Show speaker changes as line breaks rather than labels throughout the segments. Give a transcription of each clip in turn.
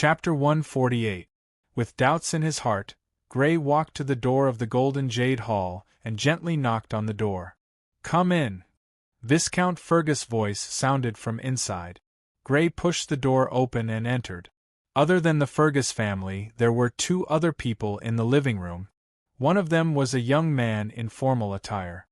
Chapter 148. With doubts in his heart, Gray walked to the door of the Golden Jade Hall and gently knocked on the door. "Come in." Viscount Fergus' voice sounded from inside. Gray pushed the door open and entered. Other than the Fergus family, there were two other people in the living room. One of them was a young man in formal attire.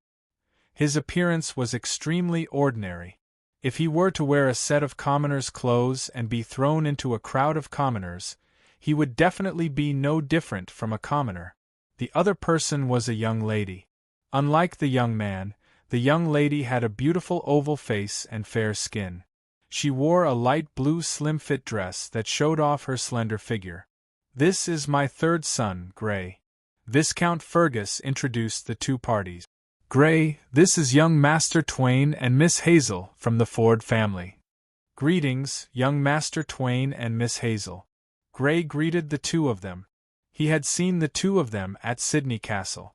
His appearance was extremely ordinary. If he were to wear a set of commoners' clothes and be thrown into a crowd of commoners, he would definitely be no different from a commoner. The other person was a young lady. Unlike the young man, the young lady had a beautiful oval face and fair skin. She wore a light blue slim-fit dress that showed off her slender figure. "This is my third son, Gray." Viscount Fergus introduced the two parties. "Gray, this is young Master Twain and Miss Hazel from the Ford family." "Greetings, young Master Twain and Miss Hazel." Gray greeted the two of them. He had seen the two of them at Sydney Castle.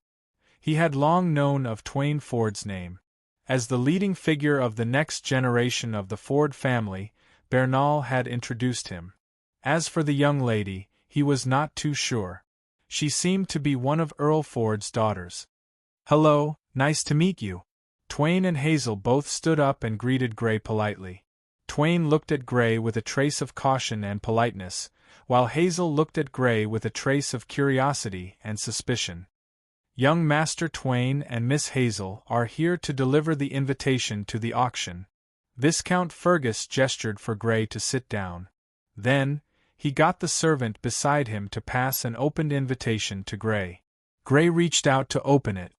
He had long known of Twain Ford's name. As the leading figure of the next generation of the Ford family, Bernal had introduced him. As for the young lady, he was not too sure. She seemed to be one of Earl Ford's daughters. "Hello, nice to meet you." Twain and Hazel both stood up and greeted Gray politely. Twain looked at Gray with a trace of caution and politeness, while Hazel looked at Gray with a trace of curiosity and suspicion. "Young Master Twain and Miss Hazel are here to deliver the invitation to the auction." Viscount Fergus gestured for Gray to sit down. Then, he got the servant beside him to pass an opened invitation to Gray. Gray reached out to open it.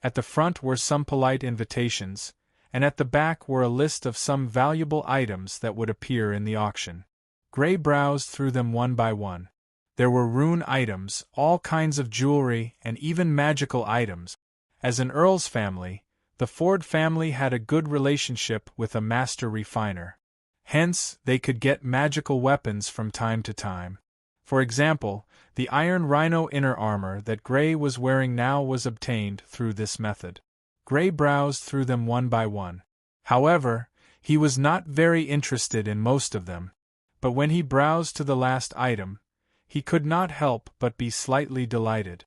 At the front were some polite invitations, and at the back were a list of some valuable items that would appear in the auction. Gray browsed through them one by one. There were rune items, all kinds of jewelry, and even magical items. As an Earl's family, the Ford family had a good relationship with a master refiner. Hence, they could get magical weapons from time to time. For example, the iron rhino inner armor that Gray was wearing now was obtained through this method. Gray browsed through them one by one. However, he was not very interested in most of them. But when he browsed to the last item, he could not help but be slightly delighted.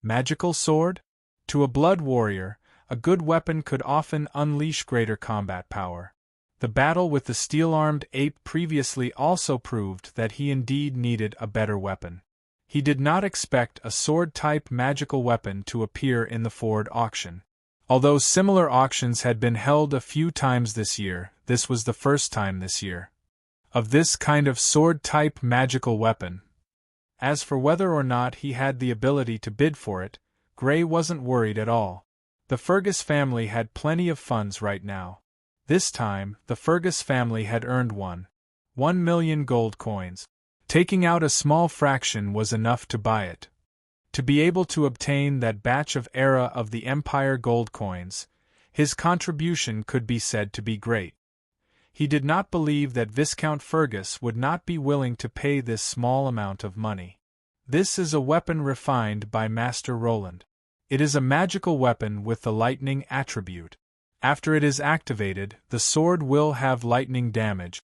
Magical sword? To a blood warrior, a good weapon could often unleash greater combat power. The battle with the steel-armed ape previously also proved that he indeed needed a better weapon. He did not expect a sword-type magical weapon to appear in the Ford auction. Although similar auctions had been held a few times this year, this was the first time this year of this kind of sword-type magical weapon. As for whether or not he had the ability to bid for it, Gray wasn't worried at all. The Fergus family had plenty of funds right now. This time, the Fergus family had earned 1,000,000 gold coins. Taking out a small fraction was enough to buy it. To be able to obtain that batch of era of the Empire gold coins, his contribution could be said to be great. He did not believe that Viscount Fergus would not be willing to pay this small amount of money. "This is a weapon refined by Master Roland. It is a magical weapon with the lightning attribute. After it is activated, the sword will have lightning damage."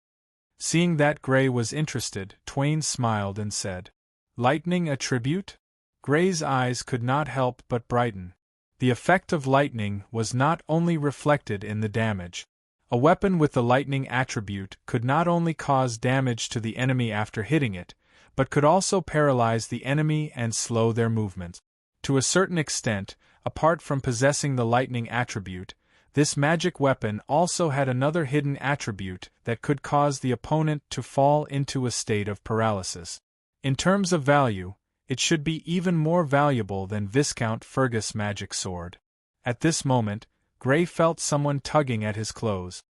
Seeing that Gray was interested, Twain smiled and said, "Lightning attribute?" Gray's eyes could not help but brighten. The effect of lightning was not only reflected in the damage. A weapon with the lightning attribute could not only cause damage to the enemy after hitting it, but could also paralyze the enemy and slow their movements. To a certain extent, apart from possessing the lightning attribute, this magic weapon also had another hidden attribute that could cause the opponent to fall into a state of paralysis. In terms of value, it should be even more valuable than Viscount Fergus' magic sword. At this moment, Gray felt someone tugging at his clothes.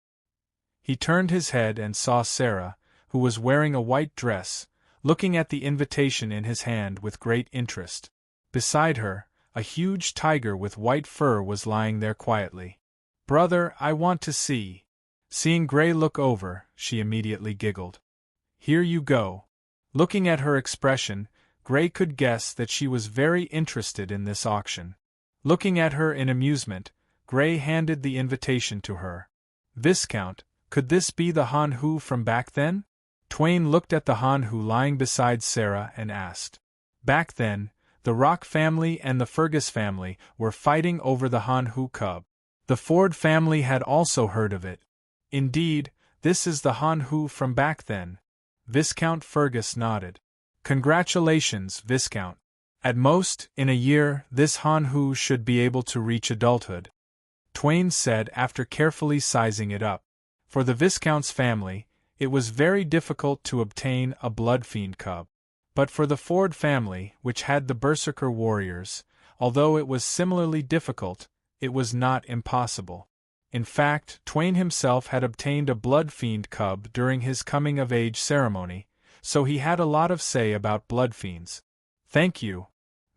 He turned his head and saw Sarah, who was wearing a white dress, looking at the invitation in his hand with great interest. Beside her, a huge tiger with white fur was lying there quietly. "Brother, I want to see." Seeing Gray look over, she immediately giggled. "Here you go." Looking at her expression, Gray could guess that she was very interested in this auction. Looking at her in amusement, Gray handed the invitation to her. "Viscount, could this be the Han Hu from back then?" Twain looked at the Hanhu lying beside Sarah and asked. Back then, the Rock family and the Fergus family were fighting over the Hanhu cub. The Ford family had also heard of it. Indeed, this is the Hanhu from back then. Viscount Fergus nodded. Congratulations, Viscount. At most, in a year, this Hanhu should be able to reach adulthood, Twain said after carefully sizing it up. For the Viscount's family, it was very difficult to obtain a Bloodfiend cub. But for the Ford family, which had the Berserker warriors, although it was similarly difficult, it was not impossible. In fact, Twain himself had obtained a Bloodfiend cub during his coming-of-age ceremony, so he had a lot of say about Bloodfiends. Thank you.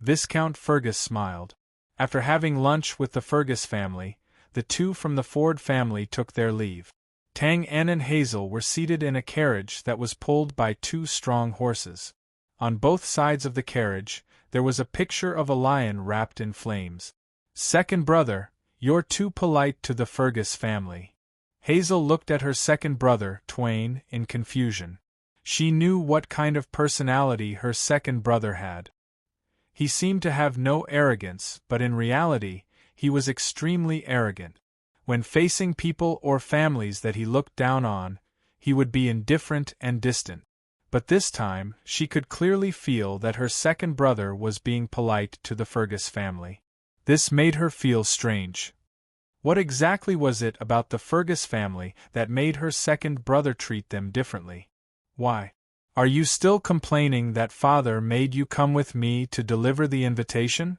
Viscount Fergus smiled. After having lunch with the Fergus family, the two from the Ford family took their leave. Tang En and Hazel were seated in a carriage that was pulled by two strong horses. On both sides of the carriage, there was a picture of a lion wrapped in flames. Second brother, you're too polite to the Fergus family. Hazel looked at her second brother, Twain, in confusion. She knew what kind of personality her second brother had. He seemed to have no arrogance, but in reality, he was extremely arrogant. When facing people or families that he looked down on, he would be indifferent and distant. But this time, she could clearly feel that her second brother was being polite to the Fergus family. This made her feel strange. What exactly was it about the Fergus family that made her second brother treat them differently? Why? Are you still complaining that father made you come with me to deliver the invitation?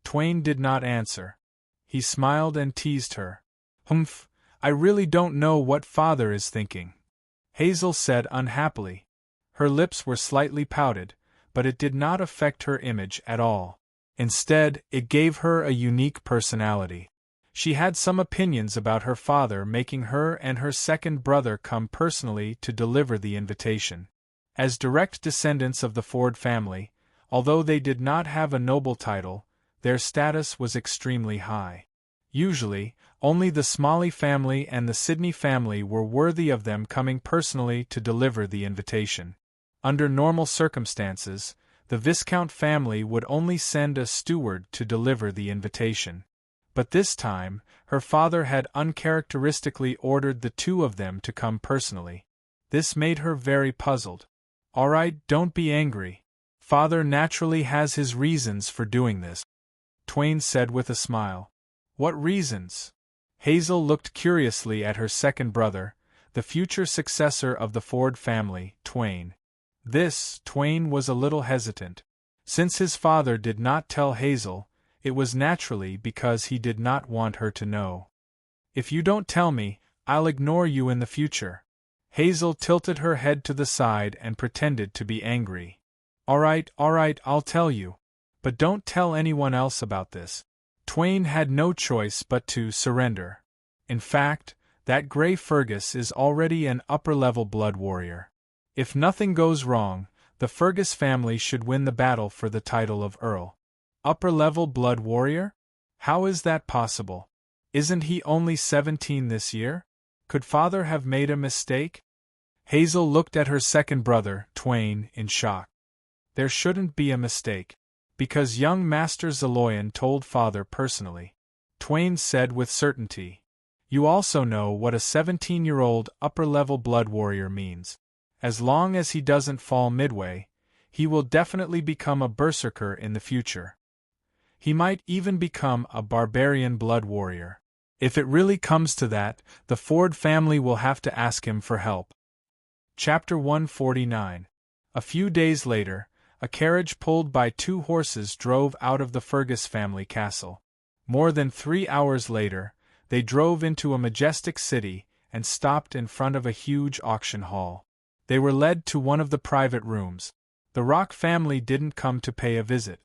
Twain did not answer. He smiled and teased her. Humph, I really don't know what father is thinking, Hazel said unhappily. Her lips were slightly pouted, but it did not affect her image at all. Instead, it gave her a unique personality. She had some opinions about her father making her and her second brother come personally to deliver the invitation. As direct descendants of the Ford family, although they did not have a noble title, their status was extremely high. Usually, only the Smalley family and the Sidney family were worthy of them coming personally to deliver the invitation. Under normal circumstances, the Viscount family would only send a steward to deliver the invitation. But this time, her father had uncharacteristically ordered the two of them to come personally. This made her very puzzled. All right, don't be angry. Father naturally has his reasons for doing this, Twain said with a smile. What reasons? Hazel looked curiously at her second brother, the future successor of the Ford family, Twain. Twain was a little hesitant. Since his father did not tell Hazel, it was naturally because he did not want her to know. If you don't tell me, I'll ignore you in the future. Hazel tilted her head to the side and pretended to be angry. All right, I'll tell you. But don't tell anyone else about this. Twain had no choice but to surrender. In fact, that Grey Fergus is already an upper-level blood warrior. If nothing goes wrong, the Fergus family should win the battle for the title of Earl. Upper-level blood warrior? How is that possible? Isn't he only 17 this year? Could father have made a mistake? Hazel looked at her second brother, Twain, in shock. There shouldn't be a mistake. Because young Master Zaloyan told father personally. Twain said with certainty. You also know what a 17-year-old upper-level blood warrior means. As long as he doesn't fall midway, he will definitely become a berserker in the future. He might even become a barbarian blood warrior. If it really comes to that, the Ford family will have to ask him for help. Chapter 149. A few days later, a carriage pulled by two horses drove out of the Fergus family castle. More than 3 hours later, they drove into a majestic city and stopped in front of a huge auction hall. They were led to one of the private rooms. The Rock family didn't come to pay a visit.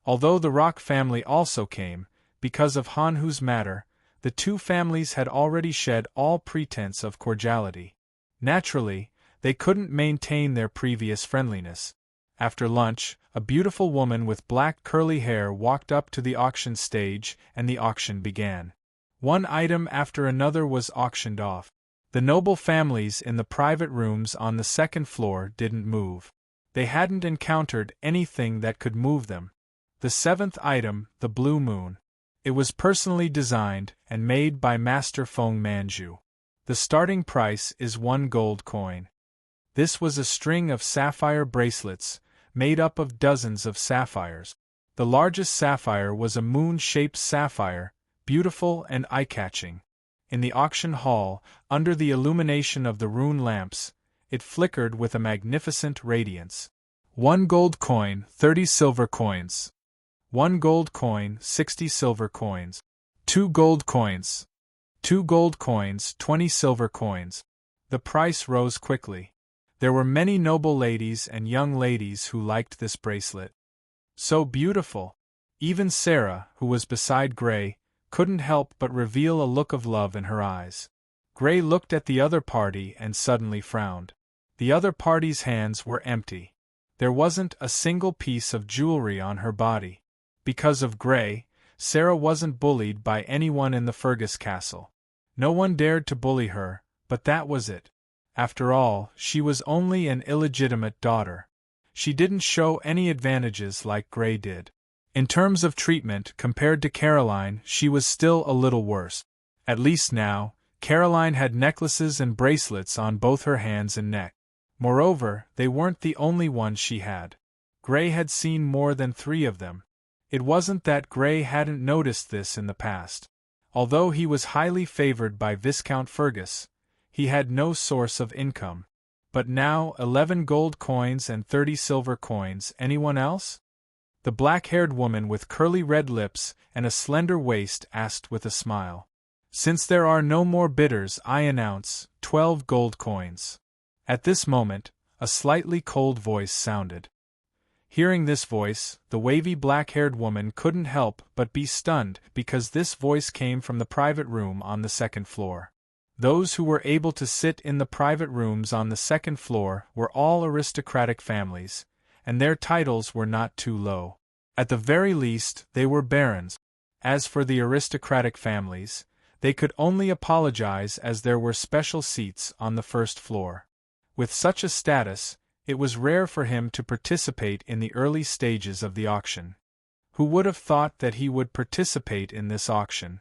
Although the Rock family also came, because of Hanhu's matter, the two families had already shed all pretense of cordiality. Naturally, they couldn't maintain their previous friendliness. After lunch, a beautiful woman with black curly hair walked up to the auction stage and the auction began. One item after another was auctioned off. The noble families in the private rooms on the second floor didn't move. They hadn't encountered anything that could move them. The seventh item, the blue moon. It was personally designed and made by Master Feng Manju. The starting price is 1 gold coin. This was a string of sapphire bracelets, made up of dozens of sapphires. The largest sapphire was a moon-shaped sapphire, beautiful and eye-catching. In the auction hall, under the illumination of the rune lamps, it flickered with a magnificent radiance. 1 gold coin, 30 silver coins. 1 gold coin, 60 silver coins. 2 gold coins. 2 gold coins, 20 silver coins. The price rose quickly. There were many noble ladies and young ladies who liked this bracelet. So beautiful! Even Sarah, who was beside Gray, couldn't help but reveal a look of love in her eyes. Gray looked at the other party and suddenly frowned. The other party's hands were empty. There wasn't a single piece of jewelry on her body. Because of Gray, Sarah wasn't bullied by anyone in the Fergus castle. No one dared to bully her, but that was it. After all, she was only an illegitimate daughter. She didn't show any advantages like Gray did. In terms of treatment compared to Caroline, she was still a little worse. At least now, Caroline had necklaces and bracelets on both her hands and neck. Moreover, they weren't the only ones she had. Gray had seen more than 3 of them. It wasn't that Gray hadn't noticed this in the past. Although he was highly favored by Viscount Fergus, he had no source of income. But now 11 gold coins and 30 silver coins. Anyone else? The black-haired woman with curly red lips and a slender waist asked with a smile. Since there are no more bidders, I announce 12 gold coins. At this moment, a slightly cold voice sounded. Hearing this voice, the wavy black-haired woman couldn't help but be stunned because this voice came from the private room on the second floor. Those who were able to sit in the private rooms on the second floor were all aristocratic families, and their titles were not too low. At the very least, they were barons. As for the aristocratic families, they could only apologize as there were special seats on the first floor. With such a status, it was rare for him to participate in the early stages of the auction. Who would have thought that he would participate in this auction?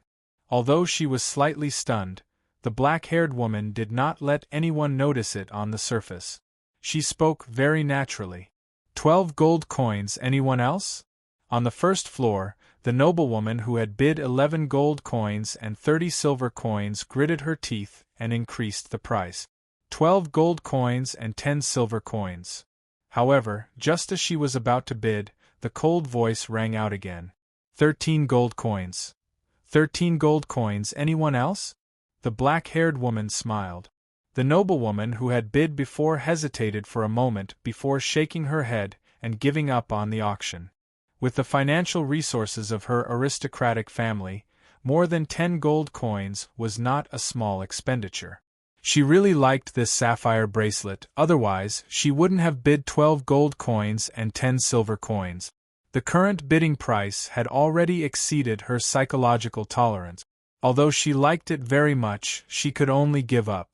Although she was slightly stunned, the black-haired woman did not let anyone notice it on the surface. She spoke very naturally. 12 gold coins. Anyone else? On the first floor, the noblewoman who had bid 11 gold coins and 30 silver coins gritted her teeth and increased the price. 12 gold coins and 10 silver coins. However, just as she was about to bid, the cold voice rang out again. 13 gold coins. 13 gold coins. Anyone else? The black-haired woman smiled. The noblewoman who had bid before hesitated for a moment before shaking her head and giving up on the auction. With the financial resources of her aristocratic family, more than 10 gold coins was not a small expenditure. She really liked this sapphire bracelet, otherwise she wouldn't have bid 12 gold coins and 10 silver coins. The current bidding price had already exceeded her psychological tolerance. Although she liked it very much, she could only give up.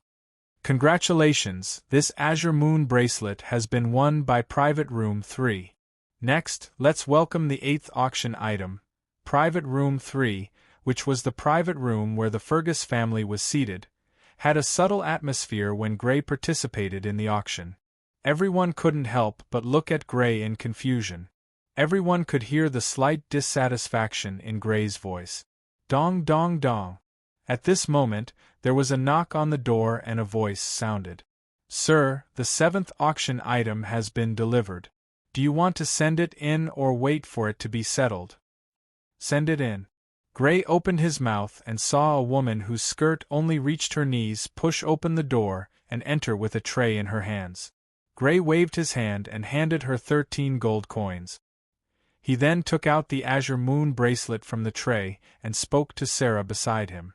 Congratulations, this Azure Moon bracelet has been won by Private Room 3. Next, let's welcome the 8th auction item, Private Room 3, which was the private room where the Fergus family was seated, had a subtle atmosphere when Gray participated in the auction. Everyone couldn't help but look at Gray in confusion. Everyone could hear the slight dissatisfaction in Gray's voice. Dong dong dong. At this moment, there was a knock on the door and a voice sounded. Sir, the 7th auction item has been delivered. Do you want to send it in or wait for it to be settled? Send it in. Gray opened his mouth and saw a woman whose skirt only reached her knees push open the door and enter with a tray in her hands. Gray waved his hand and handed her 13 gold coins. He then took out the Azure Moon bracelet from the tray and spoke to Sarah beside him.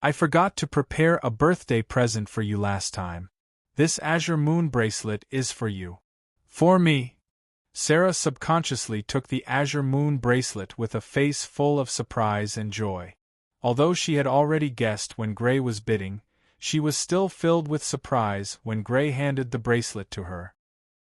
I forgot to prepare a birthday present for you last time. This Azure Moon bracelet is for you. For me. Sarah subconsciously took the Azure Moon bracelet with a face full of surprise and joy. Although she had already guessed when Gray was bidding, She was still filled with surprise when Gray handed the bracelet to her.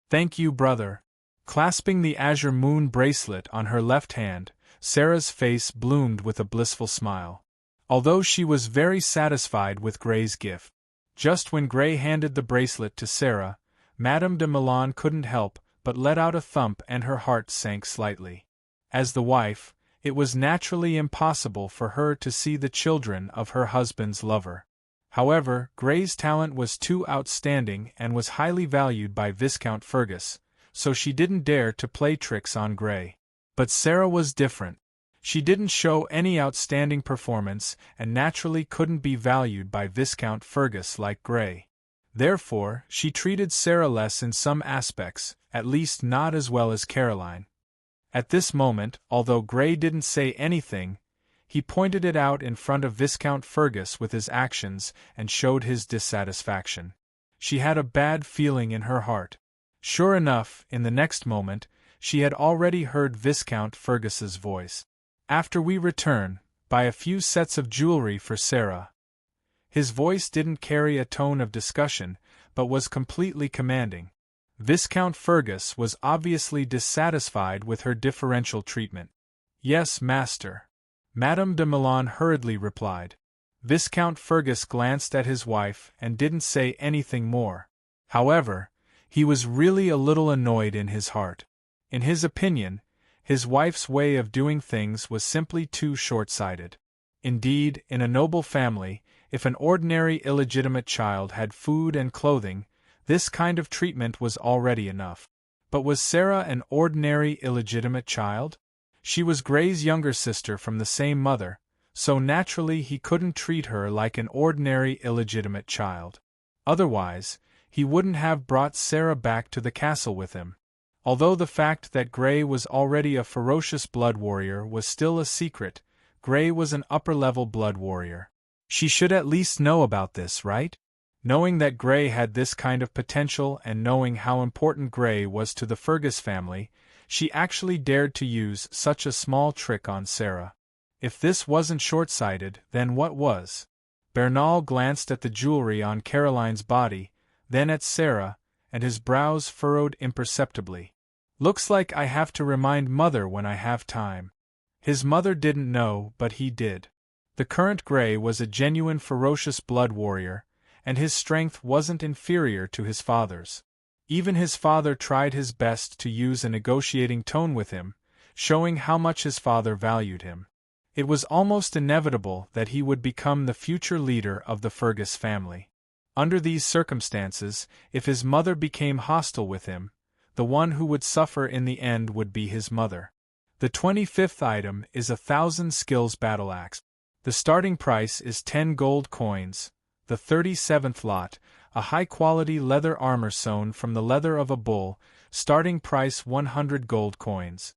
"Thank you, brother." Clasping the azure moon bracelet on her left hand, Sarah's face bloomed with a blissful smile. Although she was very satisfied with Gray's gift. Just when Gray handed the bracelet to Sarah, Madame de Milan couldn't help but let out a thump and her heart sank slightly. As the wife, it was naturally impossible for her to see the children of her husband's lover. However, Gray's talent was too outstanding and was highly valued by Viscount Fergus, so she didn't dare to play tricks on Gray. But Sarah was different. She didn't show any outstanding performance and naturally couldn't be valued by Viscount Fergus like Gray. Therefore, she treated Sarah less in some aspects, at least not as well as Caroline. At this moment, although Gray didn't say anything, he pointed it out in front of Viscount Fergus with his actions and showed his dissatisfaction. She had a bad feeling in her heart. Sure enough, in the next moment, she had already heard Viscount Fergus's voice. "After we return, buy a few sets of jewelry for Sarah." His voice didn't carry a tone of discussion, but was completely commanding. Viscount Fergus was obviously dissatisfied with her differential treatment. "Yes, master," Madame de Milan hurriedly replied. Viscount Fergus glanced at his wife and didn't say anything more. However, he was really a little annoyed in his heart. In his opinion, his wife's way of doing things was simply too short-sighted. Indeed, in a noble family, if an ordinary illegitimate child had food and clothing, this kind of treatment was already enough. But was Sarah an ordinary illegitimate child? She was Gray's younger sister from the same mother, so naturally he couldn't treat her like an ordinary illegitimate child. Otherwise, he wouldn't have brought Sarah back to the castle with him. Although the fact that Gray was already a ferocious blood warrior was still a secret, Gray was an upper-level blood warrior. She should at least know about this, right? Knowing that Gray had this kind of potential and knowing how important Gray was to the Fergus family, she actually dared to use such a small trick on Sarah. If this wasn't short-sighted, then what was? Bernal glanced at the jewelry on Caroline's body, then at Sarah, and his brows furrowed imperceptibly. "Looks like I have to remind Mother when I have time." His mother didn't know, but he did. The current Gray was a genuine ferocious blood warrior, and his strength wasn't inferior to his father's. Even his father tried his best to use a negotiating tone with him, showing how much his father valued him. It was almost inevitable that he would become the future leader of the Fergus family. Under these circumstances, if his mother became hostile with him, the one who would suffer in the end would be his mother. The 25th item is 1,000 skills battle axe. The starting price is 10 gold coins. The 37th lot, a high-quality leather armor sewn from the leather of a bull, starting price 100 gold coins.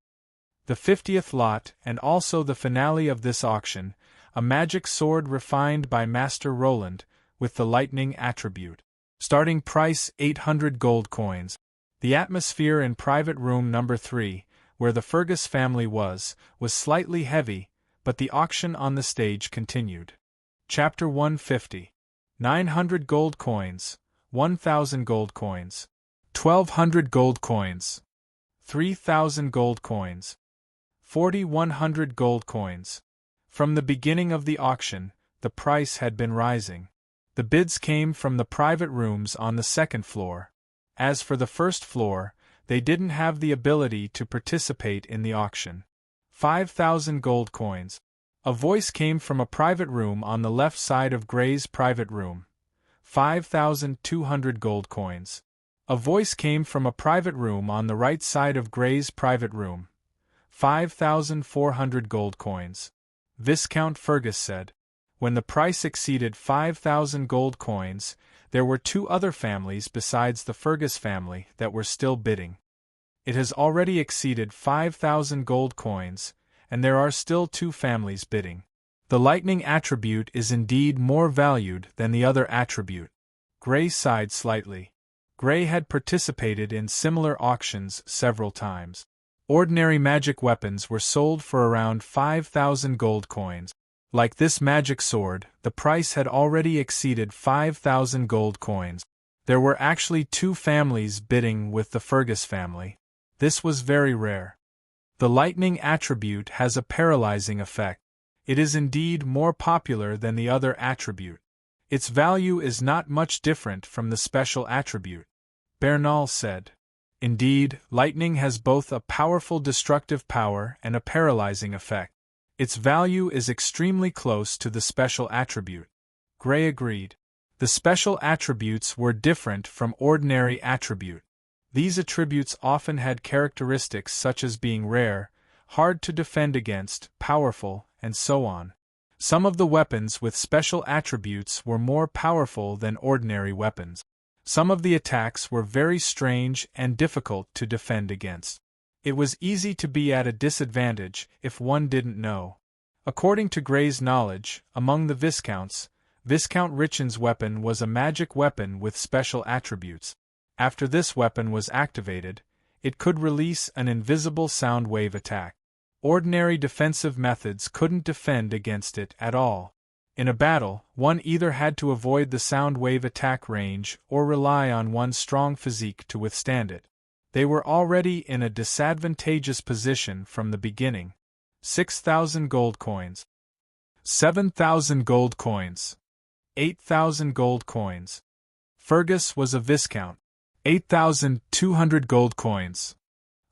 The 50th lot, and also the finale of this auction, a magic sword refined by Master Roland, with the lightning attribute. Starting price 800 gold coins. The atmosphere in private room number 3, where the Fergus family was slightly heavy, but the auction on the stage continued. Chapter 150. 900 gold coins, 1,000 gold coins, 1,200 gold coins, 3,000 gold coins, 4,100 gold coins. From the beginning of the auction, the price had been rising. The bids came from the private rooms on the second floor. As for the first floor, they didn't have the ability to participate in the auction. 5,000 gold coins. A voice came from a private room on the left side of Gray's private room. 5,200 gold coins. A voice came from a private room on the right side of Gray's private room. 5,400 gold coins. Viscount Fergus said. When the price exceeded 5,000 gold coins, there were two other families besides the Fergus family that were still bidding. It has already exceeded 5,000 gold coins, and there are still two families bidding. The lightning attribute is indeed more valued than the other attribute. Gray sighed slightly. Gray had participated in similar auctions several times. Ordinary magic weapons were sold for around 5,000 gold coins. Like this magic sword, the price had already exceeded 5,000 gold coins. There were actually 2 families bidding with the Fergus family. This was very rare. The lightning attribute has a paralyzing effect. It is indeed more popular than the other attribute. Its value is not much different from the special attribute, Bernal said. Indeed, lightning has both a powerful destructive power and a paralyzing effect. Its value is extremely close to the special attribute. Gray agreed. The special attributes were different from ordinary attribute. These attributes often had characteristics such as being rare, hard to defend against, powerful, and so on. Some of the weapons with special attributes were more powerful than ordinary weapons. Some of the attacks were very strange and difficult to defend against. It was easy to be at a disadvantage if one didn't know. According to Gray's knowledge, among the Viscounts, Viscount Richen's weapon was a magic weapon with special attributes. After this weapon was activated, it could release an invisible sound wave attack. Ordinary defensive methods couldn't defend against it at all. In a battle, one either had to avoid the sound wave attack range or rely on one's strong physique to withstand it. They were already in a disadvantageous position from the beginning. 6,000 gold coins. 7,000 gold coins. 8,000 gold coins. Fergus was a Viscount. 8,200 gold coins.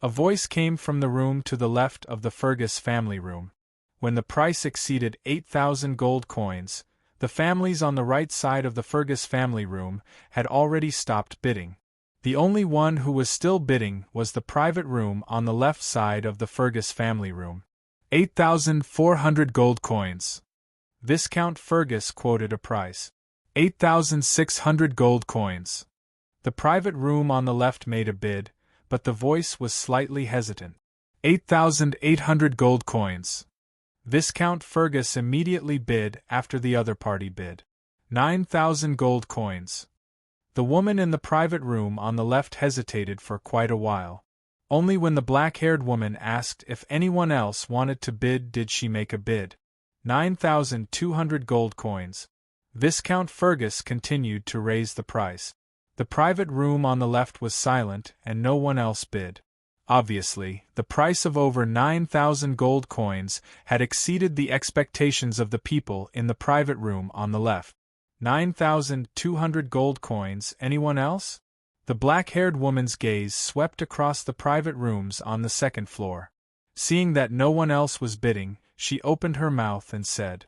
A voice came from the room to the left of the Fergus family room. When the price exceeded 8,000 gold coins, the families on the right side of the Fergus family room had already stopped bidding. The only one who was still bidding was the private room on the left side of the Fergus family room. 8,400 gold coins. Viscount Fergus quoted a price. 8,600 gold coins. The private room on the left made a bid, but the voice was slightly hesitant. 8,800 gold coins. Viscount Fergus immediately bid after the other party bid. 9,000 gold coins. The woman in the private room on the left hesitated for quite a while. Only when the black-haired woman asked if anyone else wanted to bid did she make a bid. 9,200 gold coins. Viscount Fergus continued to raise the price. The private room on the left was silent and no one else bid. Obviously, the price of over 9,000 gold coins had exceeded the expectations of the people in the private room on the left. 9,200 gold coins, anyone else? The black-haired woman's gaze swept across the private rooms on the second floor. Seeing that no one else was bidding, she opened her mouth and said,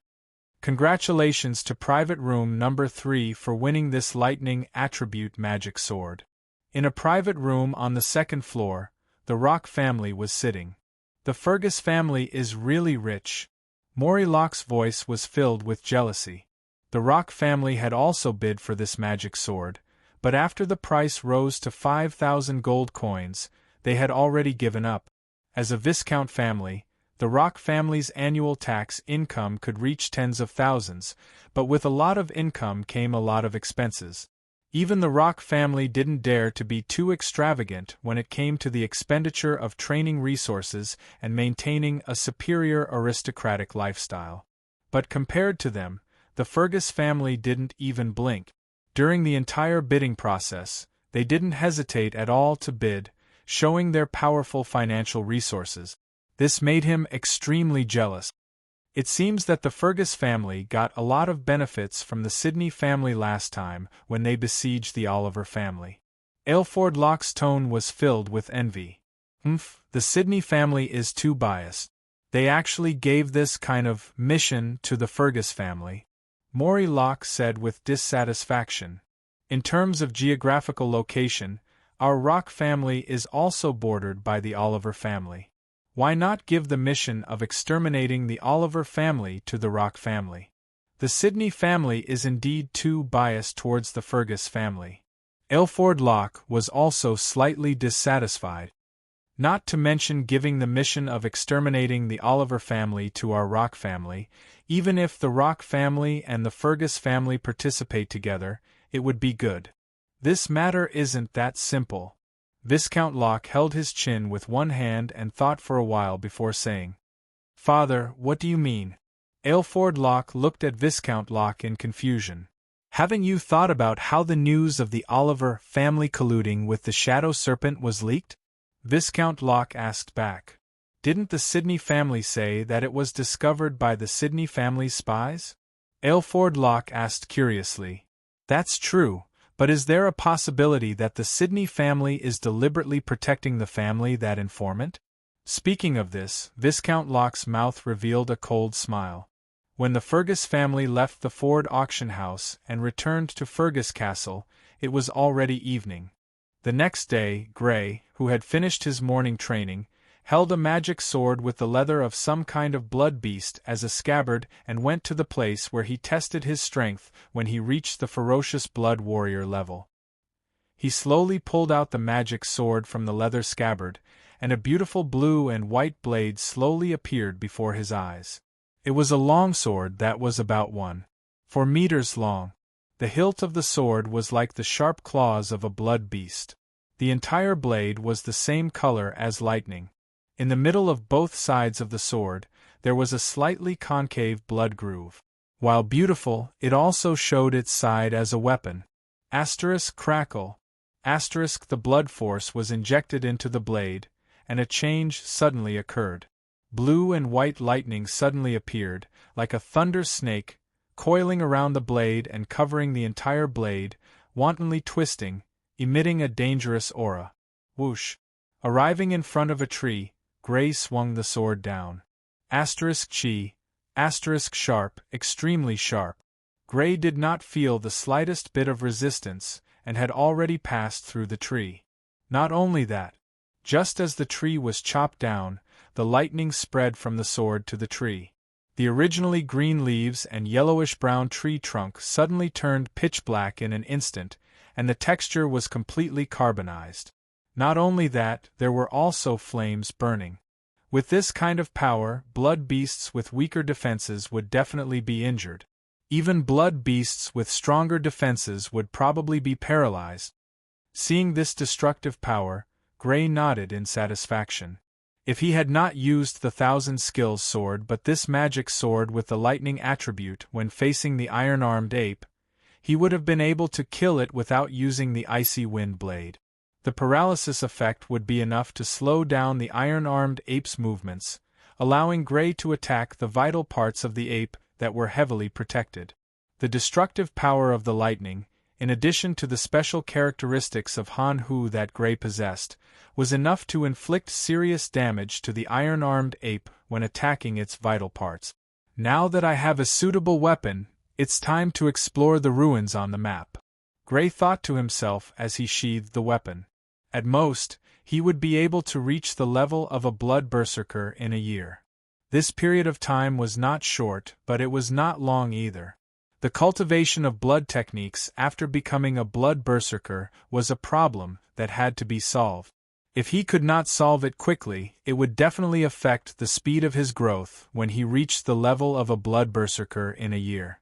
"Congratulations to private room number 3 for winning this lightning attribute magic sword." In a private room on the second floor, the Rock family was sitting. The Fergus family is really rich. Morilock's voice was filled with jealousy. The Rock family had also bid for this magic sword, but after the price rose to 5,000 gold coins, they had already given up. As a Viscount family, the Rock family's annual tax income could reach tens of thousands, but with a lot of income came a lot of expenses. Even the Rock family didn't dare to be too extravagant when it came to the expenditure of training resources and maintaining a superior aristocratic lifestyle. But compared to them, the Fergus family didn't even blink. During the entire bidding process, they didn't hesitate at all to bid, showing their powerful financial resources. This made him extremely jealous. It seems that the Fergus family got a lot of benefits from the Sidney family last time when they besieged the Oliver family. Aylford Locke's tone was filled with envy. The Sidney family is too biased. They actually gave this kind of mission to the Fergus family. Maury Locke said with dissatisfaction. In terms of geographical location, our Rock family is also bordered by the Oliver family. Why not give the mission of exterminating the Oliver family to the Rock family? The Sidney family is indeed too biased towards the Fergus family. Aylford Locke was also slightly dissatisfied. Not to mention giving the mission of exterminating the Oliver family to our Rock family, even if the Rock family and the Fergus family participate together, it would be good. This matter isn't that simple. Viscount Locke held his chin with one hand and thought for a while before saying, "Father, what do you mean? Aylford Locke looked at Viscount Locke in confusion. Haven't you thought about how the news of the Oliver family colluding with the Shadow Serpent was leaked? Viscount Locke asked back. Didn't the Sidney family say that it was discovered by the Sidney family's spies? Aylford Locke asked curiously. That's true, but is there a possibility that the Sidney family is deliberately protecting the family that informant? Speaking of this, Viscount Locke's mouth revealed a cold smile. When the Fergus family left the Ford auction house and returned to Fergus Castle, it was already evening. The next day, Grey, who had finished his morning training, held a magic sword with the leather of some kind of blood beast as a scabbard and went to the place where he tested his strength when he reached the ferocious blood warrior level. He slowly pulled out the magic sword from the leather scabbard, and a beautiful blue and white blade slowly appeared before his eyes. It was a long sword that was about 1.4 meters long. The hilt of the sword was like the sharp claws of a blood beast. The entire blade was the same color as lightning. In the middle of both sides of the sword, there was a slightly concave blood groove. While beautiful, it also showed its side as a weapon. Crackle. The blood force was injected into the blade, and a change suddenly occurred. Blue and white lightning suddenly appeared, like a thunder snake, coiling around the blade and covering the entire blade, wantonly twisting, emitting a dangerous aura. Whoosh! Arriving in front of a tree, Grey swung the sword down. Sharp, extremely sharp. Grey did not feel the slightest bit of resistance, and had already passed through the tree. Not only that, just as the tree was chopped down, the lightning spread from the sword to the tree. The originally green leaves and yellowish-brown tree trunk suddenly turned pitch black in an instant, and the texture was completely carbonized. Not only that, there were also flames burning. With this kind of power, blood beasts with weaker defenses would definitely be injured. Even blood beasts with stronger defenses would probably be paralyzed. Seeing this destructive power, Grey nodded in satisfaction. If he had not used the Thousand Skills sword but this magic sword with the lightning attribute when facing the iron-armed ape, he would have been able to kill it without using the icy wind blade. The paralysis effect would be enough to slow down the iron-armed ape's movements, allowing Grey to attack the vital parts of the ape that were heavily protected. The destructive power of the lightning, in addition to the special characteristics of Han Hu that Grey possessed, was enough to inflict serious damage to the iron-armed ape when attacking its vital parts. Now that I have a suitable weapon, it's time to explore the ruins on the map. Grey thought to himself as he sheathed the weapon. At most, he would be able to reach the level of a blood berserker in a year. This period of time was not short, but it was not long either. The cultivation of blood techniques after becoming a blood berserker was a problem that had to be solved. If he could not solve it quickly, it would definitely affect the speed of his growth when he reached the level of a blood berserker in a year.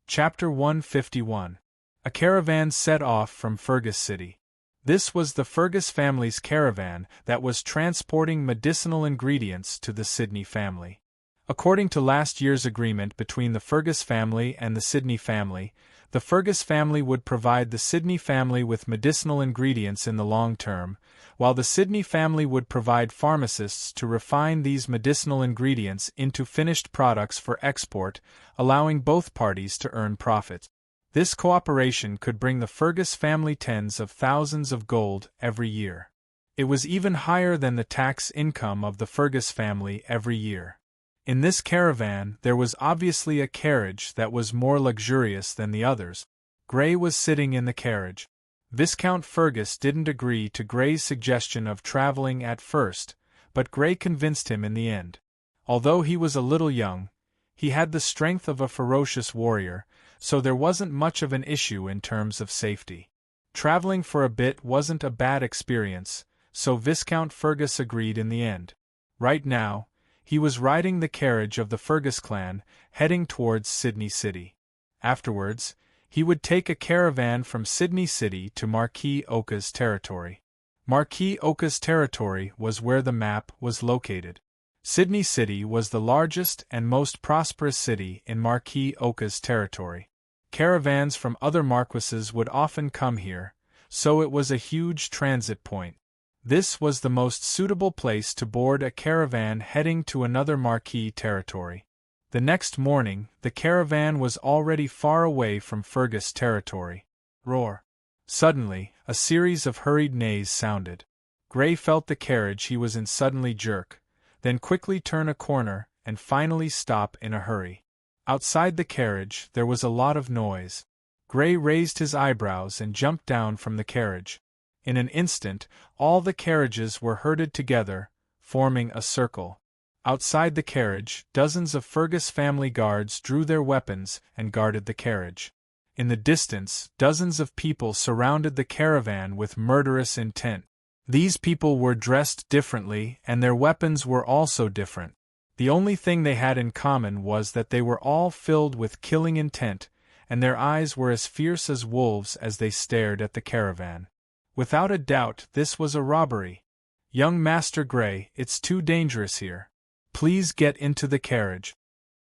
Chapter 151. A caravan set off from Fergus City. This was the Fergus family's caravan that was transporting medicinal ingredients to the Sidney family. According to last year's agreement between the Fergus family and the Sidney family, the Fergus family would provide the Sidney family with medicinal ingredients in the long term, while the Sidney family would provide pharmacists to refine these medicinal ingredients into finished products for export, allowing both parties to earn profits. This cooperation could bring the Fergus family tens of thousands of gold every year. It was even higher than the tax income of the Fergus family every year. In this caravan, there was obviously a carriage that was more luxurious than the others. Grey was sitting in the carriage. Viscount Fergus didn't agree to Grey's suggestion of traveling at first, but Grey convinced him in the end. Although he was a little young, he had the strength of a ferocious warrior, so there wasn't much of an issue in terms of safety. Traveling for a bit wasn't a bad experience, so Viscount Fergus agreed in the end. Right now, he was riding the carriage of the Fergus clan, heading towards Sidney City. Afterwards, he would take a caravan from Sidney City to Marquis Oka's territory. Marquis Oka's territory was where the map was located. Sydney City was the largest and most prosperous city in Marquis Oka's territory. Caravans from other marquises would often come here, so it was a huge transit point. This was the most suitable place to board a caravan heading to another marquis territory. The next morning, the caravan was already far away from Fergus territory. Roar! Suddenly, a series of hurried neighs sounded. Gray felt the carriage he was in suddenly jerk, then quickly turn a corner and finally stop in a hurry. Outside the carriage, there was a lot of noise. Gray raised his eyebrows and jumped down from the carriage. In an instant, all the carriages were herded together, forming a circle. Outside the carriage, dozens of Fergus family guards drew their weapons and guarded the carriage. In the distance, dozens of people surrounded the caravan with murderous intent. These people were dressed differently, and their weapons were also different. The only thing they had in common was that they were all filled with killing intent, and their eyes were as fierce as wolves as they stared at the caravan. Without a doubt, this was a robbery. "Young Master Gray, it's too dangerous here. Please get into the carriage."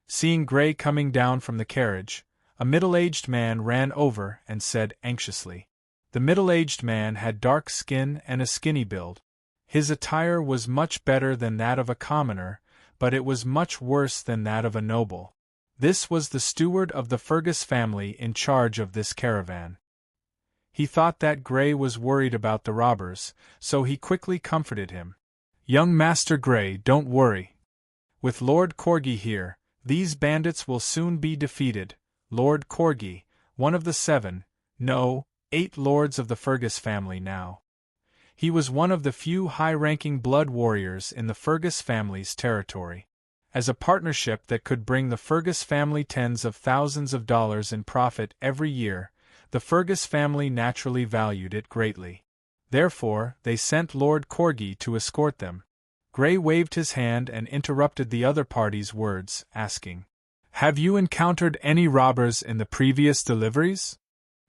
Seeing Gray coming down from the carriage, a middle-aged man ran over and said anxiously. The middle-aged man had dark skin and a skinny build. His attire was much better than that of a commoner, but it was much worse than that of a noble. This was the steward of the Fergus family in charge of this caravan. He thought that Gray was worried about the robbers, so he quickly comforted him. "Young Master Gray, don't worry. With Lord Corgi here, these bandits will soon be defeated." Lord Corgi, one of the 7, no, 8 lords of the Fergus family now. He was one of the few high-ranking blood warriors in the Fergus family's territory. As a partnership that could bring the Fergus family tens of thousands of dollars in profit every year, the Fergus family naturally valued it greatly. Therefore, they sent Lord Corgi to escort them. Gray waved his hand and interrupted the other party's words, asking, "Have you encountered any robbers in the previous deliveries?"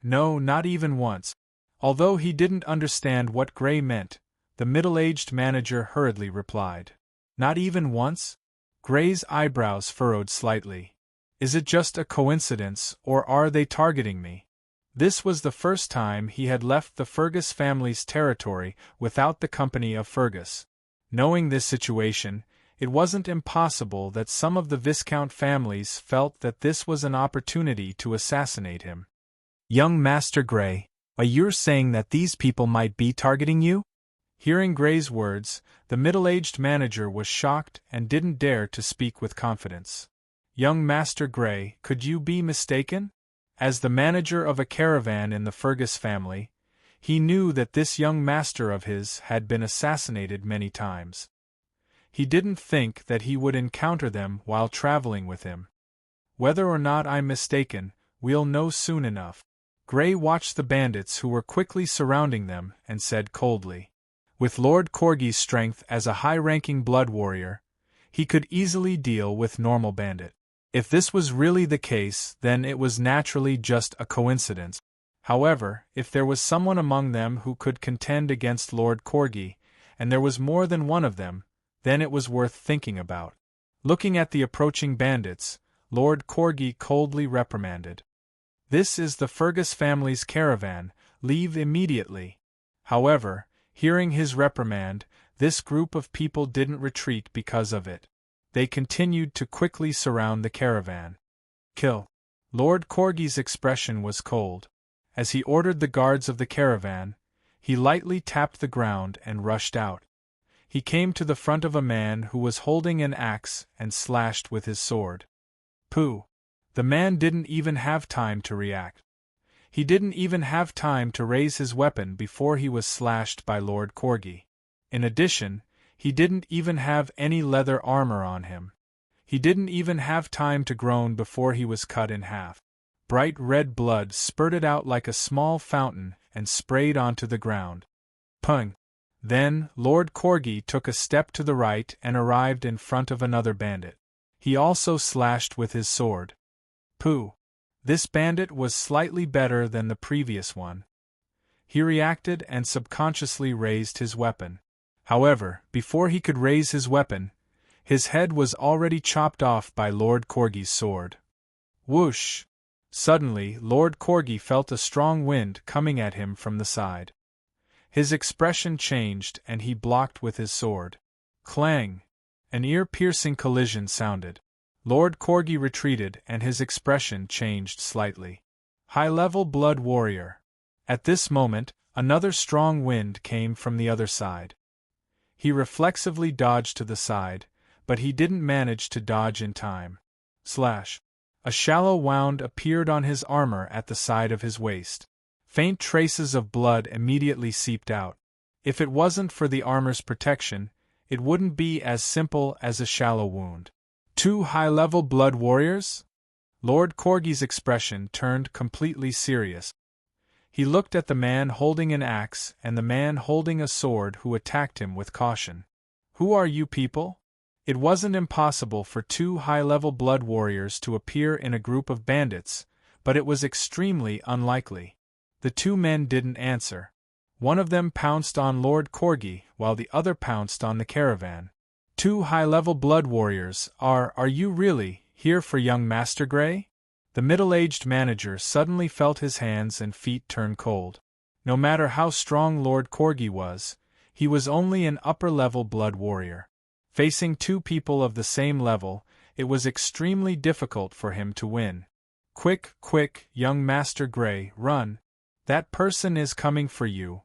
"No, not even once." Although he didn't understand what Gray meant, the middle-aged manager hurriedly replied. "Not even once?" Gray's eyebrows furrowed slightly. "Is it just a coincidence, or are they targeting me?" This was the first time he had left the Fergus family's territory without the company of Fergus. Knowing this situation, it wasn't impossible that some of the Viscount families felt that this was an opportunity to assassinate him. "Young Master Gray, are you saying that these people might be targeting you?" Hearing Gray's words, the middle-aged manager was shocked and didn't dare to speak with confidence. "Young Master Gray, could you be mistaken?" As the manager of a caravan in the Fergus family, he knew that this young master of his had been assassinated many times. He didn't think that he would encounter them while traveling with him. "Whether or not I'm mistaken, we'll know soon enough." Gray watched the bandits who were quickly surrounding them and said coldly, "With Lord Corgi's strength as a high-ranking blood warrior, he could easily deal with normal bandit. If this was really the case, then it was naturally just a coincidence. However, if there was someone among them who could contend against Lord Corgi, and there was more than one of them, then it was worth thinking about." Looking at the approaching bandits, Lord Corgi coldly reprimanded. "This is the Fergus family's caravan, leave immediately." However, hearing his reprimand, this group of people didn't retreat because of it. They continued to quickly surround the caravan. "Kill." Lord Corgi's expression was cold. As he ordered the guards of the caravan, he lightly tapped the ground and rushed out. He came to the front of a man who was holding an axe and slashed with his sword. Pooh! The man didn't even have time to react. He didn't even have time to raise his weapon before he was slashed by Lord Corgi. In addition, he didn't even have any leather armor on him. He didn't even have time to groan before he was cut in half. Bright red blood spurted out like a small fountain and sprayed onto the ground. Pung! Then, Lord Corgi took a step to the right and arrived in front of another bandit. He also slashed with his sword. Pooh! This bandit was slightly better than the previous one. He reacted and subconsciously raised his weapon. However, before he could raise his weapon, His head was already chopped off by Lord Corgi's sword. Whoosh! Suddenly, Lord Corgi felt a strong wind coming at him from the side. His expression changed and he blocked with his sword. Clang! An ear-piercing collision sounded. Lord Corgi retreated and his expression changed slightly. High-level blood warrior. At this moment, another strong wind came from the other side. He reflexively dodged to the side, but he didn't manage to dodge in time. Slash! A shallow wound appeared on his armor at the side of his waist. Faint traces of blood immediately seeped out. If it wasn't for the armor's protection, it wouldn't be as simple as a shallow wound. 2 high-level blood warriors? Lord Corgi's expression turned completely serious. He looked at the man holding an axe and the man holding a sword who attacked him with caution. Who are you people? It wasn't impossible for 2 high-level blood warriors to appear in a group of bandits, but it was extremely unlikely. The 2 men didn't answer. One of them pounced on Lord Corgi while the other pounced on the caravan. 2 high-level blood warriors, are you really here for young Master Grey? The middle-aged manager suddenly felt his hands and feet turn cold. No matter how strong Lord Corgi was, he was only an upper-level blood warrior. Facing 2 people of the same level, it was extremely difficult for him to win. Quick, quick, young Master Grey, run! That person is coming for you!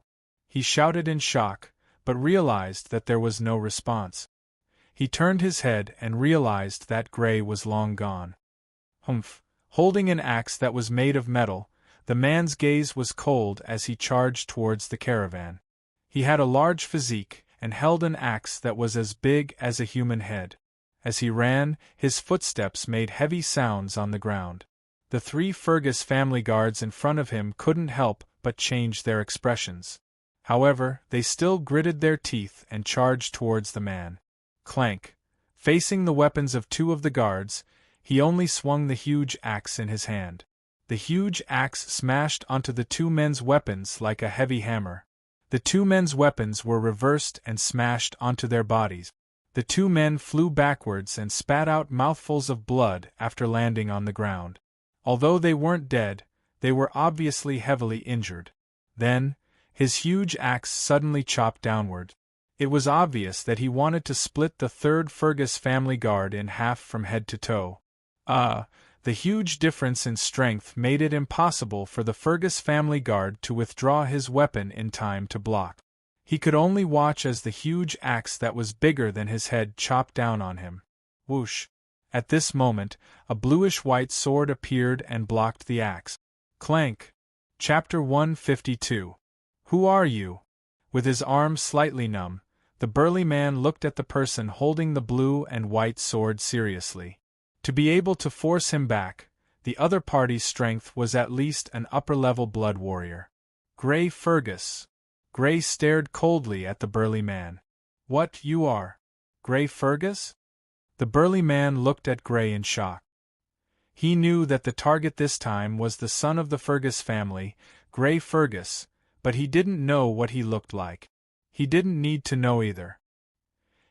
He shouted in shock, but realized that there was no response. He turned his head and realized that Grey was long gone. Humph! Holding an axe that was made of metal, the man's gaze was cold as he charged towards the caravan. He had a large physique and held an axe that was as big as a human head. As he ran, his footsteps made heavy sounds on the ground. The 3 Fergus family guards in front of him couldn't help but change their expressions. However, they still gritted their teeth and charged towards the man. Clank! Facing the weapons of 2 of the guards, he only swung the huge axe in his hand. The huge axe smashed onto the 2 men's weapons like a heavy hammer. The 2 men's weapons were reversed and smashed onto their bodies. The 2 men flew backwards and spat out mouthfuls of blood after landing on the ground. Although they weren't dead, they were obviously heavily injured. Then, his huge axe suddenly chopped downward. It was obvious that he wanted to split the 3rd Fergus family guard in half from head to toe. The huge difference in strength made it impossible for the Fergus family guard to withdraw his weapon in time to block. He could only watch as the huge axe that was bigger than his head chopped down on him. Whoosh! At this moment, a bluish-white sword appeared and blocked the axe. Clank! Chapter 152. Who are you? With his arms slightly numb, the burly man looked at the person holding the blue and white sword seriously. To be able to force him back, the other party's strength was at least an upper-level blood warrior. Grey Fergus. Grey stared coldly at the burly man. What, you are Grey Fergus? The burly man looked at Grey in shock. He knew that the target this time was the son of the Fergus family, Grey Fergus, but he didn't know what he looked like. He didn't need to know either.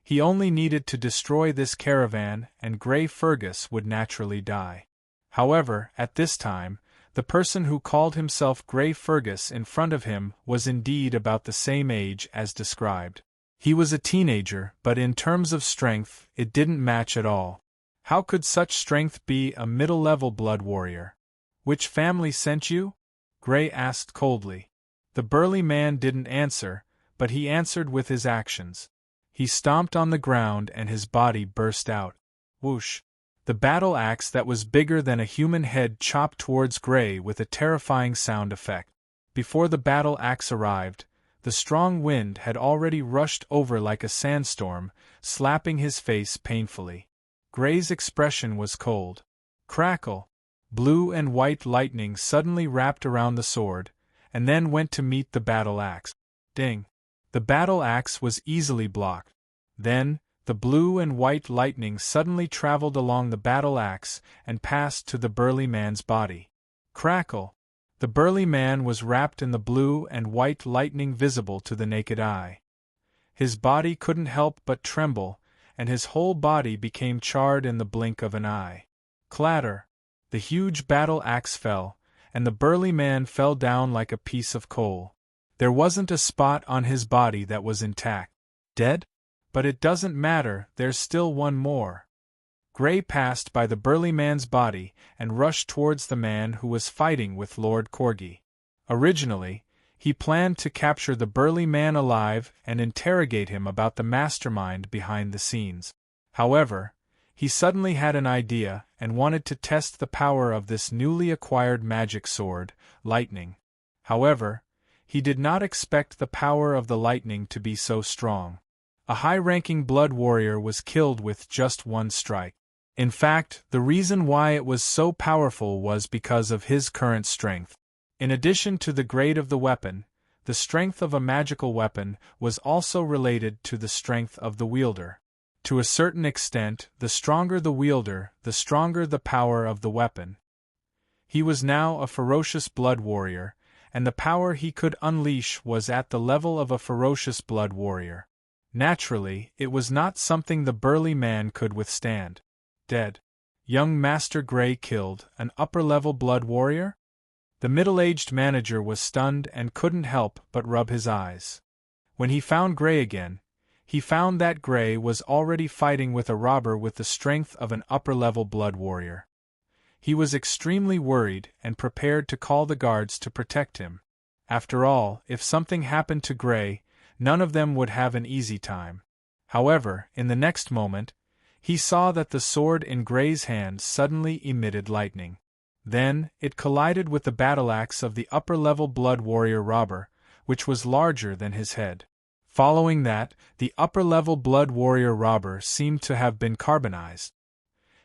He only needed to destroy this caravan and Grey Fergus would naturally die. However, at this time, the person who called himself Grey Fergus in front of him was indeed about the same age as described. He was a teenager, but in terms of strength, it didn't match at all. How could such strength be a middle-level blood warrior? Which family sent you? Grey asked coldly. The burly man didn't answer, but he answered with his actions. He stomped on the ground and his body burst out. Whoosh! The battle axe that was bigger than a human head chopped towards Grey with a terrifying sound effect. Before the battle axe arrived, the strong wind had already rushed over like a sandstorm, slapping his face painfully. Grey's expression was cold. Crackle! Blue and white lightning suddenly wrapped around the sword, and then went to meet the battle axe. Ding! The battle axe was easily blocked. Then, the blue and white lightning suddenly traveled along the battle axe and passed to the burly man's body. Crackle! The burly man was wrapped in the blue and white lightning visible to the naked eye. His body couldn't help but tremble, and his whole body became charred in the blink of an eye. Clatter! The huge battle axe fell, and the burly man fell down like a piece of coal. There wasn't a spot on his body that was intact. Dead? But it doesn't matter, there's still one more. Gray passed by the burly man's body and rushed towards the man who was fighting with Lord Corgi. Originally, he planned to capture the burly man alive and interrogate him about the mastermind behind the scenes. However, he suddenly had an idea and wanted to test the power of this newly acquired magic sword, lightning. However, he did not expect the power of the lightning to be so strong. A high-ranking blood warrior was killed with just one strike. In fact, the reason why it was so powerful was because of his current strength. In addition to the grade of the weapon, the strength of a magical weapon was also related to the strength of the wielder. To a certain extent, the stronger the wielder, the stronger the power of the weapon. He was now a ferocious blood warrior, and the power he could unleash was at the level of a ferocious blood warrior. Naturally, it was not something the burly man could withstand. Dead. Young Master Gray killed an upper-level blood warrior? The middle-aged manager was stunned and couldn't help but rub his eyes. When he found Gray again, he found that Gray was already fighting with a robber with the strength of an upper-level blood warrior. He was extremely worried and prepared to call the guards to protect him. After all, if something happened to Gray, none of them would have an easy time. However, in the next moment, he saw that the sword in Gray's hand suddenly emitted lightning. Then, it collided with the battle-axe of the upper-level blood warrior robber, which was larger than his head. Following that, the upper-level blood warrior robber seemed to have been carbonized.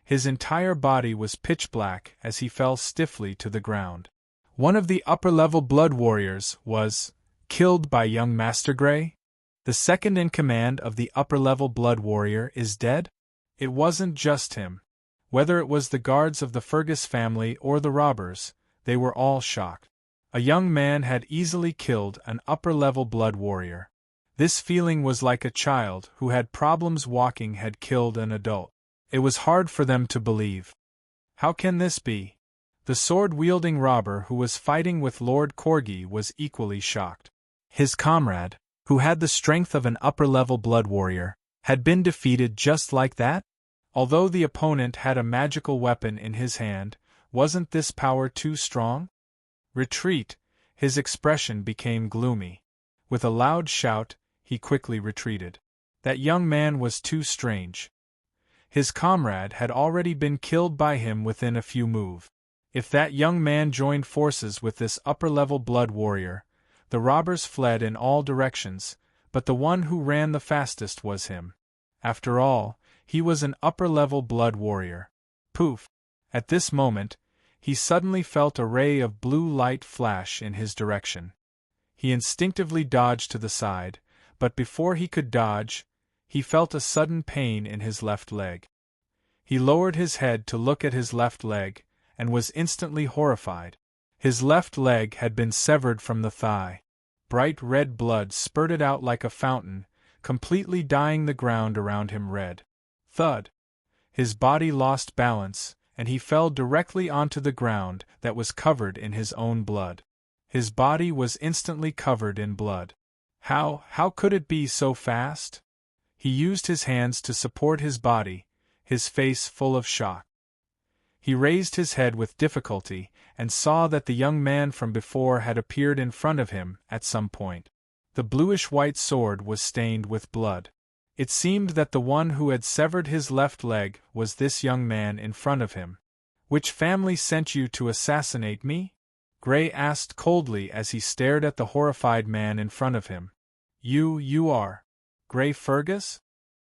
His entire body was pitch black as he fell stiffly to the ground. One of the upper-level blood warriors was killed by young Master Gray? The second in command of the upper-level blood warrior is dead? It wasn't just him. Whether it was the guards of the Fergus family or the robbers, they were all shocked. A young man had easily killed an upper-level blood warrior. This feeling was like a child who had problems walking had killed an adult. It was hard for them to believe. How can this be? The sword-wielding robber who was fighting with Lord Corgi was equally shocked. His comrade, who had the strength of an upper-level blood warrior, had been defeated just like that? Although the opponent had a magical weapon in his hand, wasn't this power too strong? Retreat! His expression became gloomy. With a loud shout, he quickly retreated. That young man was too strange. His comrade had already been killed by him within a few moves. If that young man joined forces with this upper-level blood warrior, the robbers fled in all directions, but the one who ran the fastest was him. After all, he was an upper-level blood warrior. Poof! At this moment, he suddenly felt a ray of blue light flash in his direction. He instinctively dodged to the side, but before he could dodge, he felt a sudden pain in his left leg. He lowered his head to look at his left leg, and was instantly horrified. His left leg had been severed from the thigh. Bright red blood spurted out like a fountain, completely dyeing the ground around him red. Thud! His body lost balance, and he fell directly onto the ground that was covered in his own blood. His body was instantly covered in blood. How could it be so fast? He used his hands to support his body, his face full of shock. He raised his head with difficulty, and saw that the young man from before had appeared in front of him at some point. The bluish-white sword was stained with blood. It seemed that the one who had severed his left leg was this young man in front of him. "Which family sent you to assassinate me?" Gray asked coldly as he stared at the horrified man in front of him. You are Gray Fergus?"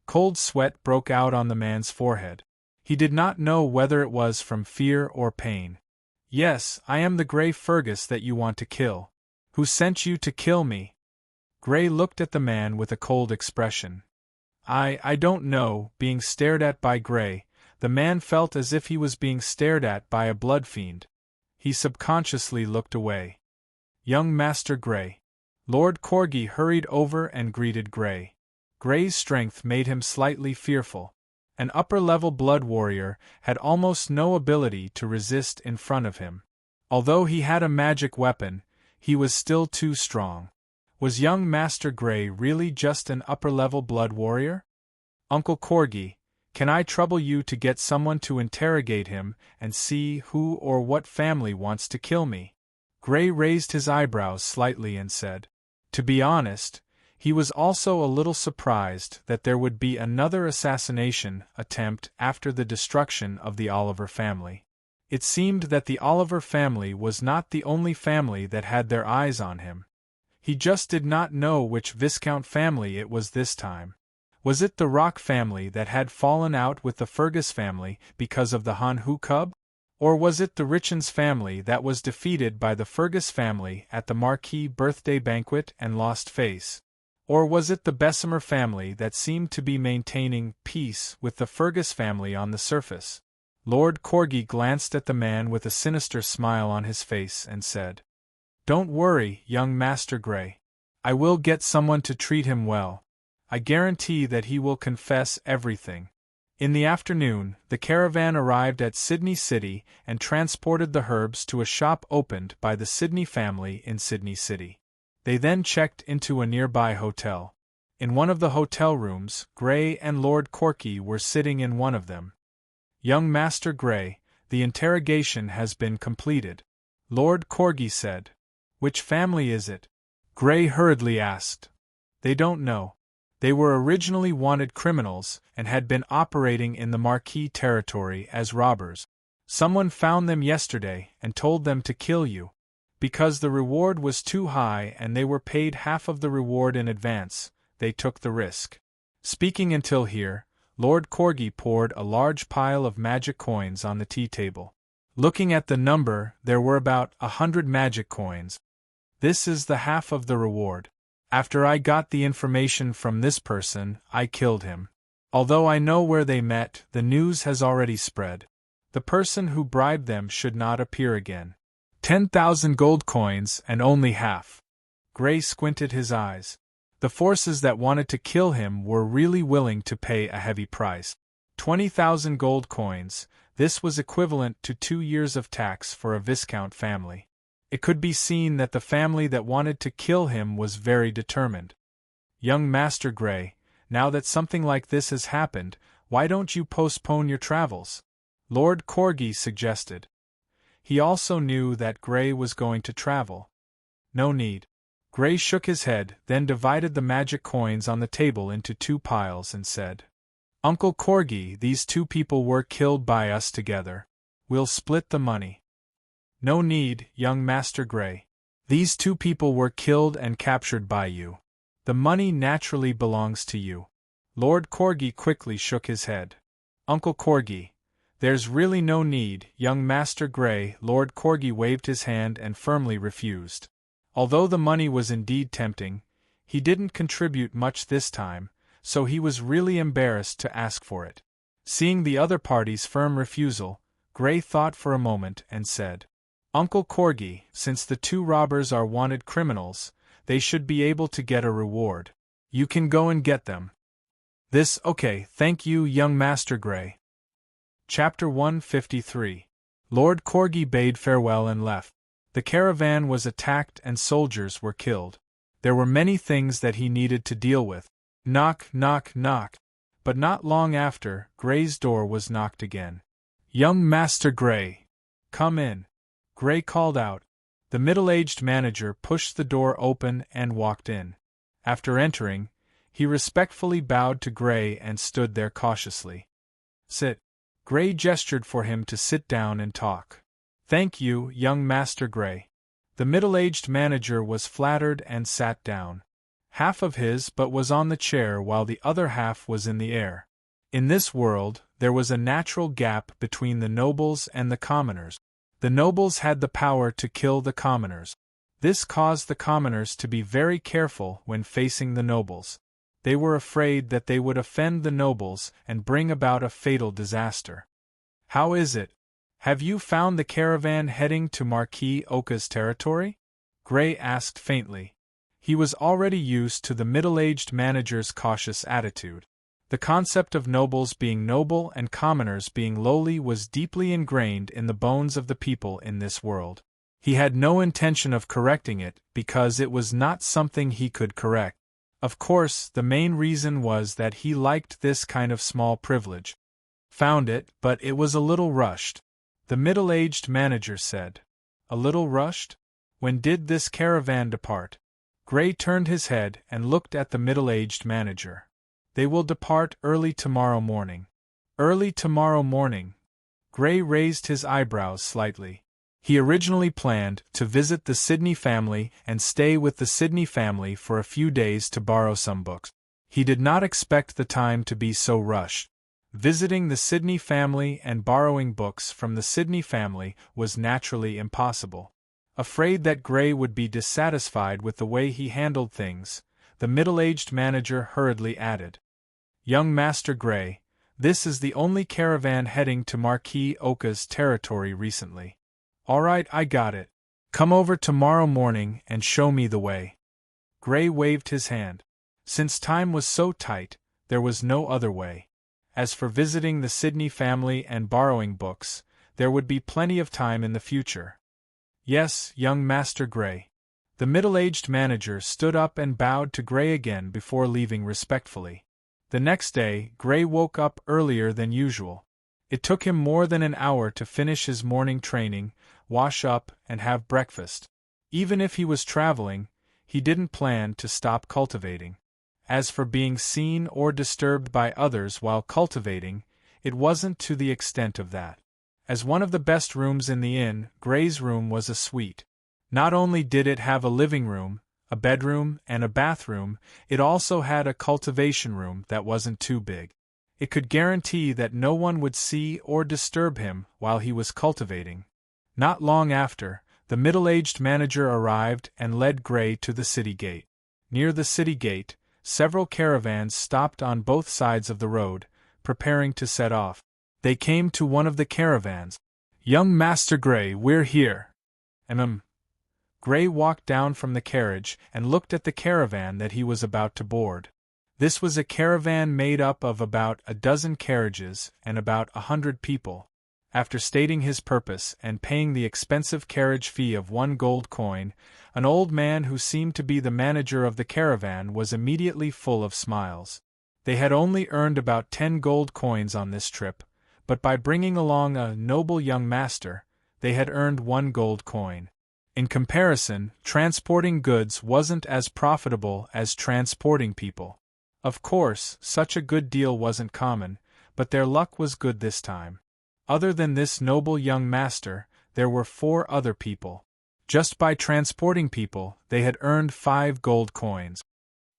Cold sweat broke out on the man's forehead. He did not know whether it was from fear or pain. "Yes, I am the Gray Fergus that you want to kill. Who sent you to kill me?" Gray looked at the man with a cold expression. I don't know." Being stared at by Gray, the man felt as if he was being stared at by a blood fiend. He subconsciously looked away. "Young Master Gray." Lord Corgi hurried over and greeted Gray. Gray's strength made him slightly fearful. An upper-level blood warrior had almost no ability to resist in front of him. Although he had a magic weapon, he was still too strong. Was young Master Gray really just an upper-level blood warrior? Uncle Corgi, can I trouble you to get someone to interrogate him and see who or what family wants to kill me? Gray raised his eyebrows slightly and said. To be honest, he was also a little surprised that there would be another assassination attempt after the destruction of the Oliver family. It seemed that the Oliver family was not the only family that had their eyes on him. He just did not know which Viscount family it was this time. Was it the Rock family that had fallen out with the Fergus family because of the Han Hu cub? Or was it the Richens family that was defeated by the Fergus family at the Marquis birthday banquet and lost face? Or was it the Bessemer family that seemed to be maintaining peace with the Fergus family on the surface? Lord Corgi glanced at the man with a sinister smile on his face and said, Don't worry, young Master Gray. I will get someone to treat him well. I guarantee that he will confess everything. In the afternoon, the caravan arrived at Sydney City and transported the herbs to a shop opened by the Sydney family in Sydney City. They then checked into a nearby hotel. In one of the hotel rooms, Gray and Lord Corgi were sitting in one of them. Young Master Gray, the interrogation has been completed, Lord Corgi said. Which family is it? Gray hurriedly asked. They don't know. They were originally wanted criminals and had been operating in the Marquis territory as robbers. Someone found them yesterday and told them to kill you. Because the reward was too high and they were paid half of the reward in advance, they took the risk. Speaking until here, Lord Corgi poured a large pile of magic coins on the tea table. Looking at the number, there were about 100 magic coins. This is the half of the reward. After I got the information from this person, I killed him. Although I know where they met, the news has already spread. The person who bribed them should not appear again. 10,000 gold coins and only half. Gray squinted his eyes. The forces that wanted to kill him were really willing to pay a heavy price. 20,000 gold coins, this was equivalent to 2 years of tax for a Viscount family. It could be seen that the family that wanted to kill him was very determined. Young Master Gray, now that something like this has happened, why don't you postpone your travels? Lord Corgi suggested. He also knew that Gray was going to travel. No need. Gray shook his head, then divided the magic coins on the table into 2 piles and said, Uncle Corgi, these 2 people were killed by us together. We'll split the money. No need, young Master Gray. These 2 people were killed and captured by you. The money naturally belongs to you. Lord Corgi quickly shook his head. Uncle Corgi, there's really no need, young Master Gray. Lord Corgi waved his hand and firmly refused. Although the money was indeed tempting, he didn't contribute much this time, so he was really embarrassed to ask for it. Seeing the other party's firm refusal, Gray thought for a moment and said, Uncle Corgi, since the 2 robbers are wanted criminals, they should be able to get a reward. You can go and get them. Okay, thank you, young Master Gray. Chapter 153. Lord Corgi bade farewell and left. The caravan was attacked and soldiers were killed. There were many things that he needed to deal with. Knock, knock, knock. But not long after, Gray's door was knocked again. Young Master Gray. Come in. Gray called out. The middle-aged manager pushed the door open and walked in. After entering, he respectfully bowed to Gray and stood there cautiously. Sit. Gray gestured for him to sit down and talk. Thank you, young Master Gray. The middle-aged manager was flattered and sat down. Half of his butt was on the chair while the other half was in the air. In this world, there was a natural gap between the nobles and the commoners. The nobles had the power to kill the commoners. This caused the commoners to be very careful when facing the nobles. They were afraid that they would offend the nobles and bring about a fatal disaster. How is it? Have you found the caravan heading to Marquis Oka's territory? Gray asked faintly. He was already used to the middle-aged manager's cautious attitude. The concept of nobles being noble and commoners being lowly was deeply ingrained in the bones of the people in this world. He had no intention of correcting it because it was not something he could correct. Of course, the main reason was that he liked this kind of small privilege. Found it, but it was a little rushed. The middle-aged manager said. A little rushed? When did this caravan depart? Gray turned his head and looked at the middle-aged manager. They will depart early tomorrow morning. Early tomorrow morning. Gray raised his eyebrows slightly. He originally planned to visit the Sydney family and stay with the Sydney family for a few days to borrow some books. He did not expect the time to be so rushed. Visiting the Sydney family and borrowing books from the Sydney family was naturally impossible. Afraid that Gray would be dissatisfied with the way he handled things, the middle-aged manager hurriedly added, "Young Master Gray, this is the only caravan heading to Marquis Oka's territory recently. All right, I got it. Come over tomorrow morning and show me the way." Gray waved his hand. Since time was so tight, there was no other way. As for visiting the Sydney family and borrowing books, there would be plenty of time in the future. Yes, young Master Gray. The middle-aged manager stood up and bowed to Gray again before leaving respectfully. The next day, Gray woke up earlier than usual. It took him more than an hour to finish his morning training, wash up, and have breakfast. Even if he was traveling, he didn't plan to stop cultivating. As for being seen or disturbed by others while cultivating, it wasn't to the extent of that. As one of the best rooms in the inn, Gray's room was a suite. Not only did it have a living room, a bedroom, and a bathroom, it also had a cultivation room that wasn't too big. It could guarantee that no one would see or disturb him while he was cultivating. Not long after, the middle-aged manager arrived and led Gray to the city gate. Near the city gate, several caravans stopped on both sides of the road, preparing to set off. They came to one of the caravans. "Young Master Gray, we're here." Gray walked down from the carriage and looked at the caravan that he was about to board. This was a caravan made up of about a dozen carriages and about 100 people. After stating his purpose and paying the expensive carriage fee of 1 gold coin, an old man who seemed to be the manager of the caravan was immediately full of smiles. They had only earned about 10 gold coins on this trip, but by bringing along a noble young master, they had earned 1 gold coin. In comparison, transporting goods wasn't as profitable as transporting people. Of course, such a good deal wasn't common, but their luck was good this time. Other than this noble young master, there were 4 other people. Just by transporting people, they had earned 5 gold coins.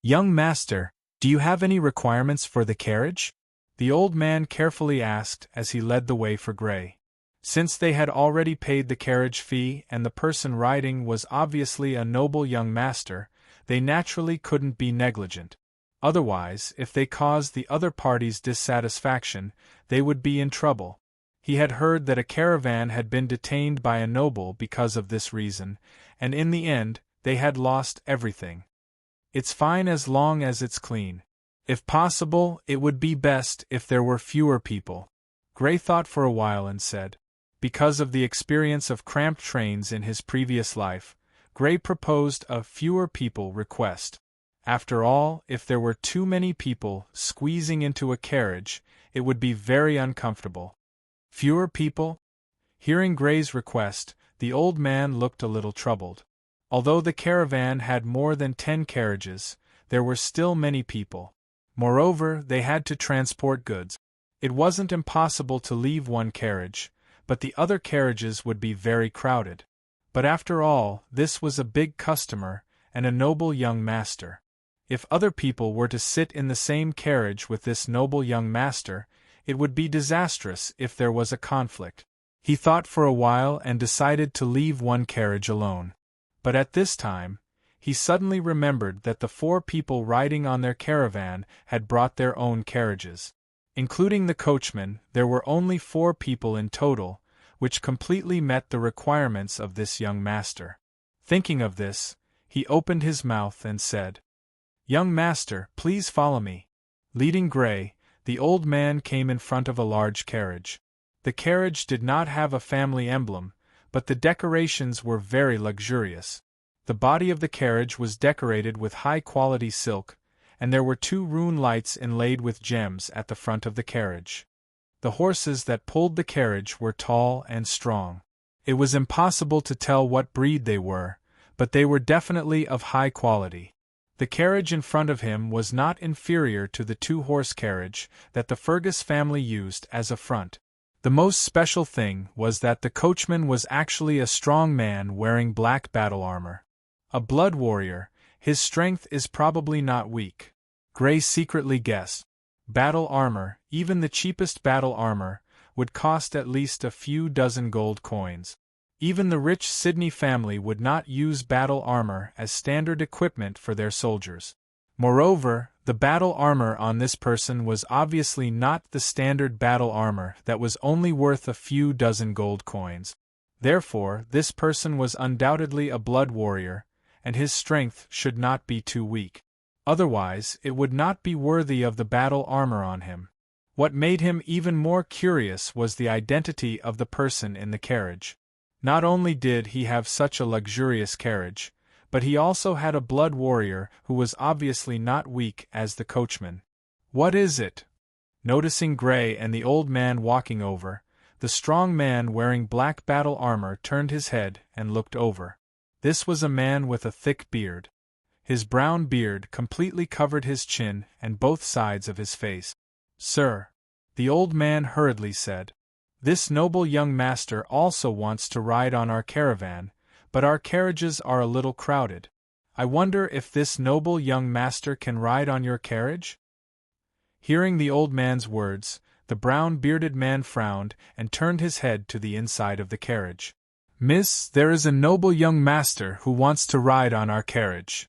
"Young master, do you have any requirements for the carriage?" the old man carefully asked as he led the way for Gray. Since they had already paid the carriage fee and the person riding was obviously a noble young master, they naturally couldn't be negligent. Otherwise, if they caused the other parties dissatisfaction, they would be in trouble. He had heard that a caravan had been detained by a noble because of this reason, and in the end, they had lost everything. "It's fine as long as it's clean. If possible, it would be best if there were fewer people." Gray thought for a while and said. Because of the experience of cramped trains in his previous life, Gray proposed a fewer people request. After all, if there were too many people squeezing into a carriage, it would be very uncomfortable. Fewer people? Hearing Gray's request, the old man looked a little troubled. Although the caravan had more than 10 carriages, there were still many people. Moreover, they had to transport goods. It wasn't impossible to leave one carriage, but the other carriages would be very crowded. But after all, this was a big customer, and a noble young master. If other people were to sit in the same carriage with this noble young master, it would be disastrous if there was a conflict. He thought for a while and decided to leave one carriage alone. But at this time, he suddenly remembered that the 4 people riding on their caravan had brought their own carriages. Including the coachman, there were only 4 people in total, which completely met the requirements of this young master. Thinking of this, he opened his mouth and said, "Young master, please follow me." Leading Gray, the old man came in front of a large carriage. The carriage did not have a family emblem, but the decorations were very luxurious. The body of the carriage was decorated with high-quality silk, and there were 2 rune lights inlaid with gems at the front of the carriage. The horses that pulled the carriage were tall and strong. It was impossible to tell what breed they were, but they were definitely of high quality. The carriage in front of him was not inferior to the 2-horse carriage that the Fergus family used as a front. The most special thing was that the coachman was actually a strong man wearing black battle armor. A blood warrior, his strength is probably not weak. Gray secretly guessed. Battle armor, even the cheapest battle armor, would cost at least a few dozen gold coins. Even the rich Sydney family would not use battle armor as standard equipment for their soldiers. Moreover, the battle armor on this person was obviously not the standard battle armor that was only worth a few dozen gold coins. Therefore, this person was undoubtedly a blood warrior, and his strength should not be too weak. Otherwise, it would not be worthy of the battle armor on him. What made him even more curious was the identity of the person in the carriage. Not only did he have such a luxurious carriage, but he also had a blood warrior who was obviously not weak as the coachman. "What is it?" Noticing Gray and the old man walking over, the strong man wearing black battle armor turned his head and looked over. This was a man with a thick beard. His brown beard completely covered his chin and both sides of his face. "Sir," the old man hurriedly said, "this noble young master also wants to ride on our caravan, but our carriages are a little crowded. I wonder if this noble young master can ride on your carriage?" Hearing the old man's words, the brown-bearded man frowned and turned his head to the inside of the carriage. "Miss, there is a noble young master who wants to ride on our carriage."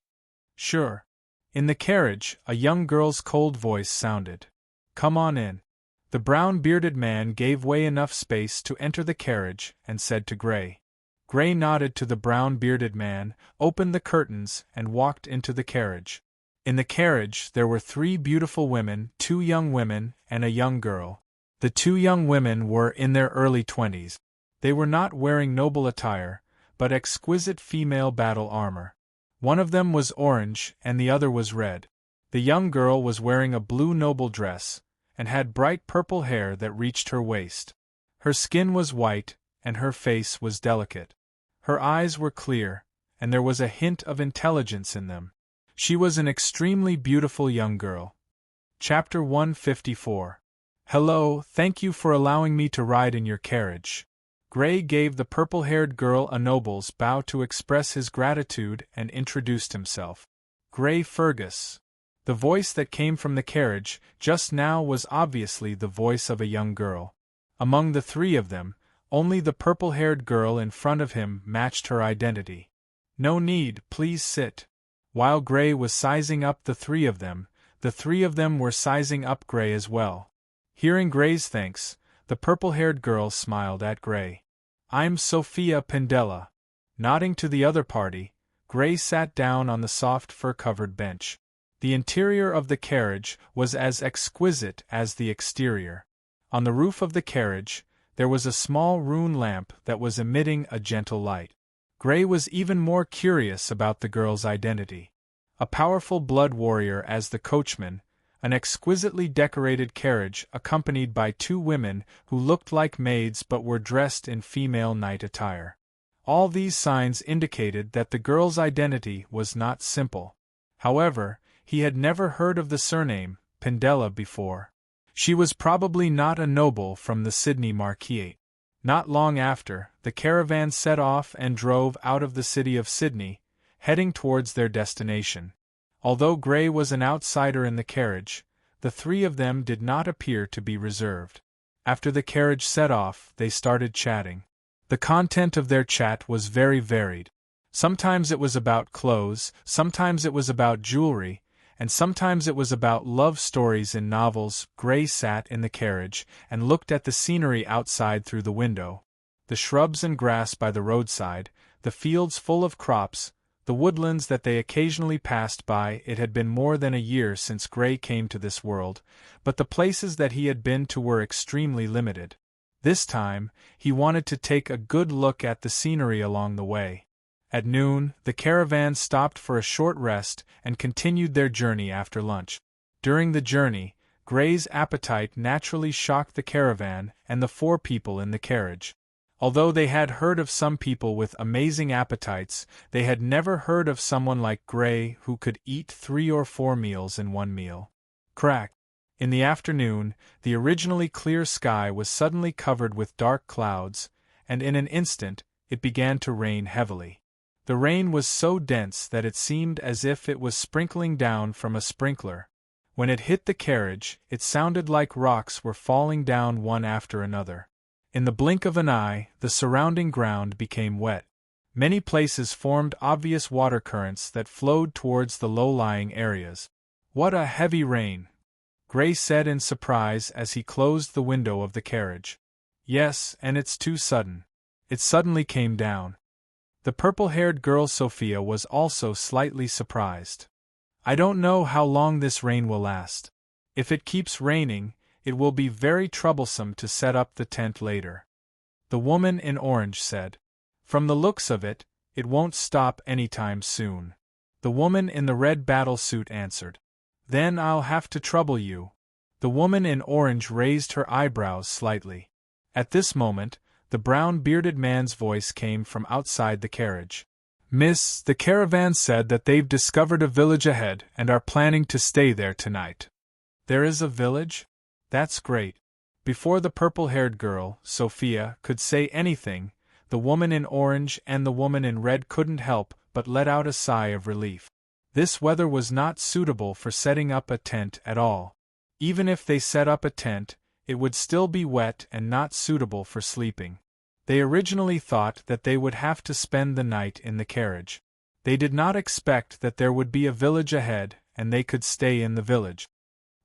"Sure." In the carriage, a young girl's cold voice sounded. "Come on in." The brown-bearded man gave way enough space to enter the carriage and said to Gray. Gray nodded to the brown-bearded man, opened the curtains, and walked into the carriage. In the carriage there were 3 beautiful women, 2 young women, and a young girl. The 2 young women were in their early 20s. They were not wearing noble attire, but exquisite female battle armor. One of them was orange and the other was red. The young girl was wearing a blue noble dress, and had bright purple hair that reached her waist. Her skin was white, and her face was delicate. Her eyes were clear, and there was a hint of intelligence in them. She was an extremely beautiful young girl. Chapter 154. "Hello, thank you for allowing me to ride in your carriage." Gray gave the purple-haired girl a noble's bow to express his gratitude and introduced himself. Gray Fergus. The voice that came from the carriage just now was obviously the voice of a young girl. Among the 3 of them, only the purple-haired girl in front of him matched her identity. "No need, please sit." While Gray was sizing up the 3 of them, the 3 of them were sizing up Gray as well. Hearing Gray's thanks, the purple-haired girl smiled at Gray. "I'm Sophia Pendella." Nodding to the other party, Gray sat down on the soft fur-covered bench. The interior of the carriage was as exquisite as the exterior. On the roof of the carriage, there was a small rune lamp that was emitting a gentle light. Gray was even more curious about the girl's identity. A powerful blood warrior as the coachman, an exquisitely decorated carriage accompanied by 2 women who looked like maids but were dressed in female night attire. All these signs indicated that the girl's identity was not simple. However, he had never heard of the surname Pendella before. She was probably not a noble from the Sydney Marquisate. Not long after, the caravan set off and drove out of the city of Sydney, heading towards their destination. Although Gray was an outsider in the carriage, the 3 of them did not appear to be reserved. After the carriage set off, they started chatting. The content of their chat was very varied. Sometimes it was about clothes, sometimes it was about jewelry, and sometimes it was about love stories in novels. Gray sat in the carriage and looked at the scenery outside through the window. The shrubs and grass by the roadside, the fields full of crops, The woodlands that they occasionally passed by, it had been more than a year since Gray came to this world, but the places that he had been to were extremely limited. This time, he wanted to take a good look at the scenery along the way. At noon, the caravan stopped for a short rest and continued their journey after lunch. During the journey, Gray's appetite naturally shocked the caravan and the 4 people in the carriage. Although they had heard of some people with amazing appetites, they had never heard of someone like Gray who could eat 3 or 4 meals in one meal. Crack! In the afternoon, the originally clear sky was suddenly covered with dark clouds, and in an instant, it began to rain heavily. The rain was so dense that it seemed as if it was sprinkling down from a sprinkler. When it hit the carriage, it sounded like rocks were falling down one after another. In the blink of an eye, the surrounding ground became wet. Many places formed obvious water currents that flowed towards the low-lying areas. "What a heavy rain!" Gray said in surprise as he closed the window of the carriage. "Yes, and it's too sudden. It suddenly came down." The purple-haired girl Sophia was also slightly surprised. "I don't know how long this rain will last. If it keeps raining, it will be very troublesome to set up the tent later," the woman in orange said. "From the looks of it, it won't stop anytime soon," the woman in the red battle suit answered. "Then I'll have to trouble you." The woman in orange raised her eyebrows slightly. At this moment, the brown-bearded man's voice came from outside the carriage. "Miss, the caravan said that they've discovered a village ahead and are planning to stay there tonight." "There is a village? That's great." Before the purple-haired girl, Sophia, could say anything, the woman in orange and the woman in red couldn't help but let out a sigh of relief. This weather was not suitable for setting up a tent at all. Even if they set up a tent, it would still be wet and not suitable for sleeping. They originally thought that they would have to spend the night in the carriage. They did not expect that there would be a village ahead and they could stay in the village.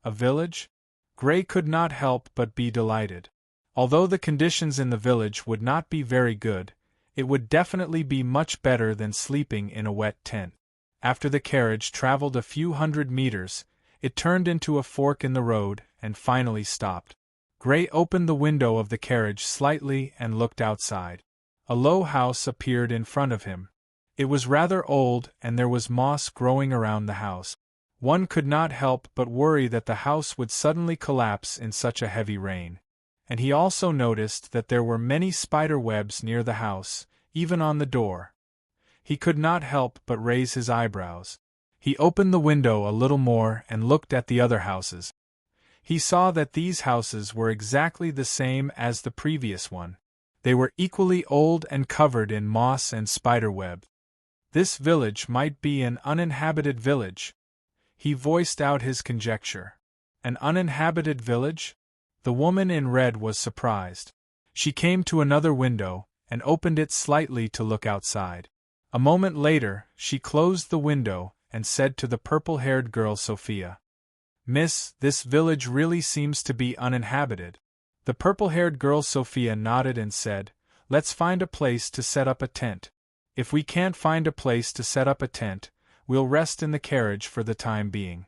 A village? Gray could not help but be delighted. Although the conditions in the village would not be very good, it would definitely be much better than sleeping in a wet tent. After the carriage traveled a few hundred meters, it turned into a fork in the road and finally stopped. Gray opened the window of the carriage slightly and looked outside. A low house appeared in front of him. It was rather old and there was moss growing around the house. One could not help but worry that the house would suddenly collapse in such a heavy rain. And he also noticed that there were many spider webs near the house, even on the door. He could not help but raise his eyebrows. He opened the window a little more and looked at the other houses. He saw that these houses were exactly the same as the previous one. They were equally old and covered in moss and spider web. This village might be an uninhabited village. He voiced out his conjecture. An uninhabited village? The woman in red was surprised. She came to another window and opened it slightly to look outside. A moment later, she closed the window and said to the purple-haired girl Sophia, "Miss, this village really seems to be uninhabited." The purple-haired girl Sophia nodded and said, "Let's find a place to set up a tent. If we can't find a place to set up a tent, we'll rest in the carriage for the time being."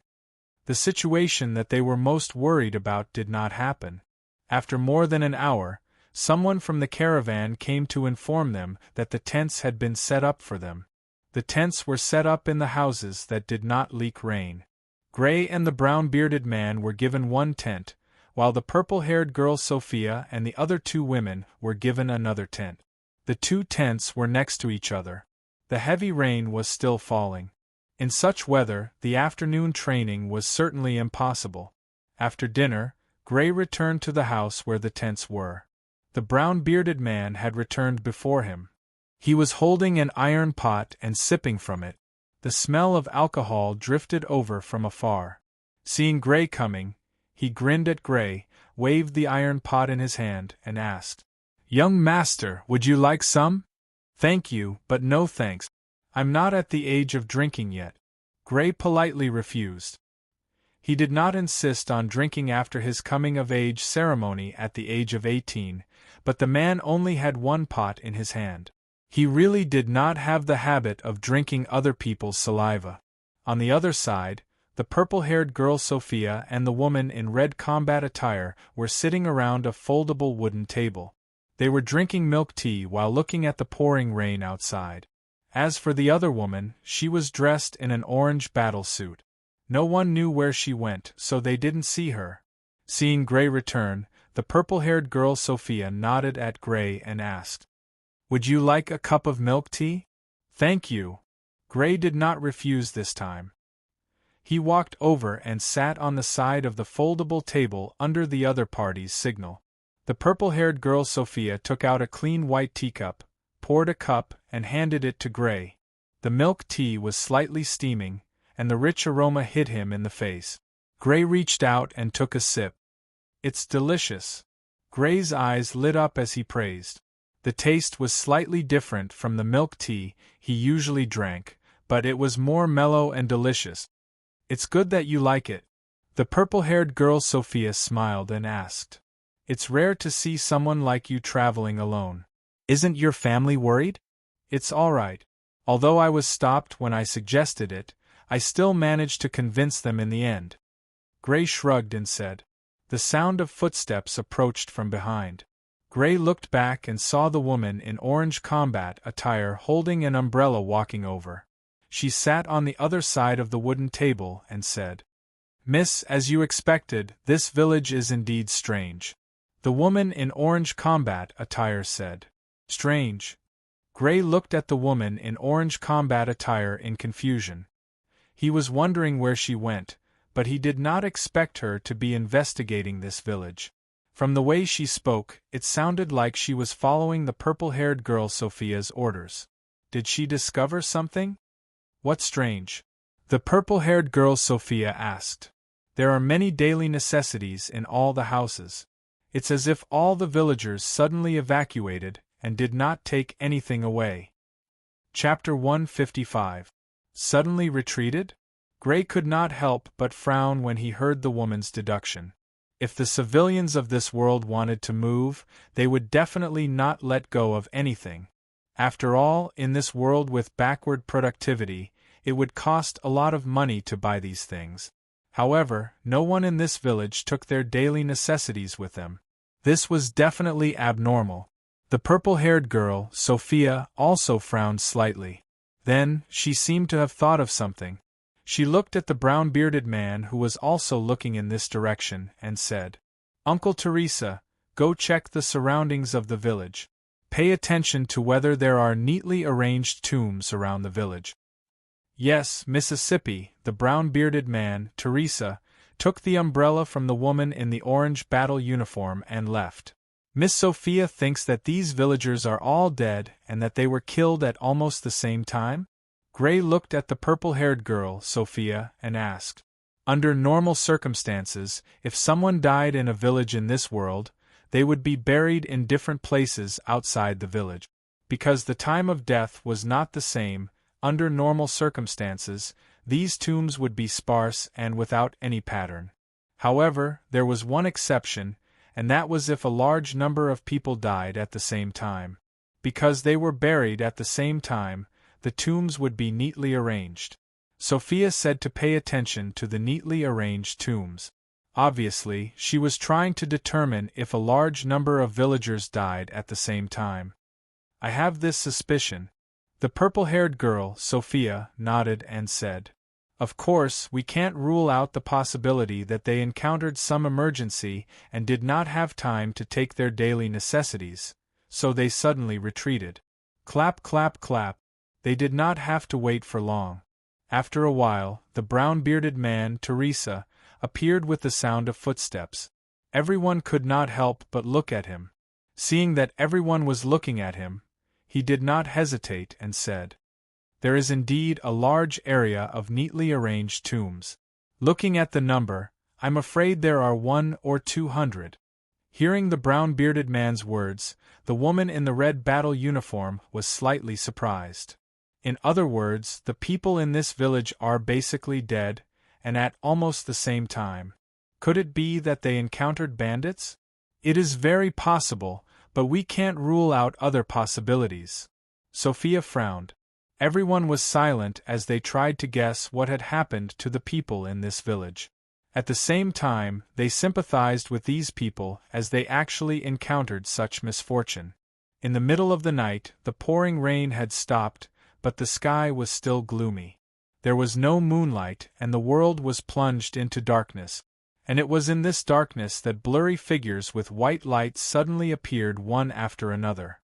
The situation that they were most worried about did not happen. After more than an hour, someone from the caravan came to inform them that the tents had been set up for them. The tents were set up in the houses that did not leak rain. Gray and the brown-bearded man were given one tent, while the purple-haired girl Sophia and the other 2 women were given another tent. The 2 tents were next to each other. The heavy rain was still falling. In such weather, the afternoon training was certainly impossible. After dinner, Gray returned to the house where the tents were. The brown-bearded man had returned before him. He was holding an iron pot and sipping from it. The smell of alcohol drifted over from afar. Seeing Gray coming, he grinned at Gray, waved the iron pot in his hand, and asked, "Young master, would you like some?" "Thank you, but no thanks. I'm not at the age of drinking yet." Gray politely refused. He did not insist on drinking after his coming-of-age ceremony at the age of 18, but the man only had one pot in his hand. He really did not have the habit of drinking other people's saliva. On the other side, the purple-haired girl Sophia and the woman in red combat attire were sitting around a foldable wooden table. They were drinking milk tea while looking at the pouring rain outside. As for the other woman, she was dressed in an orange battle suit. No one knew where she went, so they didn't see her. Seeing Gray return, the purple-haired girl Sophia nodded at Gray and asked, "Would you like a cup of milk tea?" "Thank you." Gray did not refuse this time. He walked over and sat on the side of the foldable table under the other party's signal. The purple-haired girl Sophia took out a clean white teacup, poured a cup, and handed it to Gray. The milk tea was slightly steaming, and the rich aroma hit him in the face. Gray reached out and took a sip. "It's delicious." Gray's eyes lit up as he praised. The taste was slightly different from the milk tea he usually drank, but it was more mellow and delicious. "It's good that you like it." The purple-haired girl Sophia smiled and asked, "It's rare to see someone like you traveling alone. Isn't your family worried?" "It's all right. Although I was stopped when I suggested it, I still managed to convince them in the end." Gray shrugged and said. The sound of footsteps approached from behind. Gray looked back and saw the woman in orange combat attire holding an umbrella walking over. She sat on the other side of the wooden table and said, "Miss, as you expected, this village is indeed strange." The woman in orange combat attire said, "Strange?" Gray looked at the woman in orange combat attire in confusion. He was wondering where she went, but he did not expect her to be investigating this village. From the way she spoke, it sounded like she was following the purple-haired girl Sophia's orders. Did she discover something? "What's strange?" the purple-haired girl Sophia asked. "There are many daily necessities in all the houses. It's as if all the villagers suddenly evacuated and did not take anything away." Chapter 155. Suddenly retreated? Gray could not help but frown when he heard the woman's deduction. If the civilians of this world wanted to move, they would definitely not let go of anything. After all, in this world with backward productivity, it would cost a lot of money to buy these things. However, no one in this village took their daily necessities with them. This was definitely abnormal. The purple-haired girl, Sophia, also frowned slightly. Then, she seemed to have thought of something. She looked at the brown-bearded man who was also looking in this direction, and said, "Uncle Teresa, go check the surroundings of the village. Pay attention to whether there are neatly arranged tombs around the village." "Yes, Mississippi," the brown-bearded man, Teresa, took the umbrella from the woman in the orange battle uniform and left. "Miss Sophia thinks that these villagers are all dead and that they were killed at almost the same time?" Gray looked at the purple-haired girl, Sophia, and asked. Under normal circumstances, if someone died in a village in this world, they would be buried in different places outside the village. Because the time of death was not the same, under normal circumstances, these tombs would be sparse and without any pattern. However, there was one exception, and that was if a large number of people died at the same time. Because they were buried at the same time, the tombs would be neatly arranged. Sophia said to pay attention to the neatly arranged tombs. Obviously, she was trying to determine if a large number of villagers died at the same time. "I have this suspicion." The purple-haired girl, Sophia, nodded and said, "Of course, we can't rule out the possibility that they encountered some emergency and did not have time to take their daily necessities, so they suddenly retreated." Clap, clap, clap. They did not have to wait for long. After a while, the brown-bearded man, Teresa, appeared with the sound of footsteps. Everyone could not help but look at him. Seeing that everyone was looking at him, he did not hesitate and said, "There is indeed a large area of neatly arranged tombs. Looking at the number, I'm afraid there are 100 or 200. Hearing the brown-bearded man's words, the woman in the red battle uniform was slightly surprised. In other words, the people in this village are basically dead, and at almost the same time. Could it be that they encountered bandits? It is very possible, but we can't rule out other possibilities. Sophia frowned. Everyone was silent as they tried to guess what had happened to the people in this village. At the same time, they sympathized with these people as they actually encountered such misfortune. In the middle of the night, the pouring rain had stopped, but the sky was still gloomy. There was no moonlight, and the world was plunged into darkness. And it was in this darkness that blurry figures with white light suddenly appeared one after another.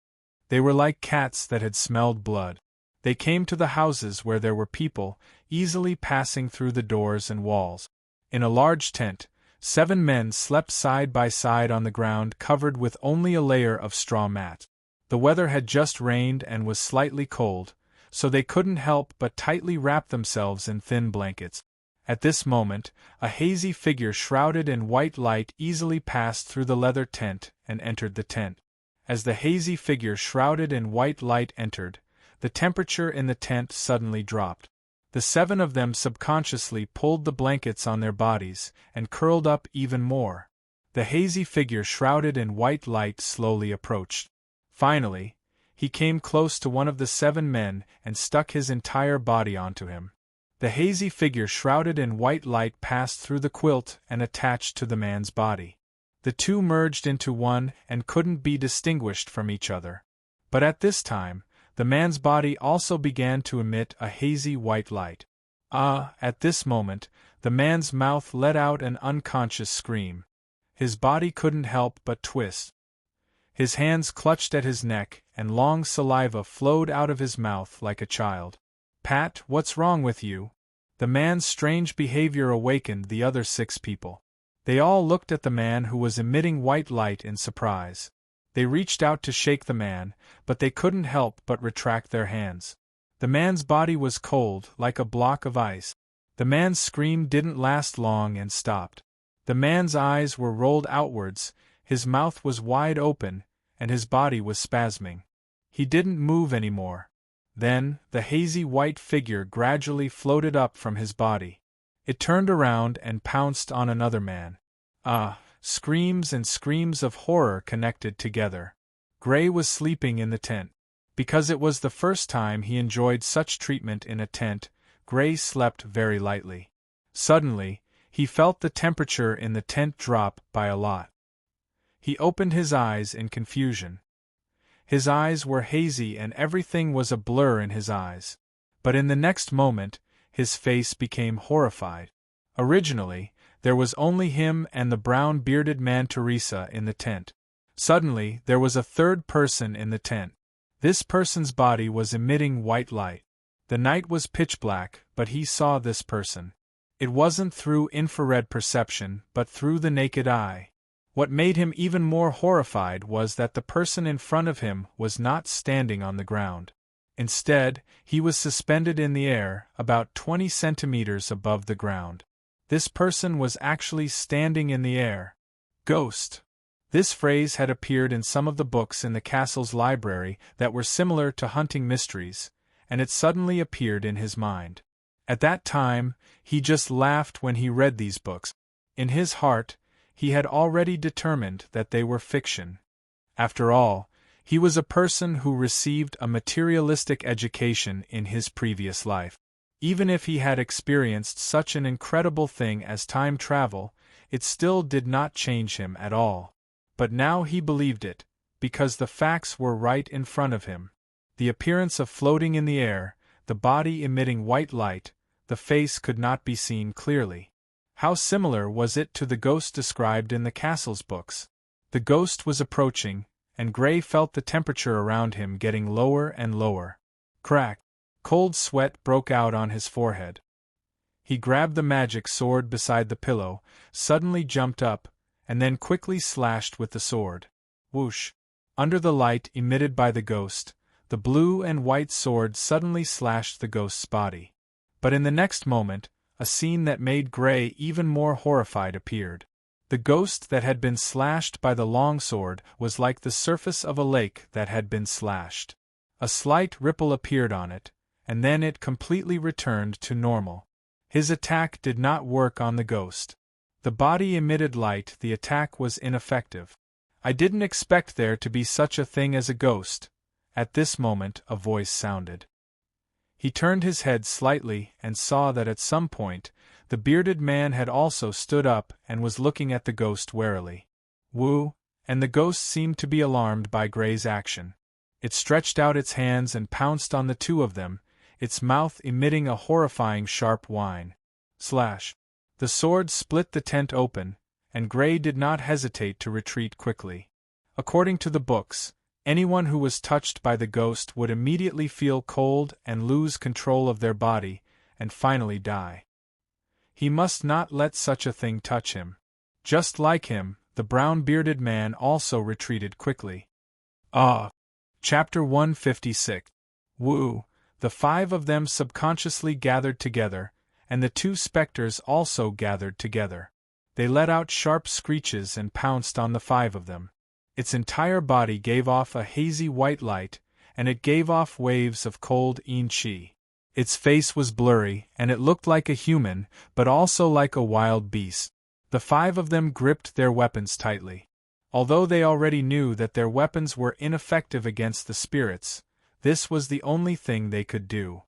They were like cats that had smelled blood. They came to the houses where there were people, easily passing through the doors and walls. In a large tent, 7 men slept side by side on the ground covered with only a layer of straw mat. The weather had just rained and was slightly cold, so they couldn't help but tightly wrap themselves in thin blankets. At this moment, a hazy figure shrouded in white light easily passed through the leather tent and entered the tent. As the hazy figure shrouded in white light entered, the temperature in the tent suddenly dropped. The 7 of them subconsciously pulled the blankets on their bodies and curled up even more. The hazy figure shrouded in white light slowly approached. Finally, he came close to one of the 7 men and stuck his entire body onto him. The hazy figure shrouded in white light passed through the quilt and attached to the man's body. The two merged into one and couldn't be distinguished from each other. But at this time, the man's body also began to emit a hazy white light. At this moment, the man's mouth let out an unconscious scream. His body couldn't help but twist. His hands clutched at his neck, and long saliva flowed out of his mouth like a child. "Pat, what's wrong with you?" The man's strange behavior awakened the other 6 people. They all looked at the man who was emitting white light in surprise. They reached out to shake the man, but they couldn't help but retract their hands. The man's body was cold, like a block of ice. The man's scream didn't last long and stopped. The man's eyes were rolled outwards, his mouth was wide open, and his body was spasming. He didn't move anymore. Then, the hazy white figure gradually floated up from his body. It turned around and pounced on another man. Screams and screams of horror connected together. Gray was sleeping in the tent. Because it was the first time he enjoyed such treatment in a tent, Gray slept very lightly. Suddenly, he felt the temperature in the tent drop by a lot. He opened his eyes in confusion. His eyes were hazy and everything was a blur in his eyes. But in the next moment, his face became horrified. Originally, there was only him and the brown-bearded man Teresa in the tent. Suddenly, there was a third person in the tent. This person's body was emitting white light. The night was pitch black, but he saw this person. It wasn't through infrared perception, but through the naked eye. What made him even more horrified was that the person in front of him was not standing on the ground. Instead, he was suspended in the air, about 20 centimeters above the ground. This person was actually standing in the air. Ghost. This phrase had appeared in some of the books in the castle's library that were similar to hunting mysteries, and it suddenly appeared in his mind. At that time, he just laughed when he read these books. In his heart, he had already determined that they were fiction. After all, he was a person who received a materialistic education in his previous life. Even if he had experienced such an incredible thing as time travel, it still did not change him at all. But now he believed it, because the facts were right in front of him. The appearance of floating in the air, the body emitting white light, the face could not be seen clearly. How similar was it to the ghost described in the castle's books? The ghost was approaching, and Gray felt the temperature around him getting lower and lower. Crack! Cold sweat broke out on his forehead. He grabbed the magic sword beside the pillow, suddenly jumped up, and then quickly slashed with the sword. Whoosh! Under the light emitted by the ghost, the blue and white sword suddenly slashed the ghost's body. But in the next moment, a scene that made Gray even more horrified appeared. The ghost that had been slashed by the longsword was like the surface of a lake that had been slashed. A slight ripple appeared on it, and then it completely returned to normal. His attack did not work on the ghost. The body emitted light, the attack was ineffective. "I didn't expect there to be such a thing as a ghost," At this moment, a voice sounded. He turned his head slightly and saw that at some point, the bearded man had also stood up and was looking at the ghost warily. Woo, and the ghost seemed to be alarmed by Gray's action. It stretched out its hands and pounced on the two of them, its mouth emitting a horrifying sharp whine. Slash. The sword split the tent open, and Gray did not hesitate to retreat quickly. According to the books, anyone who was touched by the ghost would immediately feel cold and lose control of their body, and finally die. He must not let such a thing touch him. Just like him, the brown-bearded man also retreated quickly. Chapter 156. Woo! The five of them subconsciously gathered together, and the two specters also gathered together. They let out sharp screeches and pounced on the five of them. Its entire body gave off a hazy white light, and it gave off waves of cold chi. Its face was blurry, and it looked like a human, but also like a wild beast. The five of them gripped their weapons tightly. Although they already knew that their weapons were ineffective against the spirits, this was the only thing they could do.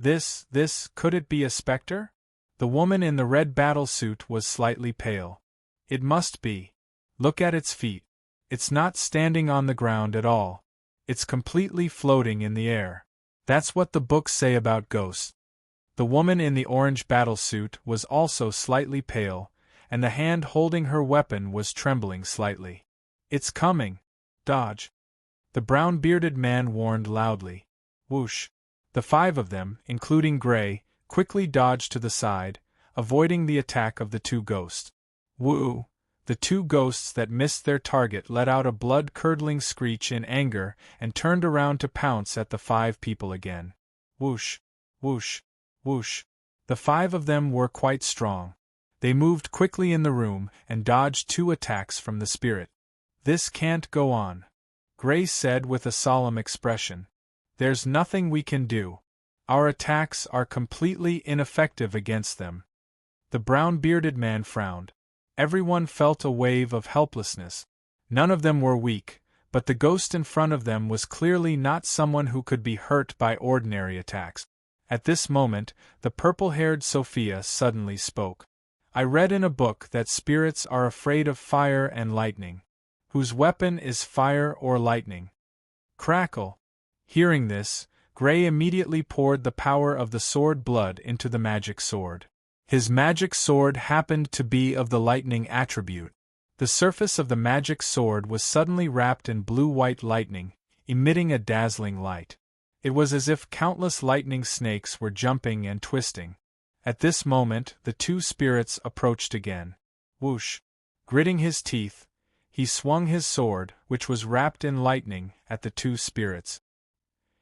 Could it be a specter? The woman in the red battlesuit was slightly pale. It must be. Look at its feet. It's not standing on the ground at all. It's completely floating in the air. That's what the books say about ghosts. The woman in the orange battlesuit was also slightly pale, and the hand holding her weapon was trembling slightly. It's coming. Dodge. The brown-bearded man warned loudly. Whoosh. The five of them, including Gray, quickly dodged to the side, avoiding the attack of the two ghosts. Woo! The two ghosts that missed their target let out a blood-curdling screech in anger and turned around to pounce at the five people again. Whoosh! Whoosh! Whoosh! The five of them were quite strong. They moved quickly in the room and dodged two attacks from the spirit. This can't go on, Gray said with a solemn expression. There's nothing we can do. Our attacks are completely ineffective against them. The brown-bearded man frowned. Everyone felt a wave of helplessness. None of them were weak, but the ghost in front of them was clearly not someone who could be hurt by ordinary attacks. At this moment, the purple-haired Sophia suddenly spoke. I read in a book that spirits are afraid of fire and lightning. Whose weapon is fire or lightning? Crackle! Hearing this, Gray immediately poured the power of the sword blood into the magic sword. His magic sword happened to be of the lightning attribute. The surface of the magic sword was suddenly wrapped in blue-white lightning, emitting a dazzling light. It was as if countless lightning snakes were jumping and twisting. At this moment, the two spirits approached again. Whoosh! Gritting his teeth, he swung his sword, which was wrapped in lightning, at the two spirits.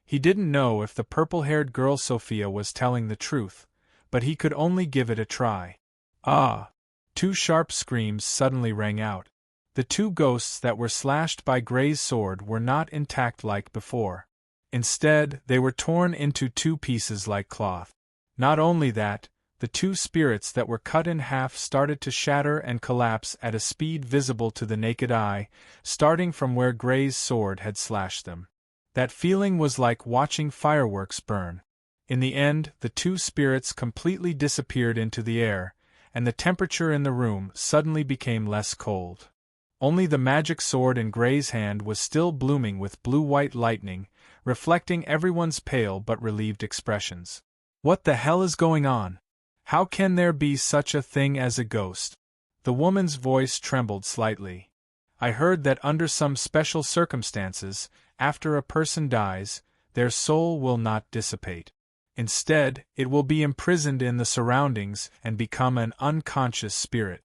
He didn't know if the purple-haired girl Sophia was telling the truth, but he could only give it a try. Ah! Two sharp screams suddenly rang out. The two ghosts that were slashed by Gray's sword were not intact like before. Instead, they were torn into two pieces like cloth. Not only that, the two spirits that were cut in half started to shatter and collapse at a speed visible to the naked eye, starting from where Gray's sword had slashed them. That feeling was like watching fireworks burn. In the end, the two spirits completely disappeared into the air, and the temperature in the room suddenly became less cold. Only the magic sword in Gray's hand was still blooming with blue-white lightning, reflecting everyone's pale but relieved expressions. What the hell is going on? How can there be such a thing as a ghost? The woman's voice trembled slightly. I heard that under some special circumstances, after a person dies, their soul will not dissipate. Instead, it will be imprisoned in the surroundings and become an unconscious spirit.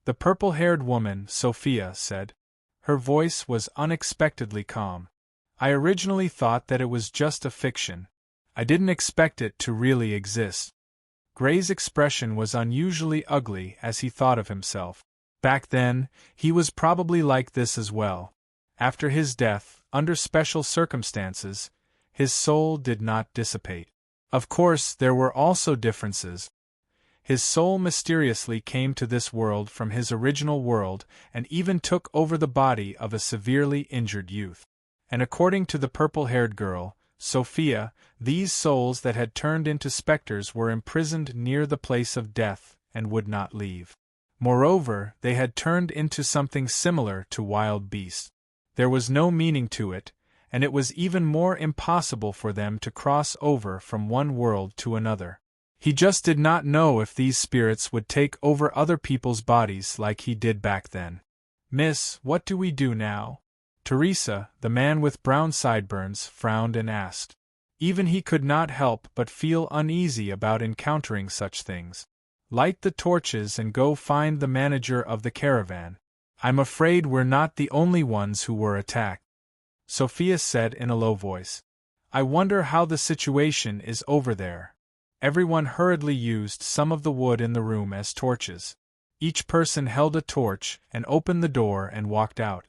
The purple-haired woman, Sophia, said. Her voice was unexpectedly calm. I originally thought that it was just a fiction. I didn't expect it to really exist. Gray's expression was unusually ugly as he thought of himself. Back then, he was probably like this as well. After his death, under special circumstances, his soul did not dissipate. Of course, there were also differences. His soul mysteriously came to this world from his original world and even took over the body of a severely injured youth. and according to the purple-haired girl, Sophia, these souls that had turned into specters were imprisoned near the place of death, and would not leave. Moreover, they had turned into something similar to wild beasts. There was no meaning to it, and it was even more impossible for them to cross over from one world to another. He just did not know if these spirits would take over other people's bodies like he did back then. "Miss, what do we do now?" Teresa, the man with brown sideburns, frowned and asked. Even he could not help but feel uneasy about encountering such things. "Light the torches and go find the manager of the caravan. I'm afraid we're not the only ones who were attacked," Sophia said in a low voice. "I wonder how the situation is over there." Everyone hurriedly used some of the wood in the room as torches. Each person held a torch and opened the door and walked out.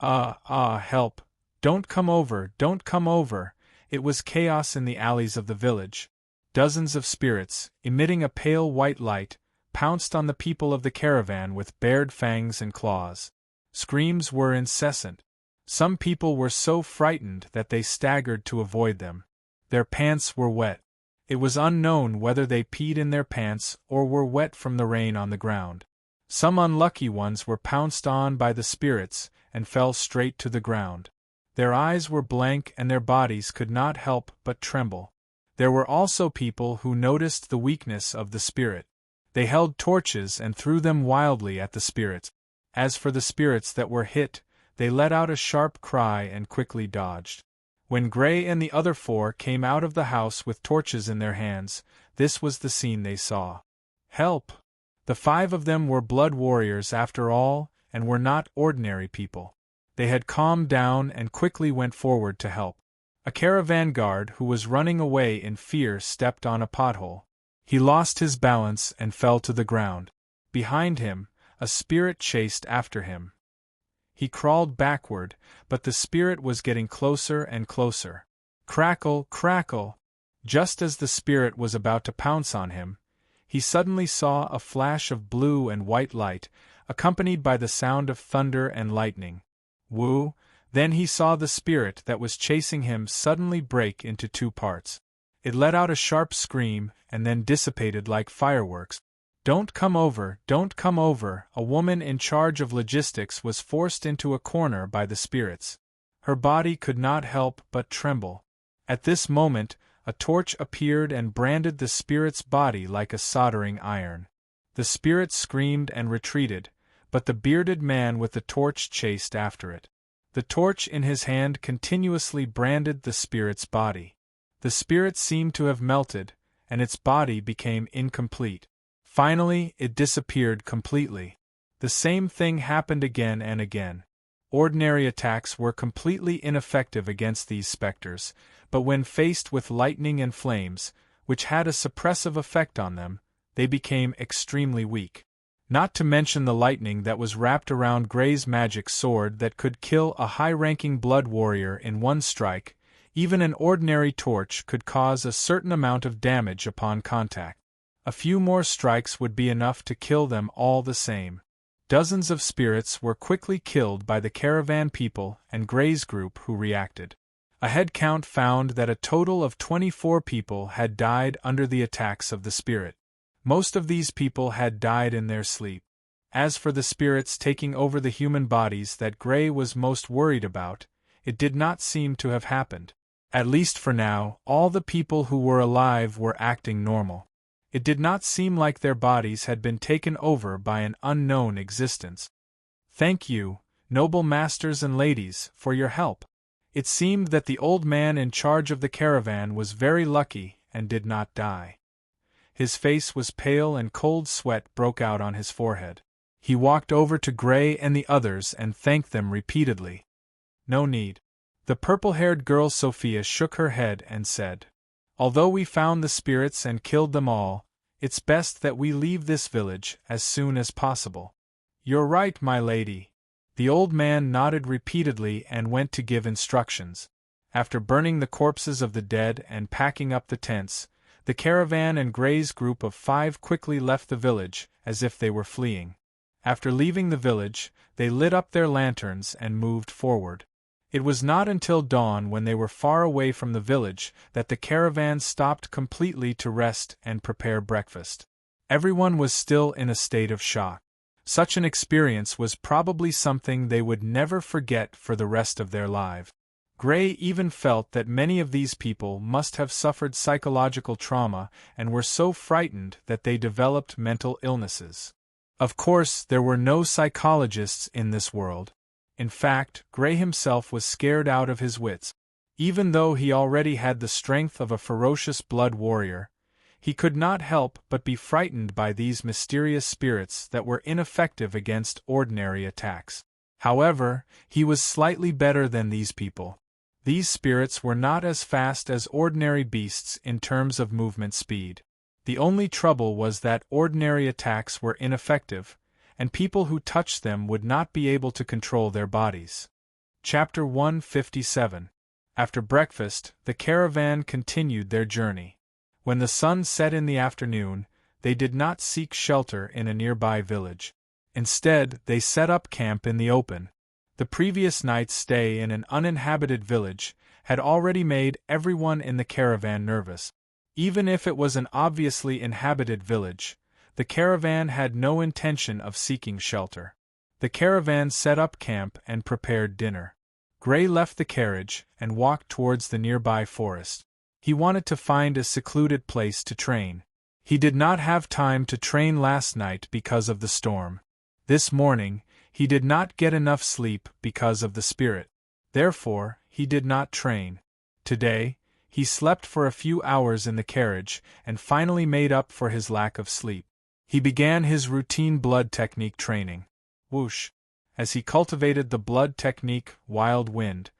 Help! Don't come over, don't come over! It was chaos in the alleys of the village. Dozens of spirits, emitting a pale white light, pounced on the people of the caravan with bared fangs and claws. Screams were incessant. Some people were so frightened that they staggered to avoid them. Their pants were wet. It was unknown whether they peed in their pants or were wet from the rain on the ground. Some unlucky ones were pounced on by the spirits and fell straight to the ground. Their eyes were blank and their bodies could not help but tremble. There were also people who noticed the weakness of the spirit. They held torches and threw them wildly at the spirits. As for the spirits that were hit, they let out a sharp cry and quickly dodged. When Gray and the other four came out of the house with torches in their hands, this was the scene they saw. Help! The 5 of them were blood warriors after all, and were not ordinary people. They had calmed down and quickly went forward to help. A caravan guard who was running away in fear stepped on a pothole. He lost his balance and fell to the ground. Behind him, a spirit chased after him. He crawled backward, but the spirit was getting closer and closer. Crackle, crackle! Just as the spirit was about to pounce on him, he suddenly saw a flash of blue and white light, accompanied by the sound of thunder and lightning. Woo! Then he saw the spirit that was chasing him suddenly break into 2 parts. It let out a sharp scream and then dissipated like fireworks. "Don't come over, don't come over!" A woman in charge of logistics was forced into a corner by the spirits. Her body could not help but tremble. At this moment, a torch appeared and branded the spirit's body like a soldering iron. The spirit screamed and retreated, but the bearded man with the torch chased after it. The torch in his hand continuously branded the spirit's body. The spirit seemed to have melted, and its body became incomplete. Finally, it disappeared completely. The same thing happened again and again. Ordinary attacks were completely ineffective against these specters, but when faced with lightning and flames, which had a suppressive effect on them, they became extremely weak. Not to mention the lightning that was wrapped around Gray's magic sword that could kill a high-ranking blood warrior in one strike, even an ordinary torch could cause a certain amount of damage upon contact. A few more strikes would be enough to kill them all the same. Dozens of spirits were quickly killed by the caravan people and Gray's group who reacted. A head count found that a total of 24 people had died under the attacks of the spirit. Most of these people had died in their sleep. As for the spirits taking over the human bodies that Gray was most worried about, it did not seem to have happened. At least for now, all the people who were alive were acting normal. It did not seem like their bodies had been taken over by an unknown existence. "Thank you, noble masters and ladies, for your help." It seemed that the old man in charge of the caravan was very lucky and did not die. His face was pale and cold sweat broke out on his forehead. He walked over to Gray and the others and thanked them repeatedly. "No need." The purple-haired girl Sophia shook her head and said, "Although we found the spirits and killed them all, it's best that we leave this village as soon as possible." "You're right, my lady." The old man nodded repeatedly and went to give instructions. After burning the corpses of the dead and packing up the tents, the caravan and Gray's group of 5 quickly left the village, as if they were fleeing. After leaving the village, they lit up their lanterns and moved forward. It was not until dawn, when they were far away from the village, that the caravan stopped completely to rest and prepare breakfast. Everyone was still in a state of shock. Such an experience was probably something they would never forget for the rest of their lives. Gray even felt that many of these people must have suffered psychological trauma and were so frightened that they developed mental illnesses. Of course, there were no psychologists in this world. In fact, Gray himself was scared out of his wits. Even though he already had the strength of a ferocious blood warrior, he could not help but be frightened by these mysterious spirits that were ineffective against ordinary attacks. However, he was slightly better than these people. These spirits were not as fast as ordinary beasts in terms of movement speed. The only trouble was that ordinary attacks were ineffective, and people who touched them would not be able to control their bodies. Chapter 157. After breakfast, the caravan continued their journey. When the sun set in the afternoon, they did not seek shelter in a nearby village. Instead, they set up camp in the open. The previous night's stay in an uninhabited village had already made everyone in the caravan nervous. Even if it was an obviously inhabited village, the caravan had no intention of seeking shelter. The caravan set up camp and prepared dinner. Gray left the carriage and walked towards the nearby forest. He wanted to find a secluded place to train. He did not have time to train last night because of the storm. This morning, he did not get enough sleep because of the spirit. Therefore, he did not train. Today, he slept for a few hours in the carriage and finally made up for his lack of sleep. He began his routine blood technique training. Whoosh! As he cultivated the blood technique, wild wind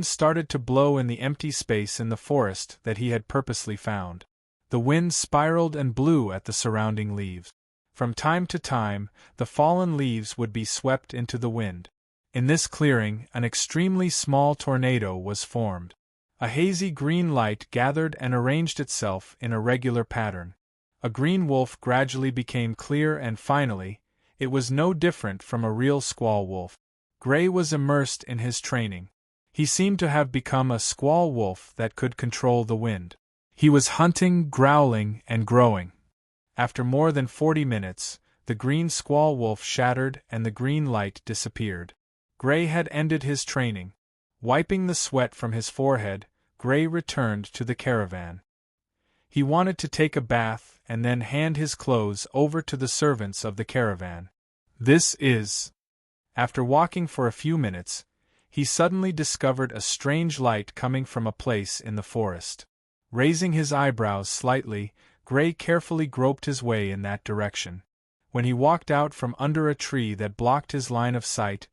started to blow in the empty space in the forest that he had purposely found. The wind spiraled and blew at the surrounding leaves. From time to time, the fallen leaves would be swept into the wind. In this clearing, an extremely small tornado was formed. A hazy green light gathered and arranged itself in a regular pattern. A green wolf gradually became clear and finally, it was no different from a real squall wolf. Gray was immersed in his training. He seemed to have become a squall wolf that could control the wind. He was hunting, growling, and growing. After more than 40 minutes, the green squall wolf shattered and the green light disappeared. Gray had ended his training. Wiping the sweat from his forehead, Gray returned to the caravan. He wanted to take a bath and then hand his clothes over to the servants of the caravan. After walking for a few minutes, he suddenly discovered a strange light coming from a place in the forest. Raising his eyebrows slightly, Gray carefully groped his way in that direction. When he walked out from under a tree that blocked his line of sight,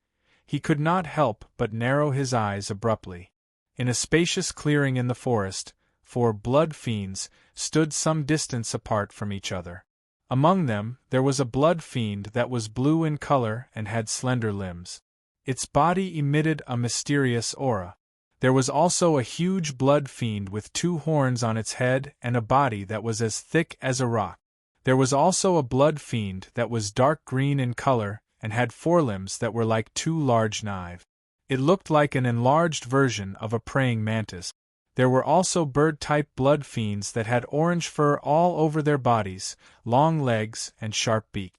he could not help but narrow his eyes abruptly. In a spacious clearing in the forest, 4 blood fiends stood some distance apart from each other. Among them, there was a blood fiend that was blue in color and had slender limbs. Its body emitted a mysterious aura. There was also a huge blood fiend with 2 horns on its head and a body that was as thick as a rock. There was also a blood fiend that was dark green in color and had forelimbs that were like 2 large knives. It looked like an enlarged version of a praying mantis. There were also bird-type blood fiends that had orange fur all over their bodies, long legs, and sharp beak.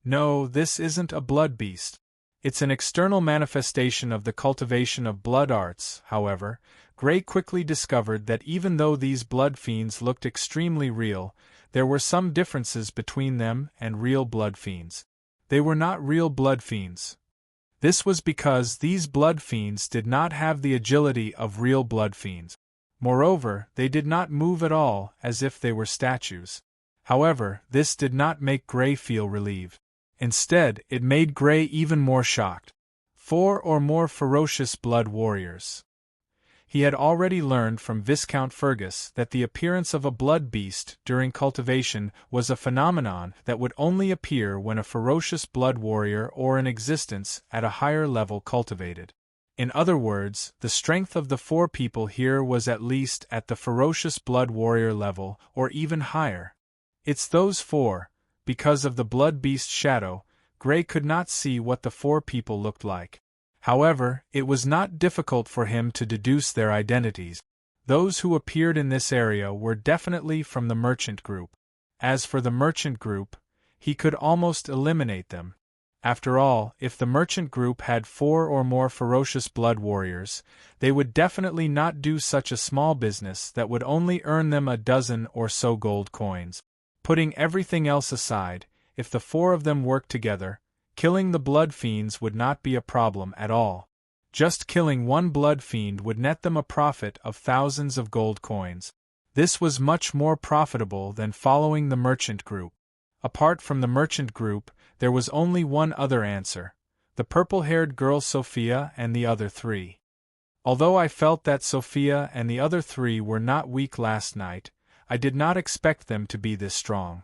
No, this isn't a blood beast. It's an external manifestation of the cultivation of blood arts. However, Gray quickly discovered that even though these blood fiends looked extremely real, there were some differences between them and real blood fiends. They were not real blood fiends. This was because these blood fiends did not have the agility of real blood fiends. Moreover, they did not move at all, as if they were statues. However, this did not make Gray feel relieved. Instead, it made Gray even more shocked. 4 or more ferocious blood warriors. He had already learned from Viscount Fergus that the appearance of a blood beast during cultivation was a phenomenon that would only appear when a ferocious blood warrior or an existence at a higher level cultivated. In other words, the strength of the 4 people here was at least at the ferocious blood warrior level, or even higher. It's those 4. Because of the blood beast shadow, Gray could not see what the 4 people looked like. However, it was not difficult for him to deduce their identities. Those who appeared in this area were definitely from the merchant group. As for the merchant group, he could almost eliminate them. After all, if the merchant group had 4 or more ferocious blood warriors, they would definitely not do such a small business that would only earn them a dozen or so gold coins. Putting everything else aside, if the 4 of them worked together, killing the blood fiends would not be a problem at all. Just killing one blood fiend would net them a profit of thousands of gold coins. This was much more profitable than following the merchant group. Apart from the merchant group, there was only one other answer: the purple-haired girl Sophia and the other 3. Although I felt that Sophia and the other 3 were not weak last night, I did not expect them to be this strong.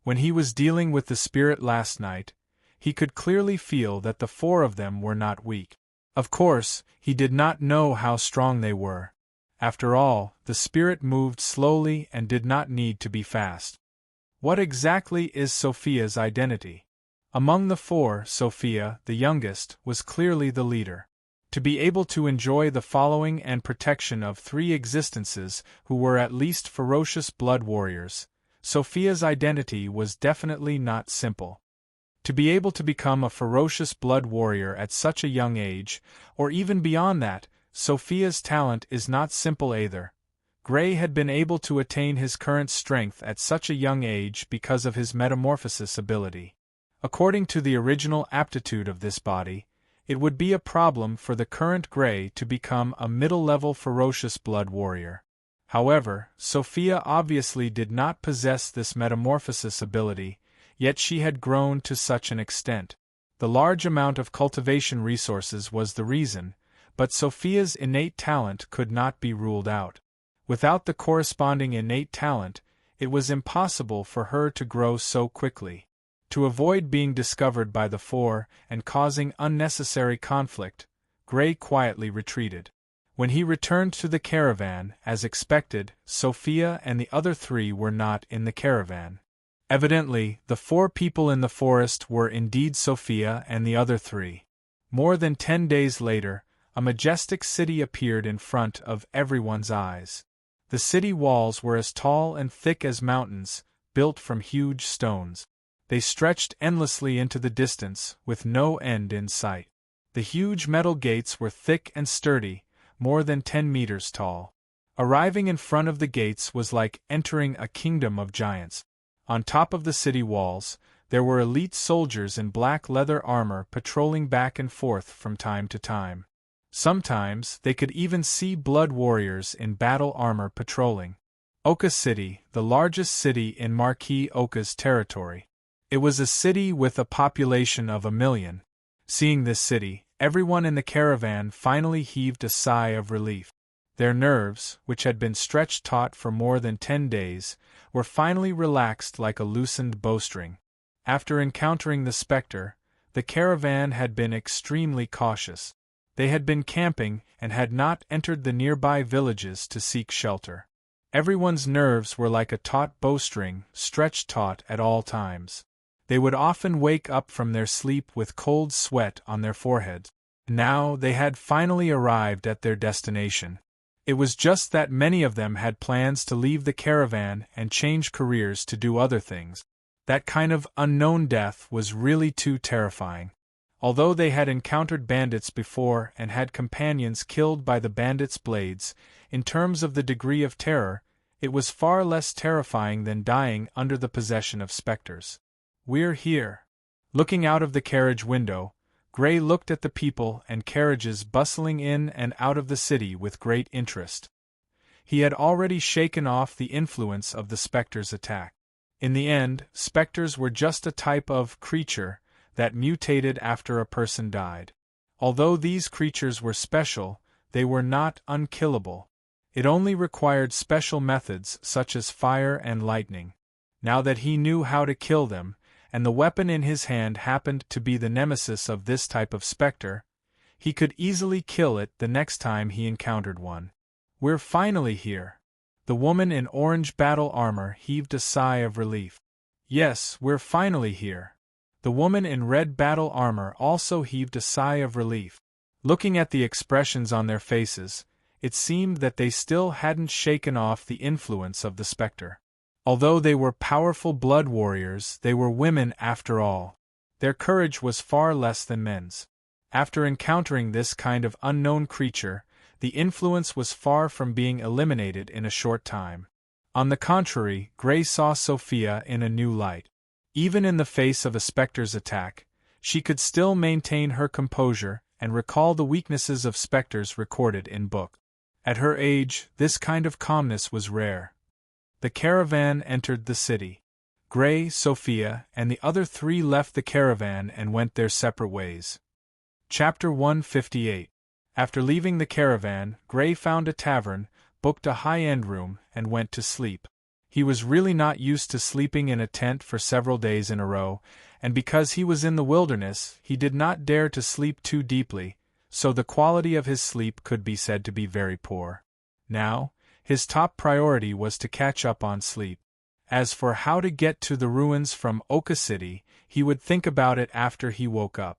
When he was dealing with the spirit last night, he could clearly feel that the 4 of them were not weak. Of course, he did not know how strong they were. After all, the spirit moved slowly and did not need to be fast. What exactly is Sophia's identity? Among the 4, Sophia, the youngest, was clearly the leader. To be able to enjoy the following and protection of 3 existences who were at least ferocious blood warriors, Sophia's identity was definitely not simple. To be able to become a ferocious blood warrior at such a young age, or even beyond that, Sophia's talent is not simple either. Gray had been able to attain his current strength at such a young age because of his metamorphosis ability. According to the original aptitude of this body, it would be a problem for the current Gray to become a middle-level ferocious blood warrior. However, Sophia obviously did not possess this metamorphosis ability, yet she had grown to such an extent. The large amount of cultivation resources was the reason, but Sophia's innate talent could not be ruled out. Without the corresponding innate talent, it was impossible for her to grow so quickly. To avoid being discovered by the 4 and causing unnecessary conflict, Gray quietly retreated. When he returned to the caravan, as expected, Sophia and the other 3 were not in the caravan. Evidently, the 4 people in the forest were indeed Sophia and the other 3. More than 10 days later, a majestic city appeared in front of everyone's eyes. The city walls were as tall and thick as mountains, built from huge stones. They stretched endlessly into the distance, with no end in sight. The huge metal gates were thick and sturdy, more than 10 meters tall. Arriving in front of the gates was like entering a kingdom of giants. On top of the city walls, there were elite soldiers in black leather armor patrolling back and forth from time to time. Sometimes they could even see blood warriors in battle armor patrolling. Oka City, the largest city in Marquis Oka's territory. It was a city with a population of 1 million. Seeing this city, everyone in the caravan finally heaved a sigh of relief. Their nerves, which had been stretched taut for more than 10 days, were finally relaxed like a loosened bowstring. After encountering the specter, the caravan had been extremely cautious. They had been camping and had not entered the nearby villages to seek shelter. Everyone's nerves were like a taut bowstring, stretched taut at all times. They would often wake up from their sleep with cold sweat on their foreheads. Now they had finally arrived at their destination. It was just that many of them had plans to leave the caravan and change careers to do other things. That kind of unknown death was really too terrifying. Although they had encountered bandits before and had companions killed by the bandits' blades, in terms of the degree of terror, it was far less terrifying than dying under the possession of specters. "We're here." Looking out of the carriage window, Gray looked at the people and carriages bustling in and out of the city with great interest. He had already shaken off the influence of the specter's attack. In the end, specters were just a type of creature that mutated after a person died. Although these creatures were special, they were not unkillable. It only required special methods such as fire and lightning. Now that he knew how to kill them, and the weapon in his hand happened to be the nemesis of this type of specter, he could easily kill it the next time he encountered one. "We're finally here." The woman in orange battle armor heaved a sigh of relief. "Yes, we're finally here." The woman in red battle armor also heaved a sigh of relief. Looking at the expressions on their faces, it seemed that they still hadn't shaken off the influence of the spectre. Although they were powerful blood warriors, they were women after all. Their courage was far less than men's. After encountering this kind of unknown creature, the influence was far from being eliminated in a short time. On the contrary, Gray saw Sophia in a new light. Even in the face of a spectre's attack, she could still maintain her composure and recall the weaknesses of specters recorded in book. At her age, this kind of calmness was rare. The caravan entered the city. Gray, Sophia, and the other three left the caravan and went their separate ways. Chapter 158. After leaving the caravan, Gray found a tavern, booked a high-end room, and went to sleep. He was really not used to sleeping in a tent for several days in a row, and because he was in the wilderness, he did not dare to sleep too deeply, so the quality of his sleep could be said to be very poor. Now, his top priority was to catch up on sleep. As for how to get to the ruins from Oka City, he would think about it after he woke up.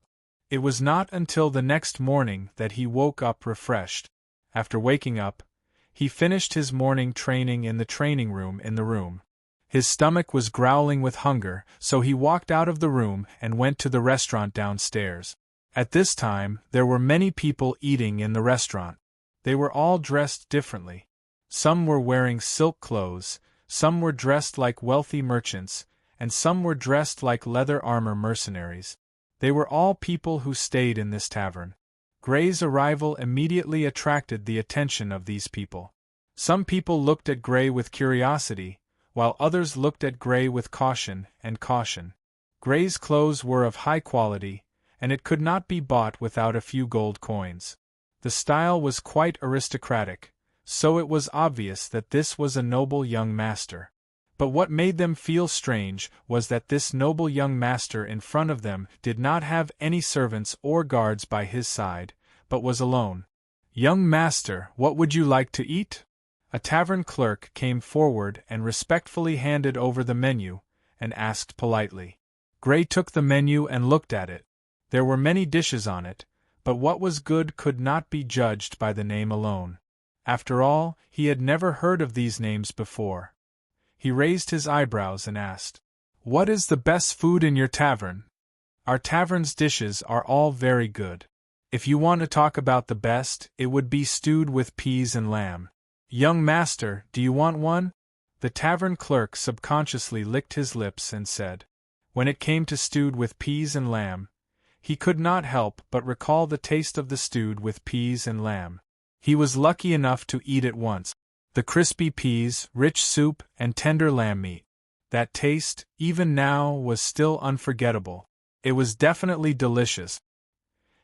It was not until the next morning that he woke up refreshed. After waking up, he finished his morning training in the training room in the room. His stomach was growling with hunger, so he walked out of the room and went to the restaurant downstairs. At this time, there were many people eating in the restaurant. They were all dressed differently. Some were wearing silk clothes, some were dressed like wealthy merchants, and some were dressed like leather armor mercenaries. They were all people who stayed in this tavern. Gray's arrival immediately attracted the attention of these people. Some people looked at Gray with curiosity, while others looked at Gray with caution. Gray's clothes were of high quality, and it could not be bought without a few gold coins. The style was quite aristocratic, so it was obvious that this was a noble young master. But what made them feel strange was that this noble young master in front of them did not have any servants or guards by his side, but was alone. "Young master, what would you like to eat?" A tavern clerk came forward and respectfully handed over the menu, and asked politely. Gray took the menu and looked at it. There were many dishes on it, but what was good could not be judged by the name alone. After all, he had never heard of these names before. He raised his eyebrows and asked, "What is the best food in your tavern?" "Our tavern's dishes are all very good. If you want to talk about the best, it would be stewed with peas and lamb." "Young master, do you want one?" The tavern clerk subconsciously licked his lips and said. When it came to stewed with peas and lamb, he could not help but recall the taste of the stewed with peas and lamb. He was lucky enough to eat it once. The crispy peas, rich soup, and tender lamb meat. That taste, even now, was still unforgettable. It was definitely delicious.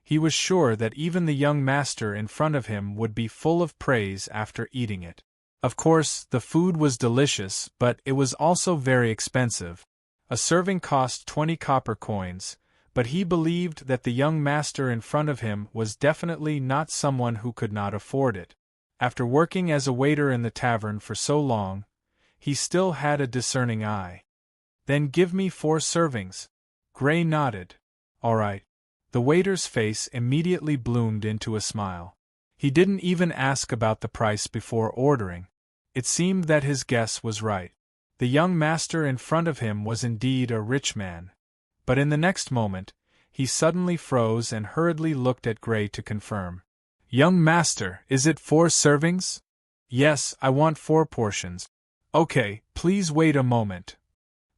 He was sure that even the young master in front of him would be full of praise after eating it. Of course, the food was delicious, but it was also very expensive. A serving cost 20 copper coins, but he believed that the young master in front of him was definitely not someone who could not afford it. After working as a waiter in the tavern for so long, he still had a discerning eye. "Then give me 4 servings." Gray nodded. "All right." The waiter's face immediately bloomed into a smile. He didn't even ask about the price before ordering. It seemed that his guess was right. The young master in front of him was indeed a rich man. But in the next moment, he suddenly froze and hurriedly looked at Gray to confirm. "Young master, is it 4 servings?" "Yes, I want 4 portions." "Okay, please wait a moment."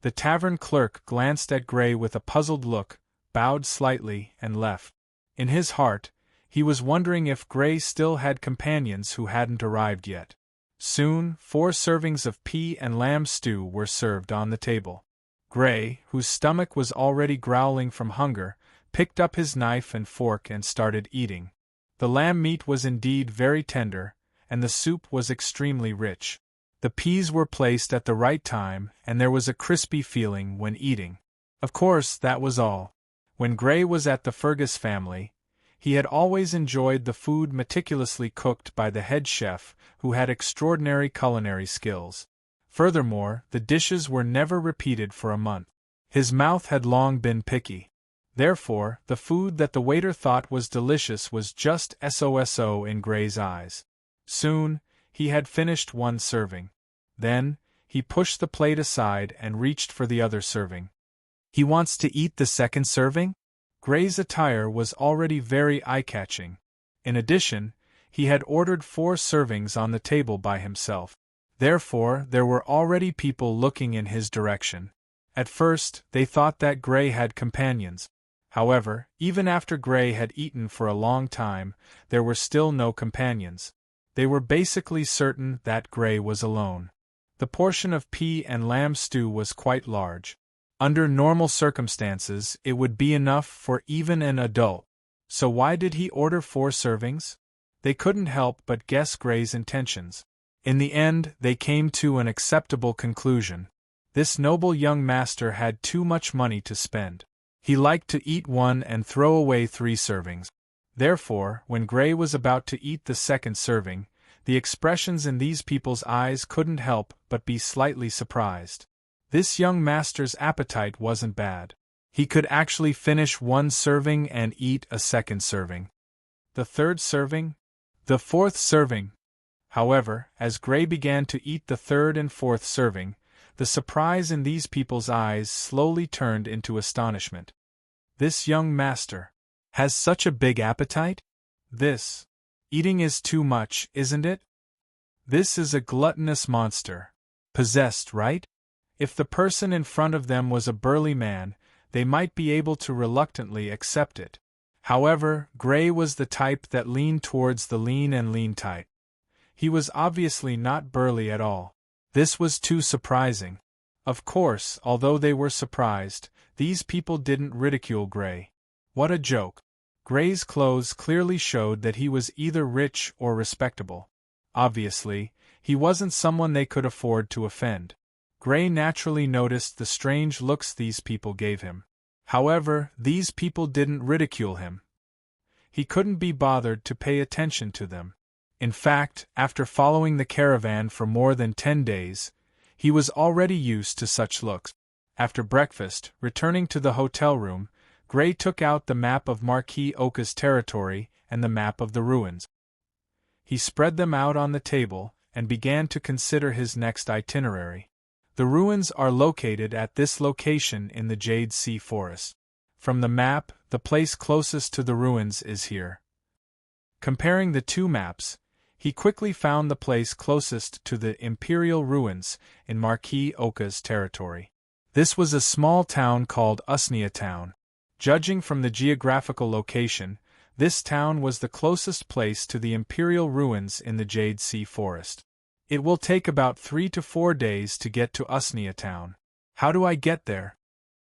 The tavern clerk glanced at Gray with a puzzled look, bowed slightly, and left. In his heart, he was wondering if Gray still had companions who hadn't arrived yet. Soon, 4 servings of pea and lamb stew were served on the table. Gray, whose stomach was already growling from hunger, picked up his knife and fork and started eating. The lamb meat was indeed very tender, and the soup was extremely rich. The peas were placed at the right time, and there was a crispy feeling when eating. Of course, that was all. When Gray was at the Fergus family, he had always enjoyed the food meticulously cooked by the head chef, who had extraordinary culinary skills. Furthermore, the dishes were never repeated for a month. His mouth had long been picky. Therefore, the food that the waiter thought was delicious was just so in Gray's eyes. Soon, he had finished one serving. Then, he pushed the plate aside and reached for the other serving. He wants to eat the second serving? Gray's attire was already very eye-catching. In addition, he had ordered 4 servings on the table by himself. Therefore, there were already people looking in his direction. At first, they thought that Gray had companions. However, even after Gray had eaten for a long time, there were still no companions. They were basically certain that Gray was alone. The portion of pea and lamb stew was quite large. Under normal circumstances, it would be enough for even an adult. So why did he order 4 servings? They couldn't help but guess Gray's intentions. In the end, they came to an acceptable conclusion. This noble young master had too much money to spend. He liked to eat one and throw away 3 servings. Therefore, when Gray was about to eat the second serving, the expressions in these people's eyes couldn't help but be slightly surprised. This young master's appetite wasn't bad. He could actually finish 1 serving and eat a second serving. The 3rd serving? The 4th serving? However, as Gray began to eat the 3rd and 4th serving, the surprise in these people's eyes slowly turned into astonishment. This young master has such a big appetite? This eating is too much, isn't it? This is a gluttonous monster. Possessed, right? If the person in front of them was a burly man, they might be able to reluctantly accept it. However, Gray was the type that leaned towards the lean and lean type. He was obviously not burly at all. This was too surprising. Of course, although they were surprised, these people didn't ridicule Gray. What a joke. Gray's clothes clearly showed that he was either rich or respectable. Obviously, he wasn't someone they could afford to offend. Gray naturally noticed the strange looks these people gave him. However, these people didn't ridicule him. He couldn't be bothered to pay attention to them. In fact, after following the caravan for more than 10 days, he was already used to such looks. After breakfast, returning to the hotel room, Gray took out the map of Marquis Oka's territory and the map of the ruins. He spread them out on the table and began to consider his next itinerary. The ruins are located at this location in the Jade Sea Forest. From the map, the place closest to the ruins is here. Comparing the 2 maps, he quickly found the place closest to the Imperial Ruins in Marquis Oka's territory. This was a small town called Usnea Town. Judging from the geographical location, this town was the closest place to the Imperial Ruins in the Jade Sea Forest. It will take about 3 to 4 days to get to Usnea Town. How do I get there?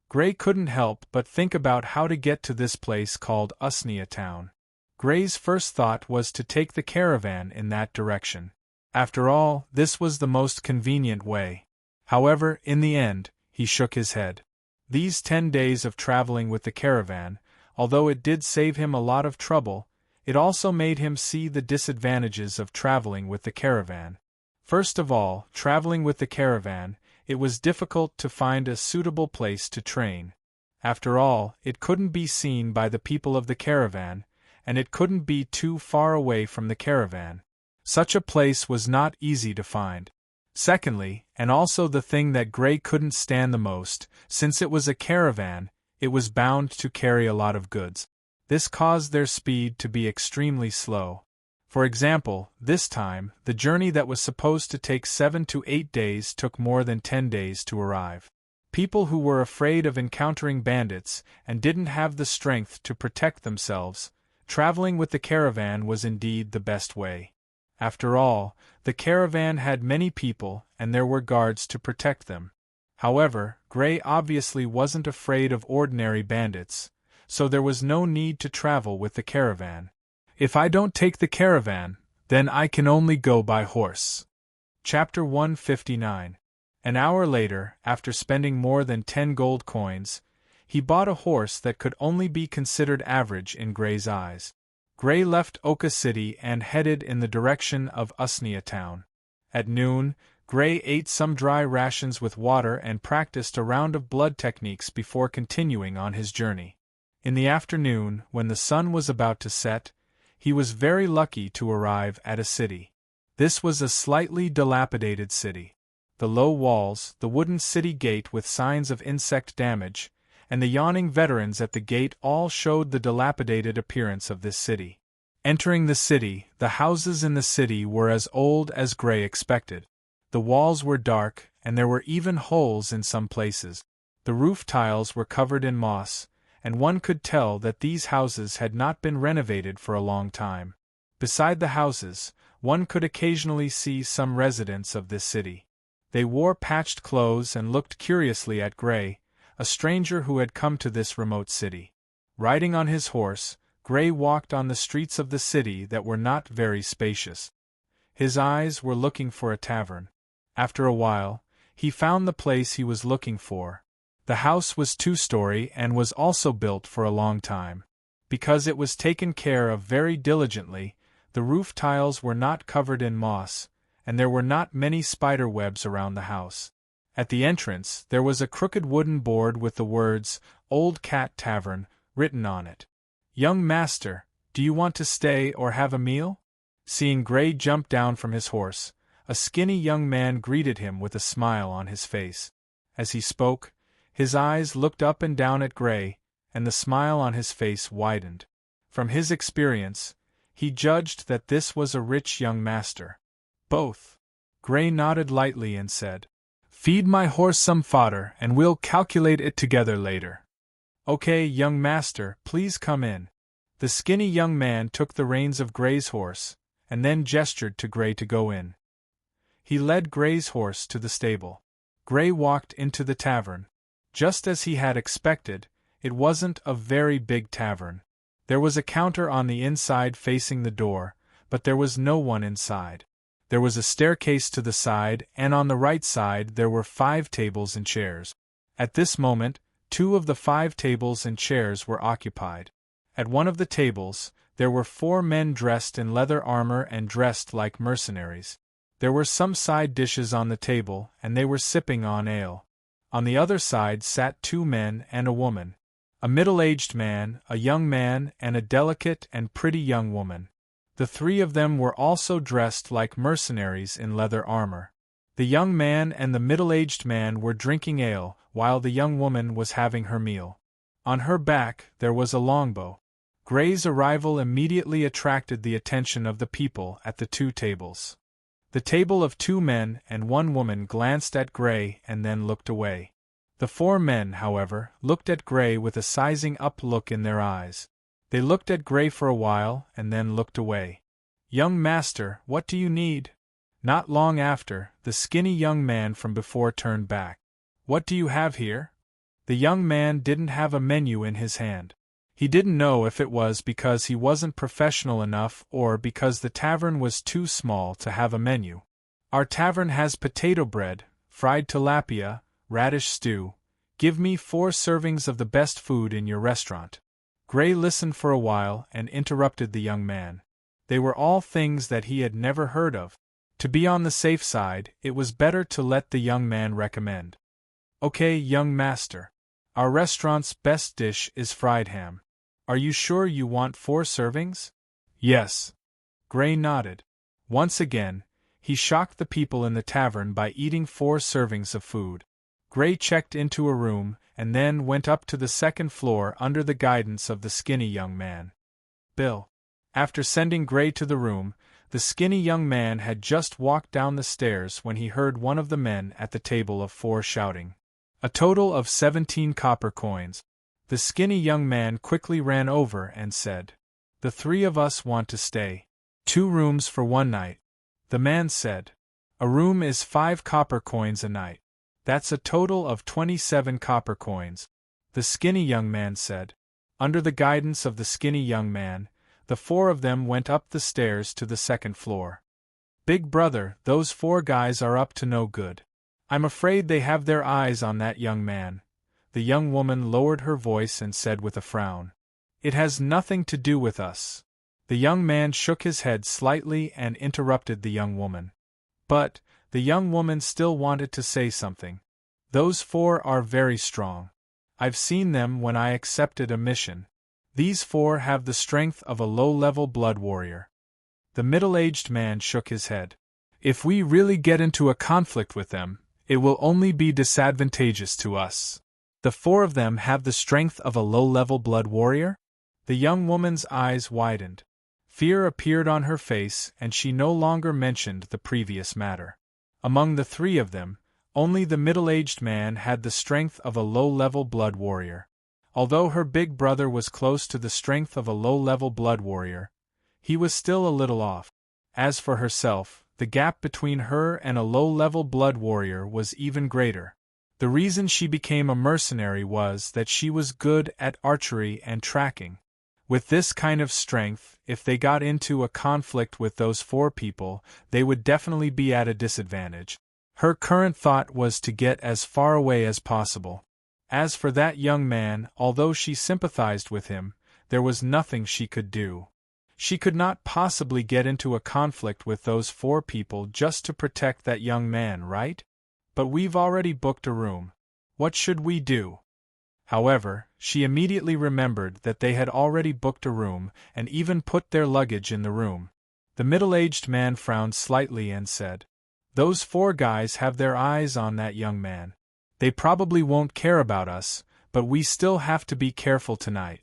Gray couldn't help but think about how to get to this place called Usnea Town. Gray's first thought was to take the caravan in that direction. After all, this was the most convenient way. However, in the end, he shook his head. These 10 days of traveling with the caravan, although it did save him a lot of trouble, it also made him see the disadvantages of traveling with the caravan. First of all, traveling with the caravan, it was difficult to find a suitable place to train. After all, it couldn't be seen by the people of the caravan, and it couldn't be too far away from the caravan. Such a place was not easy to find. Secondly, and also the thing that Gray couldn't stand the most, since it was a caravan, it was bound to carry a lot of goods. This caused their speed to be extremely slow. For example, this time, the journey that was supposed to take 7 to 8 days took more than 10 days to arrive. People who were afraid of encountering bandits and didn't have the strength to protect themselves, traveling with the caravan was indeed the best way. After all, the caravan had many people and there were guards to protect them. However, Gray obviously wasn't afraid of ordinary bandits, so there was no need to travel with the caravan. If I don't take the caravan, then I can only go by horse. Chapter 159. An hour later, after spending more than 10 gold coins, he bought a horse that could only be considered average in Gray's eyes. Gray left Oka City and headed in the direction of Usnea Town. At noon, Gray ate some dry rations with water and practiced a round of blood techniques before continuing on his journey. In the afternoon, when the sun was about to set, he was very lucky to arrive at a city. This was a slightly dilapidated city. The low walls, the wooden city gate with signs of insect damage, and the yawning veterans at the gate all showed the dilapidated appearance of this city. Entering the city, the houses in the city were as old as Gray expected. The walls were dark, and there were even holes in some places. The roof tiles were covered in moss, and one could tell that these houses had not been renovated for a long time. Beside the houses, one could occasionally see some residents of this city. They wore patched clothes and looked curiously at Gray, a stranger who had come to this remote city. Riding on his horse, Gray walked on the streets of the city that were not very spacious. His eyes were looking for a tavern. After a while, he found the place he was looking for. The house was 2-story and was also built for a long time. Because it was taken care of very diligently, the roof tiles were not covered in moss, and there were not many spider webs around the house. At the entrance, there was a crooked wooden board with the words, "Old Cat Tavern," written on it. "Young master, do you want to stay or have a meal?" Seeing Gray jump down from his horse, a skinny young man greeted him with a smile on his face. As he spoke, his eyes looked up and down at Gray, and the smile on his face widened. From his experience, he judged that this was a rich young master. Both. Gray nodded lightly and said, "Feed my horse some fodder and we'll calculate it together later." "Okay, young master, please come in." The skinny young man took the reins of Gray's horse, and then gestured to Gray to go in. He led Gray's horse to the stable. Gray walked into the tavern. Just as he had expected, it wasn't a very big tavern. There was a counter on the inside facing the door, but there was no one inside. There was a staircase to the side, and on the right side there were 5 tables and chairs. At this moment, 2 of the 5 tables and chairs were occupied. At one of the tables, there were 4 men dressed in leather armor and dressed like mercenaries. There were some side dishes on the table, and they were sipping on ale. On the other side sat 2 men and a woman. A middle-aged man, a young man, and a delicate and pretty young woman. The 3 of them were also dressed like mercenaries in leather armor. The young man and the middle-aged man were drinking ale, while the young woman was having her meal. On her back there was a longbow. Gray's arrival immediately attracted the attention of the people at the 2 tables. The table of 2 men and 1 woman glanced at Gray and then looked away. The 4 men, however, looked at Gray with a sizing-up look in their eyes. They looked at Gray for a while and then looked away. "Young master, what do you need?" Not long after, the skinny young man from before turned back. "What do you have here?" The young man didn't have a menu in his hand. He didn't know if it was because he wasn't professional enough or because the tavern was too small to have a menu. "Our tavern has potato bread, fried tilapia, radish stew. Give me 4 servings of the best food in your restaurant." Gray listened for a while and interrupted the young man. They were all things that he had never heard of. To be on the safe side, it was better to let the young man recommend. "Okay, young master. Our restaurant's best dish is fried ham. Are you sure you want 4 servings?" "Yes." Gray nodded. Once again, he shocked the people in the tavern by eating 4 servings of food. Gray checked into a room and then went up to the 2nd floor under the guidance of the skinny young man. Bill. After sending Gray to the room, the skinny young man had just walked down the stairs when he heard one of the men at the table of 4 shouting, "A total of 17 copper coins." The skinny young man quickly ran over and said, "The 3 of us want to stay. 2 rooms for 1 night." The man said, "A room is 5 copper coins a night. That's a total of 27 copper coins." The skinny young man said. Under the guidance of the skinny young man, the 4 of them went up the stairs to the 2nd floor. "Big brother, those 4 guys are up to no good. I'm afraid they have their eyes on that young man." The young woman lowered her voice and said with a frown, "It has nothing to do with us." The young man shook his head slightly and interrupted the young woman. But the young woman still wanted to say something. "Those 4 are very strong. I've seen them when I accepted a mission. These 4 have the strength of a low-level blood warrior." The middle-aged man shook his head. "If we really get into a conflict with them, it will only be disadvantageous to us." "The 4 of them have the strength of a low-level blood warrior?" The young woman's eyes widened. Fear appeared on her face, and she no longer mentioned the previous matter. Among the 3 of them, only the middle-aged man had the strength of a low-level blood warrior. Although her big brother was close to the strength of a low-level blood warrior, he was still a little off. As for herself, the gap between her and a low-level blood warrior was even greater. The reason she became a mercenary was that she was good at archery and tracking. With this kind of strength, if they got into a conflict with those 4 people, they would definitely be at a disadvantage. Her current thought was to get as far away as possible. As for that young man, although she sympathized with him, there was nothing she could do. She could not possibly get into a conflict with those 4 people just to protect that young man, right? "But we've already booked a room. What should we do?" However, she immediately remembered that they had already booked a room and even put their luggage in the room. The middle-aged man frowned slightly and said, "Those 4 guys have their eyes on that young man. They probably won't care about us, but we still have to be careful tonight."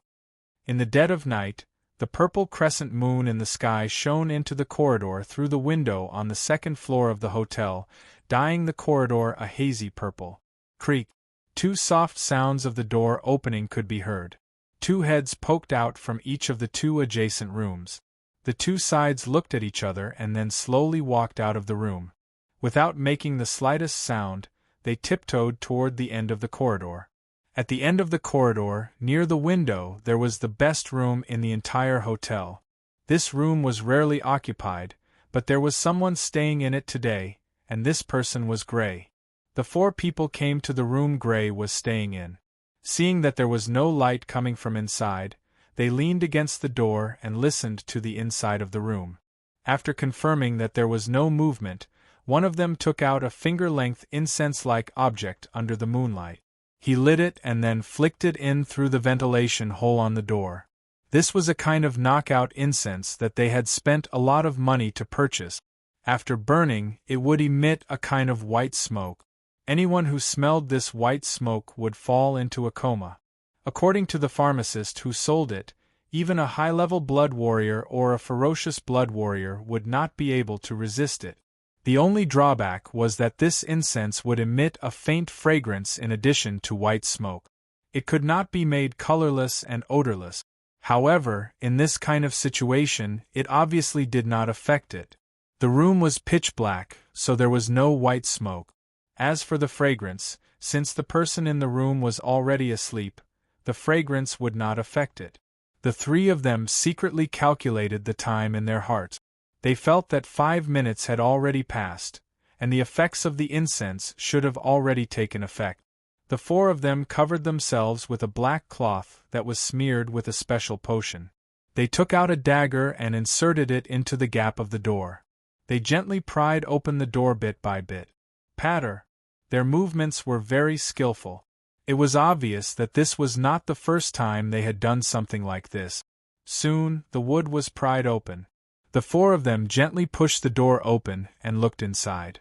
In the dead of night, the purple crescent moon in the sky shone into the corridor through the window on the 2nd floor of the hotel, dyeing the corridor a hazy purple. Creak. 2 soft sounds of the door opening could be heard. 2 heads poked out from each of the 2 adjacent rooms. The 2 sides looked at each other and then slowly walked out of the room. Without making the slightest sound, they tiptoed toward the end of the corridor. At the end of the corridor, near the window, there was the best room in the entire hotel. This room was rarely occupied, but there was someone staying in it today, and this person was Gray. The 4 people came to the room Gray was staying in. Seeing that there was no light coming from inside, they leaned against the door and listened to the inside of the room. After confirming that there was no movement, one of them took out a finger-length incense-like object under the moonlight. He lit it and then flicked it in through the ventilation hole on the door. This was a kind of knockout incense that they had spent a lot of money to purchase. After burning, it would emit a kind of white smoke. Anyone who smelled this white smoke would fall into a coma. According to the pharmacist who sold it, even a high-level blood warrior or a ferocious blood warrior would not be able to resist it. The only drawback was that this incense would emit a faint fragrance in addition to white smoke. It could not be made colorless and odorless. However, in this kind of situation, it obviously did not affect it. The room was pitch black, so there was no white smoke. As for the fragrance, since the person in the room was already asleep, the fragrance would not affect it. The 3 of them secretly calculated the time in their hearts. They felt that 5 minutes had already passed, and the effects of the incense should have already taken effect. The 4 of them covered themselves with a black cloth that was smeared with a special potion. They took out a dagger and inserted it into the gap of the door. They gently pried open the door bit by bit. Patter. Their movements were very skillful. It was obvious that this was not the first time they had done something like this. Soon, the wood was pried open. The 4 of them gently pushed the door open and looked inside.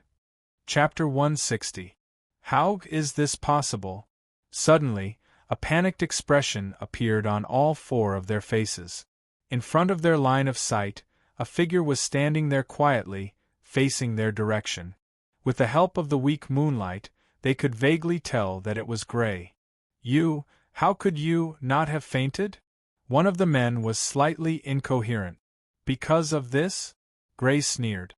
Chapter 160. How is this possible? Suddenly, a panicked expression appeared on all 4 of their faces. In front of their line of sight, a figure was standing there quietly, facing their direction. With the help of the weak moonlight, they could vaguely tell that it was Gray. "You, how could you not have fainted?" One of the men was slightly incoherent. "Because of this?" Gray sneered.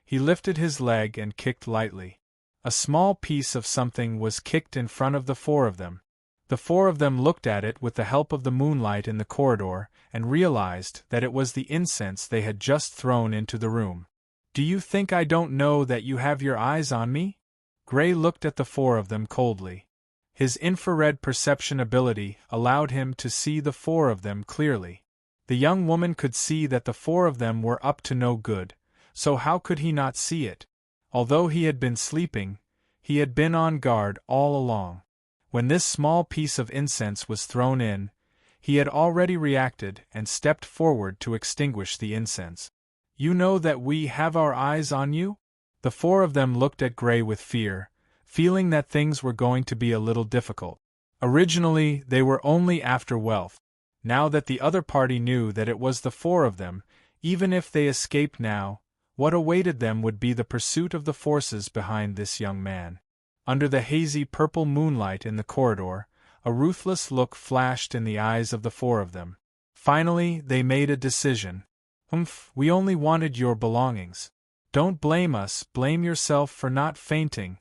He lifted his leg and kicked lightly. A small piece of something was kicked in front of the 4 of them. The 4 of them looked at it with the help of the moonlight in the corridor and realized that it was the incense they had just thrown into the room. "Do you think I don't know that you have your eyes on me?" Gray looked at the 4 of them coldly. His infrared perception ability allowed him to see the 4 of them clearly. The young woman could see that the 4 of them were up to no good, so how could he not see it? Although he had been sleeping, he had been on guard all along. When this small piece of incense was thrown in, he had already reacted and stepped forward to extinguish the incense. "You know that we have our eyes on you?" The four of them looked at Gray with fear, feeling that things were going to be a little difficult. Originally, they were only after wealth. Now that the other party knew that it was the four of them, even if they escaped now, what awaited them would be the pursuit of the forces behind this young man. Under the hazy purple moonlight in the corridor, a ruthless look flashed in the eyes of the four of them. Finally, they made a decision. We only wanted your belongings. Don't blame us, blame yourself for not fainting."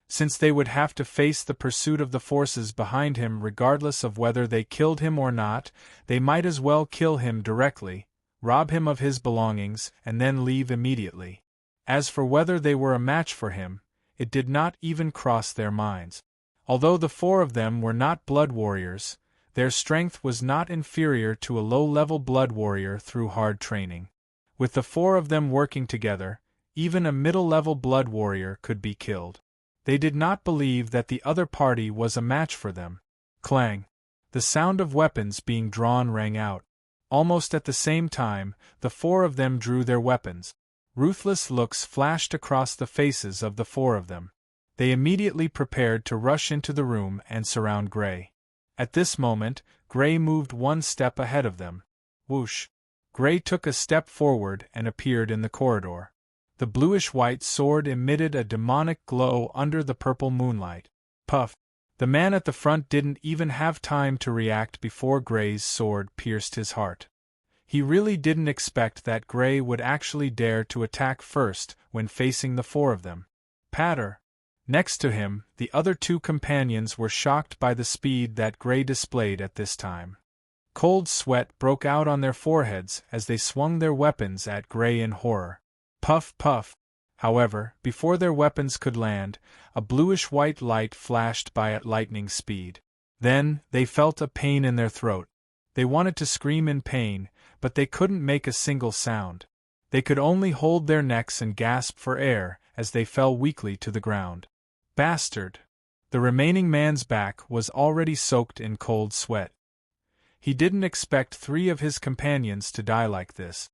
Since they would have to face the pursuit of the forces behind him regardless of whether they killed him or not, they might as well kill him directly, rob him of his belongings, and then leave immediately. As for whether they were a match for him, it did not even cross their minds. Although the four of them were not blood warriors, their strength was not inferior to a low-level blood warrior through hard training. With the four of them working together, even a middle-level blood warrior could be killed. They did not believe that the other party was a match for them. Clang! The sound of weapons being drawn rang out. Almost at the same time, the four of them drew their weapons. Ruthless looks flashed across the faces of the four of them. They immediately prepared to rush into the room and surround Gray. At this moment, Gray moved one step ahead of them. Whoosh! Gray took a step forward and appeared in the corridor. The bluish-white sword emitted a demonic glow under the purple moonlight. Puff! The man at the front didn't even have time to react before Gray's sword pierced his heart. He really didn't expect that Gray would actually dare to attack first when facing the four of them. Patter! Next to him, the other two companions were shocked by the speed that Gray displayed at this time. Cold sweat broke out on their foreheads as they swung their weapons at Gray in horror. Puff, puff! However, before their weapons could land, a bluish-white light flashed by at lightning speed. Then, they felt a pain in their throat. They wanted to scream in pain, but they couldn't make a single sound. They could only hold their necks and gasp for air as they fell weakly to the ground. Bastard! The remaining man's back was already soaked in cold sweat. He didn't expect three of his companions to die like this.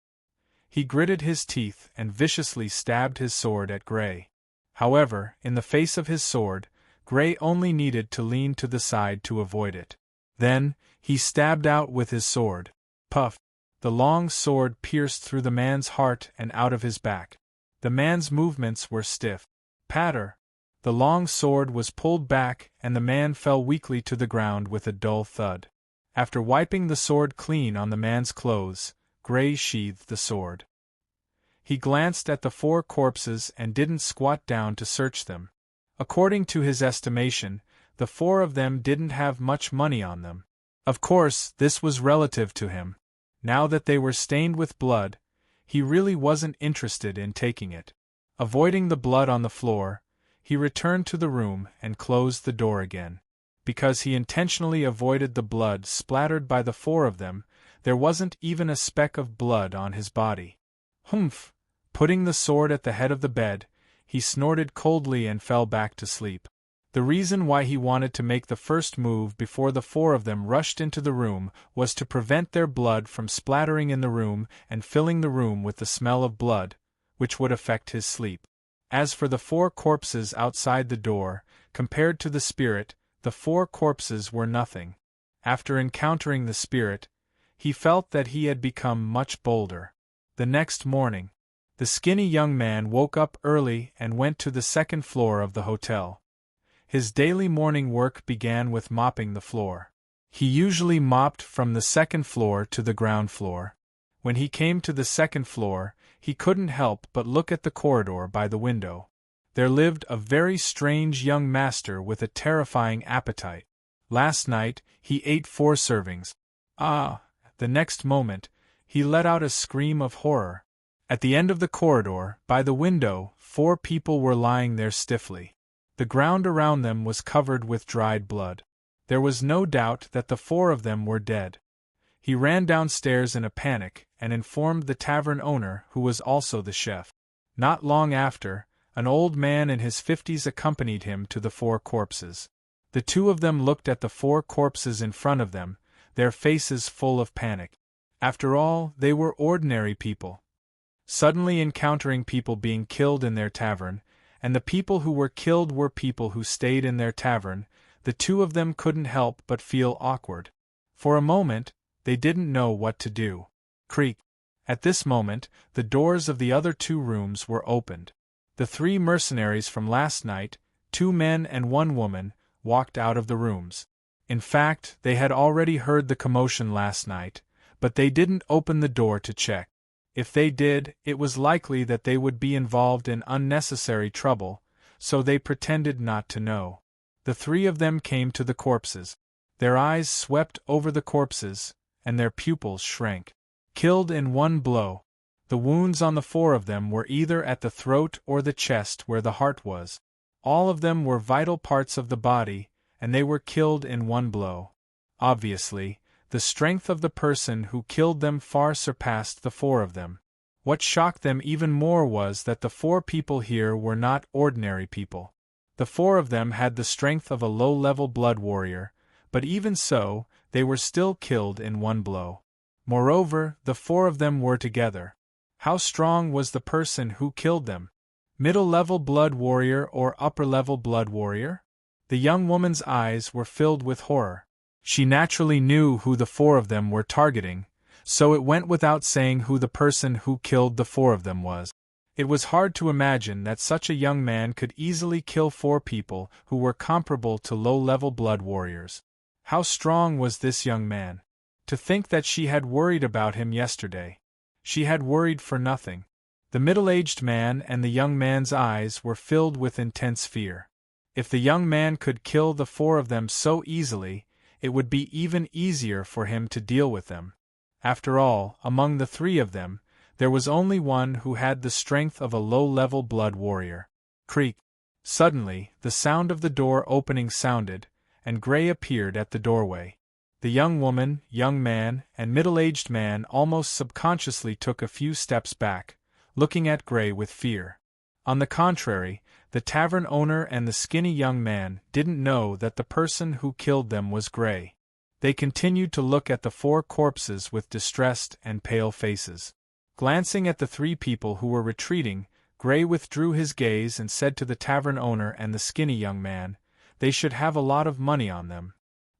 He gritted his teeth and viciously stabbed his sword at Gray. However, in the face of his sword, Gray only needed to lean to the side to avoid it. Then, he stabbed out with his sword. Puff! The long sword pierced through the man's heart and out of his back. The man's movements were stiff. Patter! The long sword was pulled back and the man fell weakly to the ground with a dull thud. After wiping the sword clean on the man's clothes, Gray sheathed the sword. He glanced at the four corpses and didn't squat down to search them. According to his estimation, the four of them didn't have much money on them. Of course, this was relative to him. Now that they were stained with blood, he really wasn't interested in taking it. Avoiding the blood on the floor, he returned to the room and closed the door again. Because he intentionally avoided the blood splattered by the four of them, there wasn't even a speck of blood on his body. Humph! Putting the sword at the head of the bed, he snorted coldly and fell back to sleep. The reason why he wanted to make the first move before the four of them rushed into the room was to prevent their blood from splattering in the room and filling the room with the smell of blood, which would affect his sleep. As for the four corpses outside the door, compared to the spirit, the four corpses were nothing. After encountering the spirit, he felt that he had become much bolder. The next morning, the skinny young man woke up early and went to the second floor of the hotel. His daily morning work began with mopping the floor. He usually mopped from the second floor to the ground floor. When he came to the second floor, he couldn't help but look at the corridor by the window. There lived a very strange young master with a terrifying appetite. Last night, he ate 4 servings. Ah! The next moment, he let out a scream of horror. At the end of the corridor, by the window, 4 people were lying there stiffly. The ground around them was covered with dried blood. There was no doubt that the 4 of them were dead. He ran downstairs in a panic and informed the tavern owner, who was also the chef. Not long after, an old man in his 50s accompanied him to the 4 corpses. The two of them looked at the 4 corpses in front of them, their faces full of panic. After all, they were ordinary people, suddenly encountering people being killed in their tavern, and the people who were killed were people who stayed in their tavern. The two of them couldn't help but feel awkward. For a moment, they didn't know what to do. Creak. At this moment, the doors of the other 2 rooms were opened. The 3 mercenaries from last night, 2 men and 1 woman, walked out of the rooms. In fact, they had already heard the commotion last night, but they didn't open the door to check. If they did, it was likely that they would be involved in unnecessary trouble, so they pretended not to know. The 3 of them came to the corpses. Their eyes swept over the corpses, and their pupils shrank. Killed in 1 blow. The wounds on the 4 of them were either at the throat or the chest where the heart was. All of them were vital parts of the body, and they were killed in 1 blow. Obviously, the strength of the person who killed them far surpassed the 4 of them. What shocked them even more was that the 4 people here were not ordinary people. The 4 of them had the strength of a low-level blood warrior, but even so, they were still killed in 1 blow. Moreover, the 4 of them were together. How strong was the person who killed them? Middle-level blood warrior or upper-level blood warrior? The young woman's eyes were filled with horror. She naturally knew who the 4 of them were targeting, so it went without saying who the person who killed the 4 of them was. It was hard to imagine that such a young man could easily kill 4 people who were comparable to low-level blood warriors. How strong was this young man? To think that she had worried about him yesterday. She had worried for nothing. The middle-aged man and the young man's eyes were filled with intense fear. If the young man could kill the 4 of them so easily, it would be even easier for him to deal with them. After all, among the 3 of them, there was only one who had the strength of a low-level blood warrior. Creak. Suddenly, the sound of the door opening sounded, and Gray appeared at the doorway. The young woman, young man, and middle-aged man almost subconsciously took a few steps back, looking at Gray with fear. On the contrary, the tavern owner and the skinny young man didn't know that the person who killed them was Gray. They continued to look at the 4 corpses with distressed and pale faces. Glancing at the 3 people who were retreating, Gray withdrew his gaze and said to the tavern owner and the skinny young man, "They should have a lot of money on them.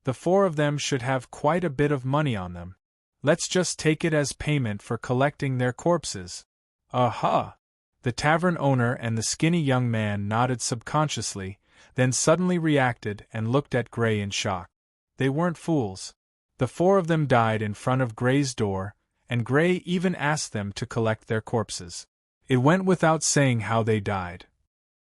The 4 of them should have quite a bit of money on them. Let's just take it as payment for collecting their corpses." "Aha!" The tavern owner and the skinny young man nodded subconsciously, then suddenly reacted and looked at Gray in shock. They weren't fools. The 4 of them died in front of Gray's door, and Gray even asked them to collect their corpses. It went without saying how they died.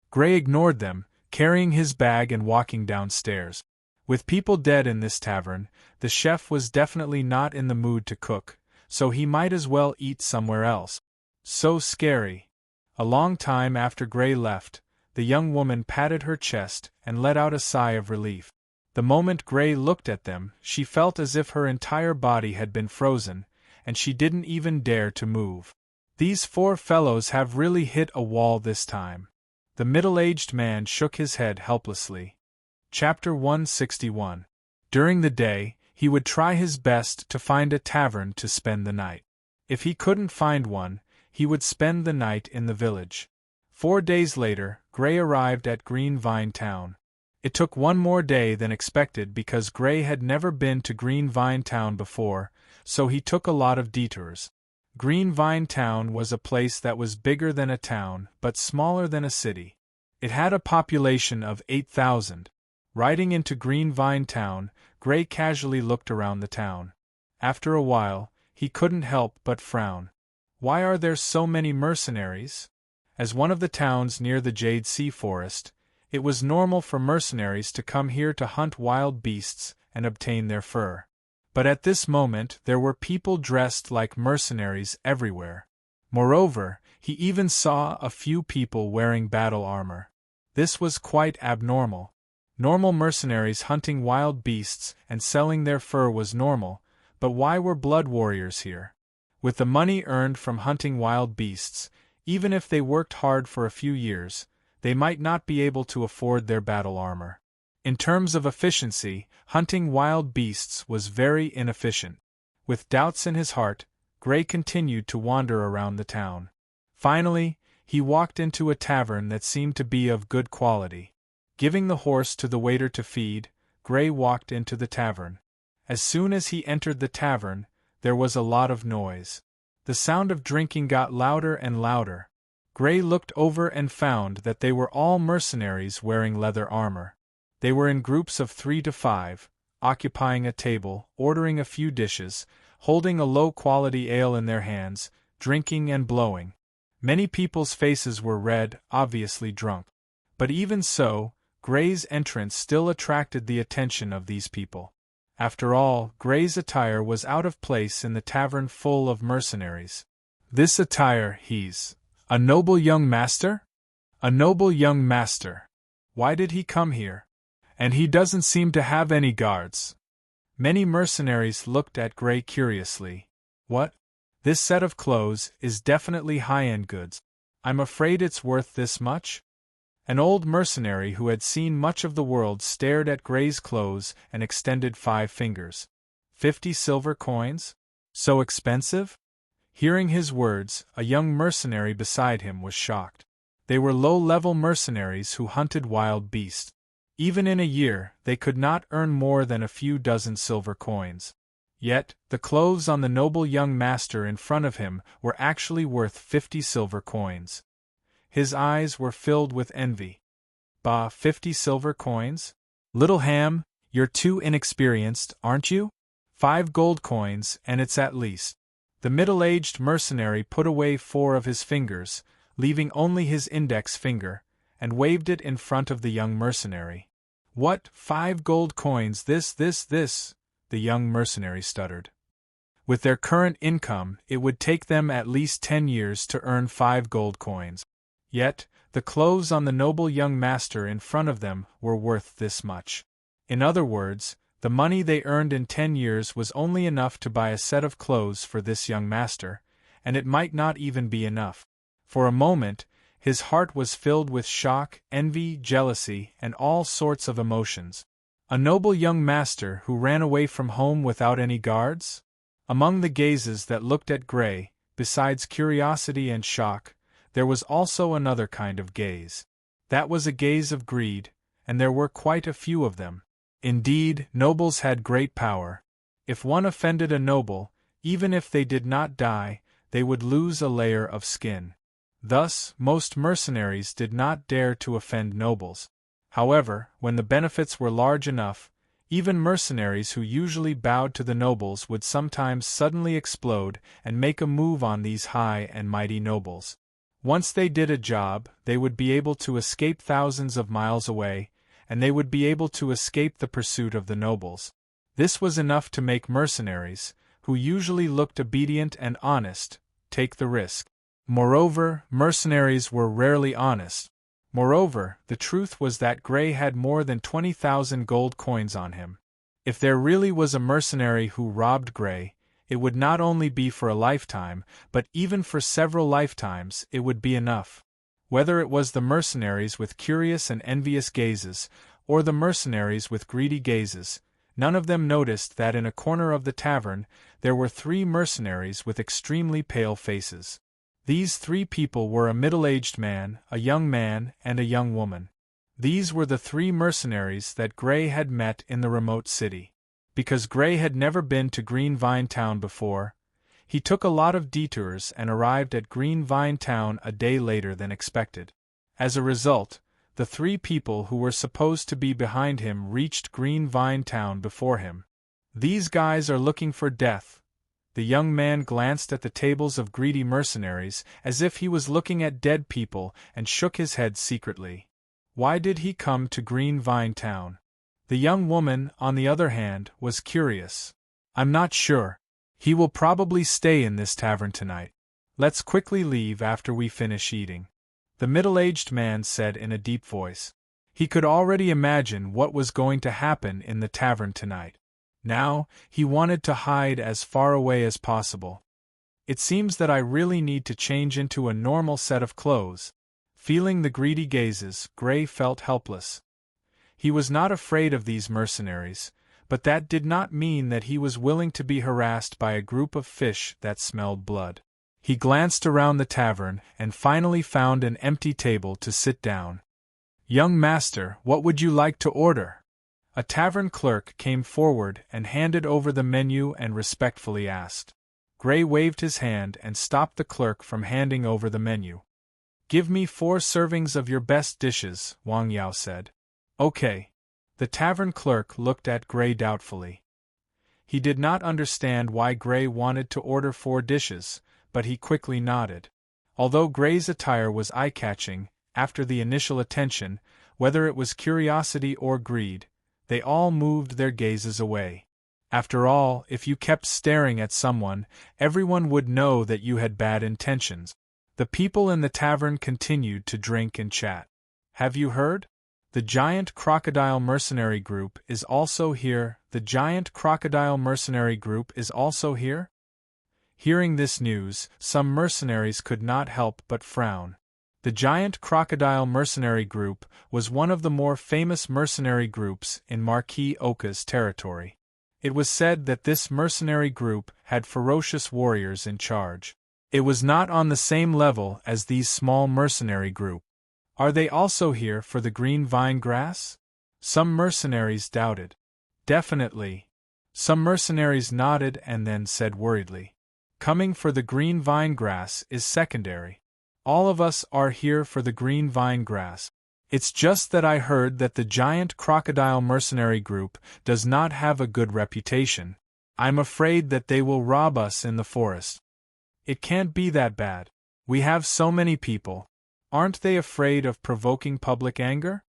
Gray ignored them, carrying his bag and walking downstairs. With people dead in this tavern, the chef was definitely not in the mood to cook, so he might as well eat somewhere else. So scary. A long time after Gray left, the young woman patted her chest and let out a sigh of relief. The moment Gray looked at them, she felt as if her entire body had been frozen, and she didn't even dare to move. These 4 fellows have really hit a wall this time. The middle-aged man shook his head helplessly. Chapter 161. During the day, he would try his best to find a tavern to spend the night. If he couldn't find one, he would spend the night in the village. 4 days later, Gray arrived at Green Vine Town. It took 1 more day than expected because Gray had never been to Green Vine Town before, so he took a lot of detours. Green Vine Town was a place that was bigger than a town, but smaller than a city. It had a population of 8,000. Riding into Green Vine Town, Gray casually looked around the town. After a while, he couldn't help but frown. Why are there so many mercenaries? As one of the towns near the Jade Sea Forest, it was normal for mercenaries to come here to hunt wild beasts and obtain their fur. But at this moment there were people dressed like mercenaries everywhere. Moreover, he even saw a few people wearing battle armor. This was quite abnormal. Normal mercenaries hunting wild beasts and selling their fur was normal, but why were blood warriors here? With the money earned from hunting wild beasts, even if they worked hard for a few years, they might not be able to afford their battle armor. In terms of efficiency, hunting wild beasts was very inefficient. With doubts in his heart, Gray continued to wander around the town. Finally, he walked into a tavern that seemed to be of good quality. Giving the horse to the waiter to feed, Gray walked into the tavern. As soon as he entered the tavern, there was a lot of noise. The sound of drinking got louder and louder. Gray looked over and found that they were all mercenaries wearing leather armor. They were in groups of 3 to 5, occupying a table, ordering a few dishes, holding a low-quality ale in their hands, drinking and blowing. Many people's faces were red, obviously drunk. But even so, Gray's entrance still attracted the attention of these people. After all, Gray's attire was out of place in the tavern full of mercenaries. This attire, he's a noble young master? A noble young master. Why did he come here? And he doesn't seem to have any guards. Many mercenaries looked at Gray curiously. What? This set of clothes is definitely high-end goods. I'm afraid it's worth this much? An old mercenary who had seen much of the world stared at Gray's clothes and extended 5 fingers. 50 silver coins? So expensive? Hearing his words, a young mercenary beside him was shocked. They were low-level mercenaries who hunted wild beasts. Even in a year, they could not earn more than a few dozen silver coins. Yet, the clothes on the noble young master in front of him were actually worth 50 silver coins. His eyes were filled with envy. Bah, 50 silver coins? Little ham, you're too inexperienced, aren't you? 5 gold coins, and it's at least. The middle-aged mercenary put away 4 of his fingers, leaving only his index finger, and waved it in front of the young mercenary. What, 5 gold coins, this, the young mercenary stuttered. With their current income, it would take them at least 10 years to earn 5 gold coins. Yet, the clothes on the noble young master in front of them were worth this much. In other words, the money they earned in 10 years was only enough to buy a set of clothes for this young master, and it might not even be enough. For a moment, his heart was filled with shock, envy, jealousy, and all sorts of emotions. A noble young master who ran away from home without any guards? Among the gazes that looked at Gray, besides curiosity and shock, there was also another kind of gaze. That was a gaze of greed, and there were quite a few of them. Indeed, nobles had great power. If one offended a noble, even if they did not die, they would lose a layer of skin. Thus, most mercenaries did not dare to offend nobles. However, when the benefits were large enough, even mercenaries who usually bowed to the nobles would sometimes suddenly explode and make a move on these high and mighty nobles. Once they did a job, they would be able to escape thousands of miles away, and they would be able to escape the pursuit of the nobles. This was enough to make mercenaries, who usually looked obedient and honest, take the risk. Moreover, mercenaries were rarely honest. Moreover, the truth was that Gray had more than 20,000 gold coins on him. If there really was a mercenary who robbed Gray, it would not only be for a lifetime, but even for several lifetimes it would be enough. Whether it was the mercenaries with curious and envious gazes, or the mercenaries with greedy gazes, none of them noticed that in a corner of the tavern there were 3 mercenaries with extremely pale faces. These 3 people were a middle-aged man, a young man, and a young woman. These were the 3 mercenaries that Gray had met in the remote city. Because Gray had never been to Green Vine Town before, he took a lot of detours and arrived at Green Vine Town a day later than expected. As a result, the 3 people who were supposed to be behind him reached Green Vine Town before him. These guys are looking for death. The young man glanced at the tables of greedy mercenaries as if he was looking at dead people and shook his head secretly. Why did he come to Green Vine Town? The young woman, on the other hand, was curious. I'm not sure. He will probably stay in this tavern tonight. Let's quickly leave after we finish eating. The middle-aged man said in a deep voice. He could already imagine what was going to happen in the tavern tonight. Now, he wanted to hide as far away as possible. It seems that I really need to change into a normal set of clothes. Feeling the greedy gazes, Gray felt helpless. He was not afraid of these mercenaries, but that did not mean that he was willing to be harassed by a group of fish that smelled blood. He glanced around the tavern and finally found an empty table to sit down. "Young master, what would you like to order?" A tavern clerk came forward and handed over the menu and respectfully asked. Gray waved his hand and stopped the clerk from handing over the menu. "Give me 4 servings of your best dishes," Wang Yao said. "Okay." The tavern clerk looked at Gray doubtfully. He did not understand why Gray wanted to order 4 dishes, but he quickly nodded. Although Gray's attire was eye-catching, after the initial attention, whether it was curiosity or greed, they all moved their gazes away. After all, if you kept staring at someone, everyone would know that you had bad intentions. The people in the tavern continued to drink and chat. "Have you heard? The giant crocodile mercenary group is also here. The giant crocodile mercenary group is also here?" Hearing this news, some mercenaries could not help but frown. The giant crocodile mercenary group was one of the more famous mercenary groups in Marquis Oka's territory. It was said that this mercenary group had ferocious warriors in charge. It was not on the same level as these small mercenary group. "Are they also here for the green vine grass?" Some mercenaries doubted. "Definitely." Some mercenaries nodded and then said worriedly, "Coming for the green vine grass is secondary. All of us are here for the green vine grass. It's just that I heard that the giant crocodile mercenary group does not have a good reputation. I'm afraid that they will rob us in the forest." "It can't be that bad. We have so many people. Aren't they afraid of provoking public anger?"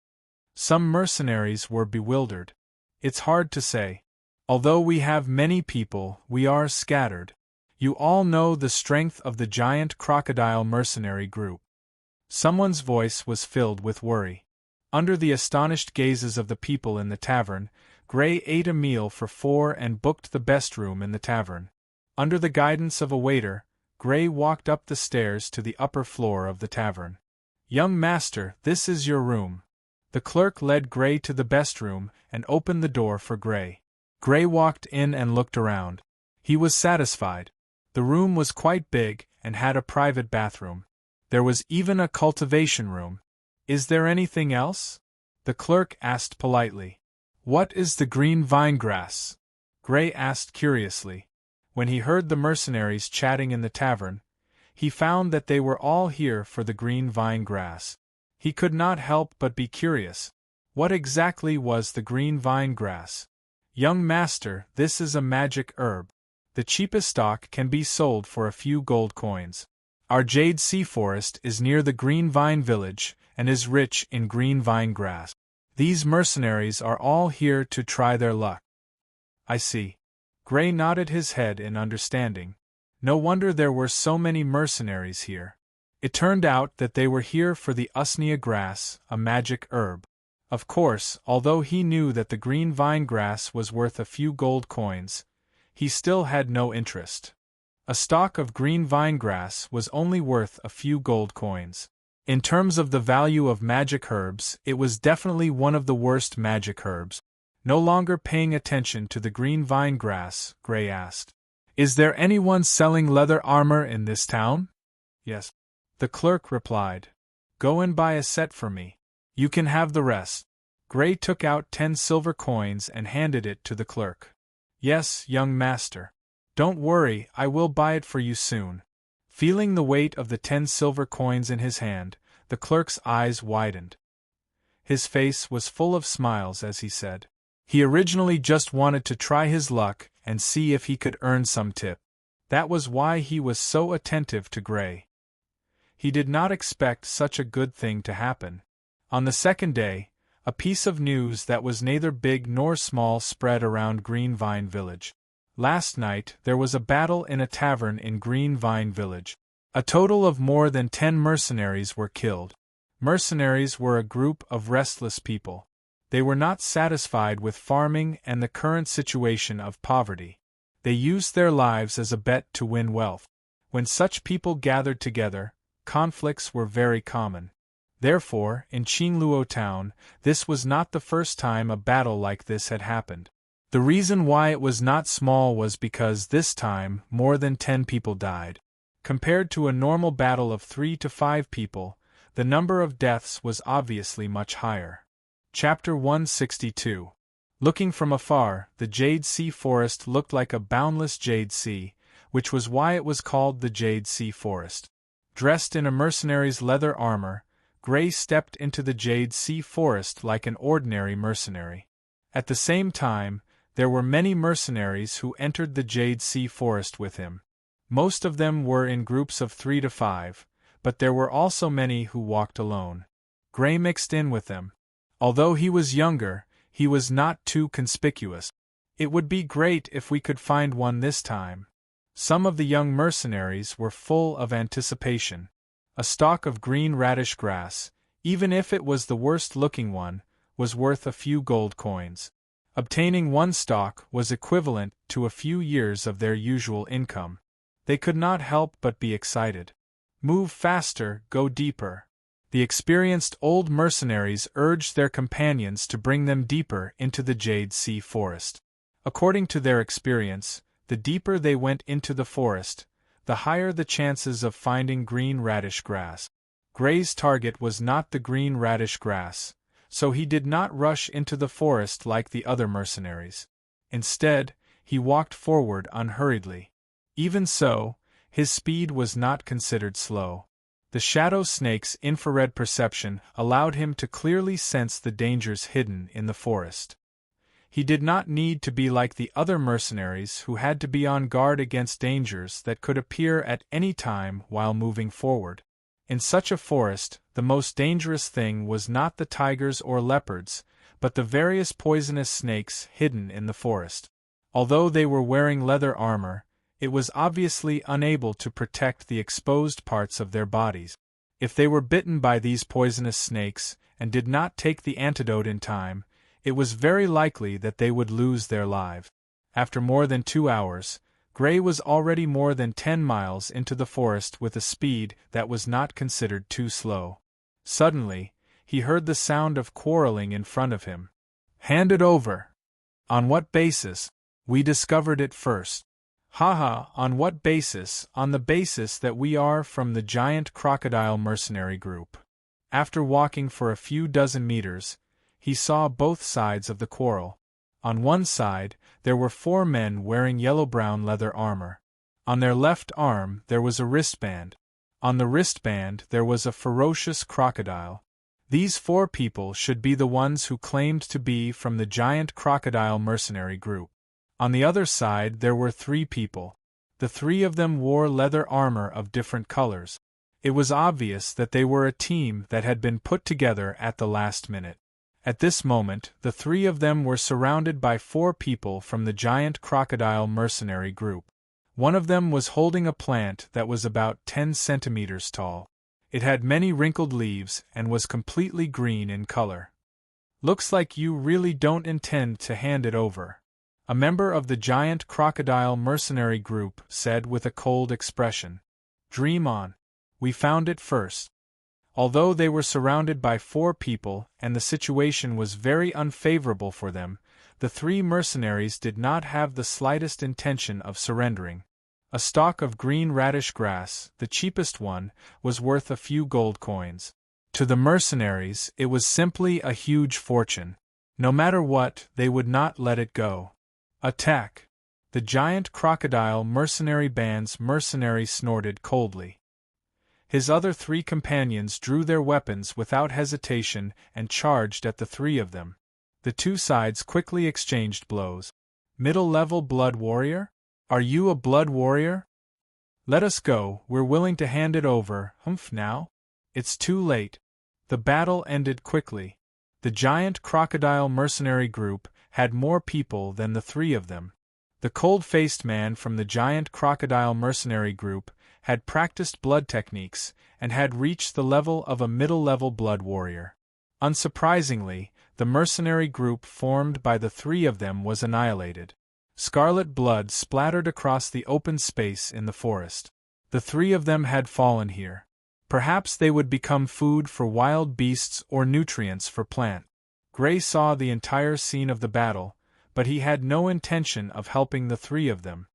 Some mercenaries were bewildered. "It's hard to say. Although we have many people, we are scattered. You all know the strength of the giant crocodile mercenary group." Someone's voice was filled with worry. Under the astonished gazes of the people in the tavern, Gray ate a meal for 4 and booked the best room in the tavern. Under the guidance of a waiter, Gray walked up the stairs to the upper floor of the tavern. "Young master, this is your room." The clerk led Gray to the best room and opened the door for Gray. Gray walked in and looked around. He was satisfied. The room was quite big and had a private bathroom. There was even a cultivation room. "Is there anything else?" the clerk asked politely. "What is the green vine grass?" Gray asked curiously. When he heard the mercenaries chatting in the tavern, he found that they were all here for the green vine grass. He could not help but be curious. What exactly was the green vine grass? "Young master, this is a magic herb. The cheapest stock can be sold for a few gold coins. Our jade sea forest is near the green vine village and is rich in green vine grass. These mercenaries are all here to try their luck." "I see." Gray nodded his head in understanding. No wonder there were so many mercenaries here. It turned out that they were here for the usnea grass, a magic herb. Of course, although he knew that the green vine grass was worth a few gold coins, he still had no interest. A stalk of green vine grass was only worth a few gold coins. In terms of the value of magic herbs, it was definitely one of the worst magic herbs. No longer paying attention to the green vine grass, Gray asked, "Is there anyone selling leather armor in this town?" "Yes," the clerk replied. "Go and buy a set for me. You can have the rest." Gray took out 10 silver coins and handed it to the clerk. "Yes, young master. Don't worry, I will buy it for you soon." Feeling the weight of the 10 silver coins in his hand, the clerk's eyes widened. His face was full of smiles as he said, he originally just wanted to try his luck and see if he could earn some tip. That was why he was so attentive to Gray. He did not expect such a good thing to happen. On the second day, a piece of news that was neither big nor small spread around Green Vine Village. Last night there was a battle in a tavern in Green Vine Village. A total of more than 10 mercenaries were killed. Mercenaries were a group of restless people. They were not satisfied with farming and the current situation of poverty. They used their lives as a bet to win wealth. When such people gathered together, conflicts were very common. Therefore, in Qingluo town, this was not the first time a battle like this had happened. The reason why it was not small was because this time more than 10 people died. Compared to a normal battle of 3 to 5 people, the number of deaths was obviously much higher. Chapter 162. Looking from afar, the Jade Sea Forest looked like a boundless jade sea, which was why it was called the Jade Sea Forest. Dressed in a mercenary's leather armor, Gray stepped into the Jade Sea Forest like an ordinary mercenary. At the same time, there were many mercenaries who entered the Jade Sea Forest with him. Most of them were in groups of 3 to 5, but there were also many who walked alone. Gray mixed in with them. Although he was younger, he was not too conspicuous. It would be great if we could find one this time. Some of the young mercenaries were full of anticipation. A stalk of green radish grass, even if it was the worst-looking one, was worth a few gold coins. Obtaining one stalk was equivalent to a few years of their usual income. They could not help but be excited. Move faster, go deeper. The experienced old mercenaries urged their companions to bring them deeper into the Jade Sea Forest. According to their experience, the deeper they went into the forest, the higher the chances of finding green radish grass. Gray's target was not the green radish grass, so he did not rush into the forest like the other mercenaries. Instead, he walked forward unhurriedly. Even so, his speed was not considered slow. The shadow snake's infrared perception allowed him to clearly sense the dangers hidden in the forest. He did not need to be like the other mercenaries who had to be on guard against dangers that could appear at any time while moving forward. In such a forest, the most dangerous thing was not the tigers or leopards, but the various poisonous snakes hidden in the forest. Although they were wearing leather armor, it was obviously unable to protect the exposed parts of their bodies. If they were bitten by these poisonous snakes and did not take the antidote in time, it was very likely that they would lose their lives. After more than 2 hours, Gray was already more than 10 miles into the forest with a speed that was not considered too slow. Suddenly, he heard the sound of quarreling in front of him. "Hand it over!" "On what basis? We discovered it first." "Haha, on what basis? On the basis that we are from the giant crocodile mercenary group." After walking for a few dozen meters, he saw both sides of the quarrel. On one side, there were 4 men wearing yellow-brown leather armor. On their left arm there was a wristband. On the wristband there was a ferocious crocodile. These 4 people should be the ones who claimed to be from the giant crocodile mercenary group. On the other side there were 3 people. The 3 of them wore leather armor of different colors. It was obvious that they were a team that had been put together at the last minute. At this moment, the 3 of them were surrounded by 4 people from the giant crocodile mercenary group. One of them was holding a plant that was about 10 centimeters tall. It had many wrinkled leaves and was completely green in color. "Looks like you really don't intend to hand it over," a member of the giant crocodile mercenary group said with a cold expression. "Dream on. We found it first." Although they were surrounded by 4 people and the situation was very unfavorable for them, the 3 mercenaries did not have the slightest intention of surrendering. A stalk of green radish grass, the cheapest one, was worth a few gold coins. To the mercenaries, it was simply a huge fortune. No matter what, they would not let it go. "Attack!" The giant crocodile mercenary band's mercenary snorted coldly. His other 3 companions drew their weapons without hesitation and charged at the 3 of them. The 2 sides quickly exchanged blows. "Middle-level blood warrior? Are you a blood warrior? Let us go, we're willing to hand it over, humph now? It's too late." The battle ended quickly. The giant crocodile mercenary group had more people than the 3 of them. The cold-faced man from the giant crocodile mercenary group had practiced blood techniques and had reached the level of a middle-level blood warrior. Unsurprisingly, the mercenary group formed by the 3 of them was annihilated. Scarlet blood splattered across the open space in the forest. The 3 of them had fallen here. Perhaps they would become food for wild beasts or nutrients for plants. Gray saw the entire scene of the battle, but he had no intention of helping the three of them.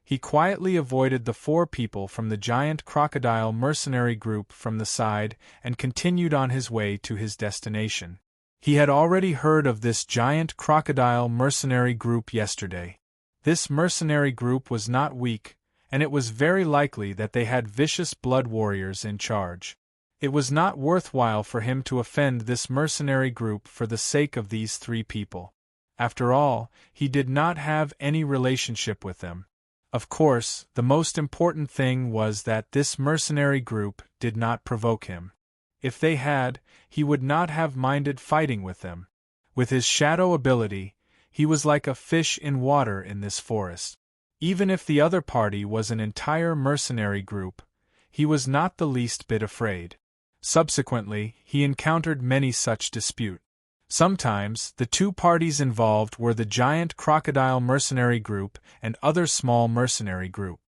He quietly avoided the four people from the giant crocodile mercenary group from the side and continued on his way to his destination. He had already heard of this giant crocodile mercenary group yesterday. This mercenary group was not weak, and it was very likely that they had vicious blood warriors in charge. It was not worthwhile for him to offend this mercenary group for the sake of these three people. After all, he did not have any relationship with them. Of course, the most important thing was that this mercenary group did not provoke him. If they had, he would not have minded fighting with them. With his shadow ability, he was like a fish in water in this forest. Even if the other party was an entire mercenary group, he was not the least bit afraid. Subsequently, he encountered many such disputes. Sometimes, the two parties involved were the giant crocodile mercenary group and other small mercenary group.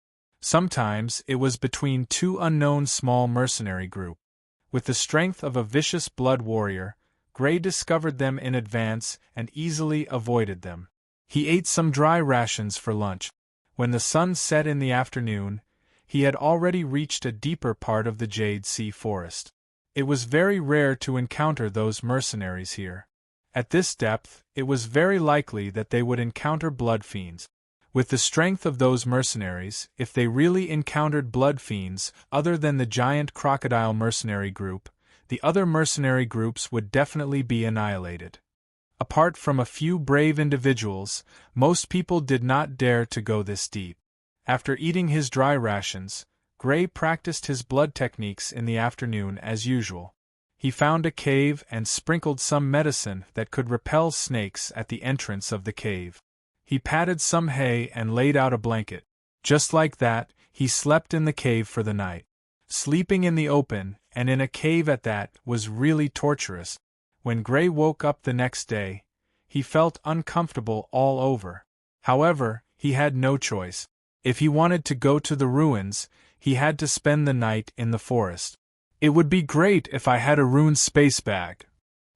Sometimes, it was between two unknown small mercenary group. With the strength of a vicious blood warrior, Gray discovered them in advance and easily avoided them. He ate some dry rations for lunch. When the sun set in the afternoon, he had already reached a deeper part of the Jade Sea Forest. It was very rare to encounter those mercenaries here. At this depth, it was very likely that they would encounter blood fiends. With the strength of those mercenaries, if they really encountered blood fiends other than the giant crocodile mercenary group, the other mercenary groups would definitely be annihilated. Apart from a few brave individuals, most people did not dare to go this deep. After eating his dry rations, Gray practiced his blood techniques in the afternoon as usual. He found a cave and sprinkled some medicine that could repel snakes at the entrance of the cave. He patted some hay and laid out a blanket. Just like that, he slept in the cave for the night. Sleeping in the open, and in a cave at that, was really torturous. When Gray woke up the next day, he felt uncomfortable all over. However, he had no choice. If he wanted to go to the ruins, he had to spend the night in the forest. It would be great if I had a ruined space bag.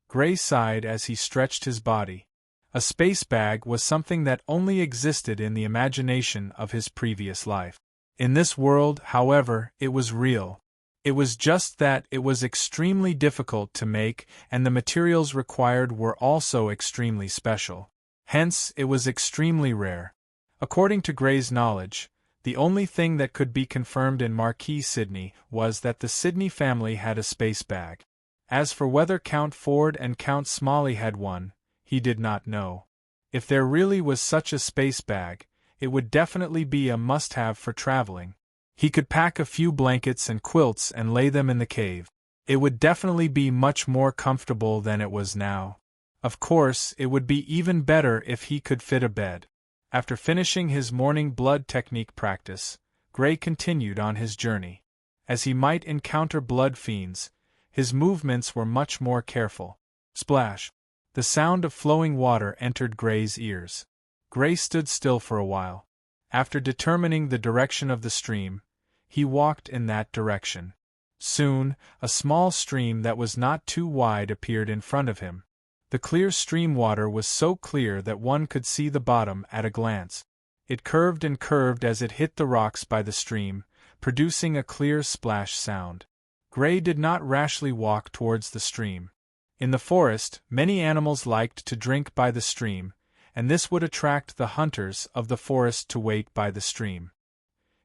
Gray sighed as he stretched his body. A space bag was something that only existed in the imagination of his previous life. In this world, however, it was real. It was just that it was extremely difficult to make, and the materials required were also extremely special. Hence, it was extremely rare. According to Gray's knowledge, the only thing that could be confirmed in Marquis Sydney was that the Sydney family had a space bag. As for whether Count Ford and Count Smalley had one, he did not know. If there really was such a space bag, it would definitely be a must-have for traveling. He could pack a few blankets and quilts and lay them in the cave. It would definitely be much more comfortable than it was now. Of course, it would be even better if he could fit a bed. After finishing his morning blood technique practice, Gray continued on his journey. As he might encounter blood fiends, his movements were much more careful. Splash! The sound of flowing water entered Gray's ears. Gray stood still for a while. After determining the direction of the stream, he walked in that direction. Soon, a small stream that was not too wide appeared in front of him. The clear stream water was so clear that one could see the bottom at a glance. It curved and curved as it hit the rocks by the stream, producing a clear splash sound. Gray did not rashly walk towards the stream. In the forest, many animals liked to drink by the stream, and this would attract the hunters of the forest to wait by the stream.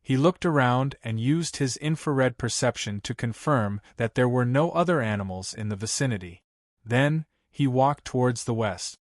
He looked around and used his infrared perception to confirm that there were no other animals in the vicinity. Then, he walked towards the west.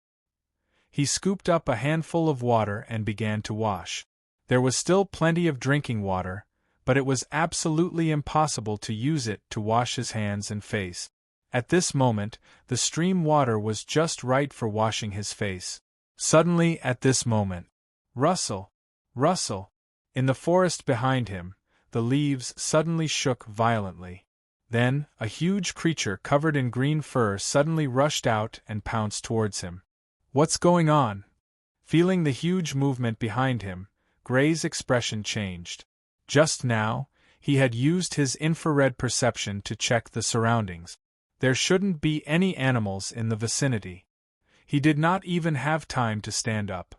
He scooped up a handful of water and began to wash. There was still plenty of drinking water, but it was absolutely impossible to use it to wash his hands and face. At this moment, the stream water was just right for washing his face. Suddenly, at this moment, rustle, rustle. In the forest behind him, the leaves suddenly shook violently. Then, a huge creature covered in green fur suddenly rushed out and pounced towards him. What's going on? Feeling the huge movement behind him, Gray's expression changed. Just now, He had used his infrared perception to check the surroundings. There shouldn't be any animals in the vicinity. He did not even have time to stand up.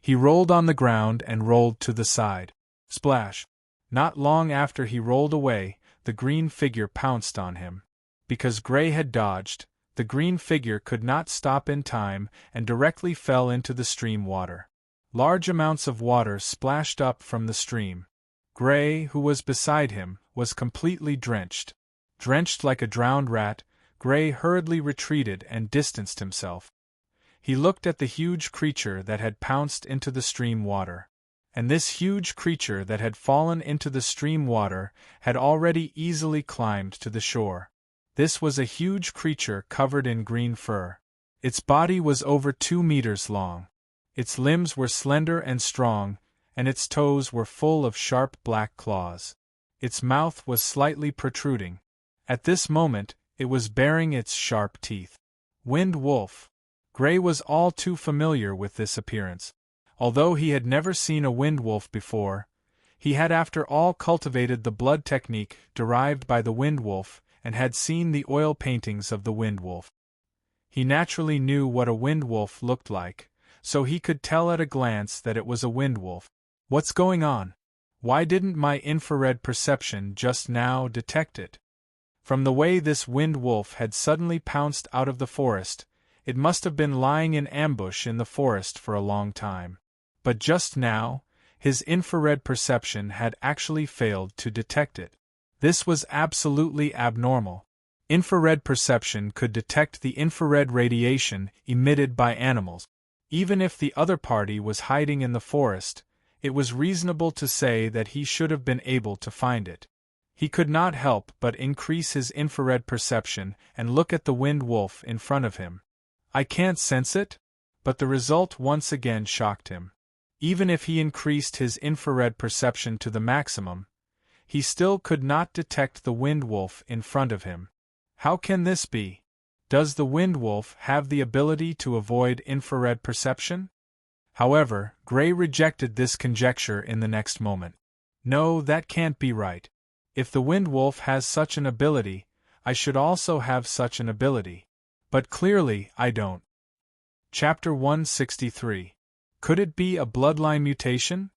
He rolled on the ground and rolled to the side. Splash! Not long after he rolled away, the green figure pounced on him. Because Gray had dodged, the green figure could not stop in time and directly fell into the stream water. Large amounts of water splashed up from the stream. Gray, who was beside him, was completely drenched. Drenched like a drowned rat, Gray hurriedly retreated and distanced himself. He looked at the huge creature that had pounced into the stream water. And this huge creature that had fallen into the stream water had already easily climbed to the shore. This was a huge creature covered in green fur. Its body was over 2 meters long. Its limbs were slender and strong, and its toes were full of sharp black claws. Its mouth was slightly protruding. At this moment, it was baring its sharp teeth. Wind wolf. Gray was all too familiar with this appearance. Although he had never seen a wind wolf before, he had after all cultivated the blood technique derived by the wind wolf and had seen the oil paintings of the wind wolf. He naturally knew what a wind wolf looked like, so he could tell at a glance that it was a wind wolf. What's going on? Why didn't my infrared perception just now detect it? From the way this wind wolf had suddenly pounced out of the forest, it must have been lying in ambush in the forest for a long time. But just now, his infrared perception had actually failed to detect it. This was absolutely abnormal. Infrared perception could detect the infrared radiation emitted by animals. Even if the other party was hiding in the forest, it was reasonable to say that he should have been able to find it. He could not help but increase his infrared perception and look at the wind wolf in front of him. I can't sense it? But the result once again shocked him. Even if he increased his infrared perception to the maximum, he still could not detect the wind wolf in front of him. How can this be? Does the wind wolf have the ability to avoid infrared perception? However, Gray rejected this conjecture in the next moment. No, that can't be right. If the wind wolf has such an ability, I should also have such an ability. But clearly, I don't. Chapter 163. Could it be a bloodline mutation?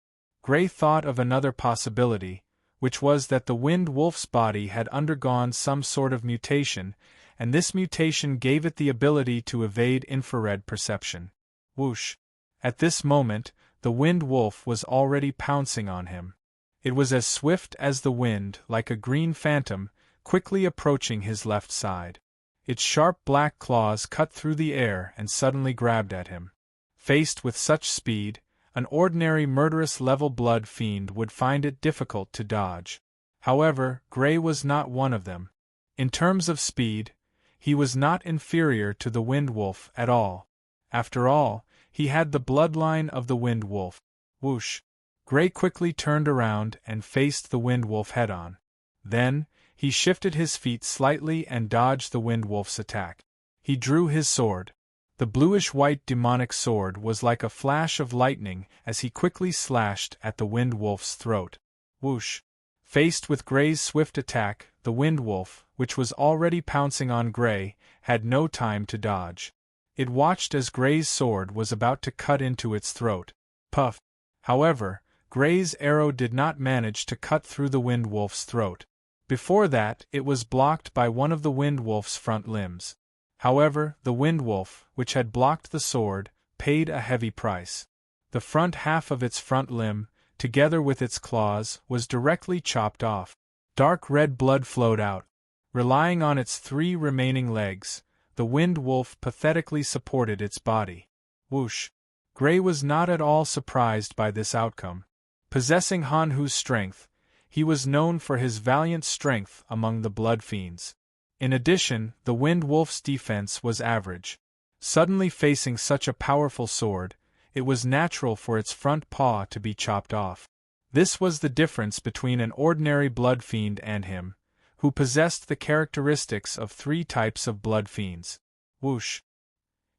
Gray thought of another possibility, which was that the wind wolf's body had undergone some sort of mutation, and this mutation gave it the ability to evade infrared perception. Whoosh! At this moment, the wind wolf was already pouncing on him. It was as swift as the wind, like a green phantom, quickly approaching his left side. Its sharp black claws cut through the air and suddenly grabbed at him. Faced with such speed, an ordinary murderous level-blood fiend would find it difficult to dodge. However, Gray was not one of them. In terms of speed, he was not inferior to the wind wolf at all. After all, he had the bloodline of the wind wolf. Whoosh! Gray quickly turned around and faced the wind wolf head-on. Then, he shifted his feet slightly and dodged the wind wolf's attack. He drew his sword. The bluish-white demonic sword was like a flash of lightning as he quickly slashed at the wind wolf's throat. Whoosh! Faced with Gray's swift attack, the wind wolf, which was already pouncing on Gray, had no time to dodge. It watched as Gray's sword was about to cut into its throat. Puff! However, Gray's arrow did not manage to cut through the wind wolf's throat. Before that, it was blocked by one of the wind wolf's front limbs. However, the wind wolf, which had blocked the sword, paid a heavy price. The front half of its front limb, together with its claws, was directly chopped off. Dark red blood flowed out. Relying on its 3 remaining legs, the wind wolf pathetically supported its body. Whoosh! Gray was not at all surprised by this outcome. Possessing Hanhu's strength, he was known for his valiant strength among the blood fiends. In addition, the wind wolf's defense was average. Suddenly facing such a powerful sword, it was natural for its front paw to be chopped off. This was the difference between an ordinary blood fiend and him, who possessed the characteristics of 3 types of blood fiends. Whoosh!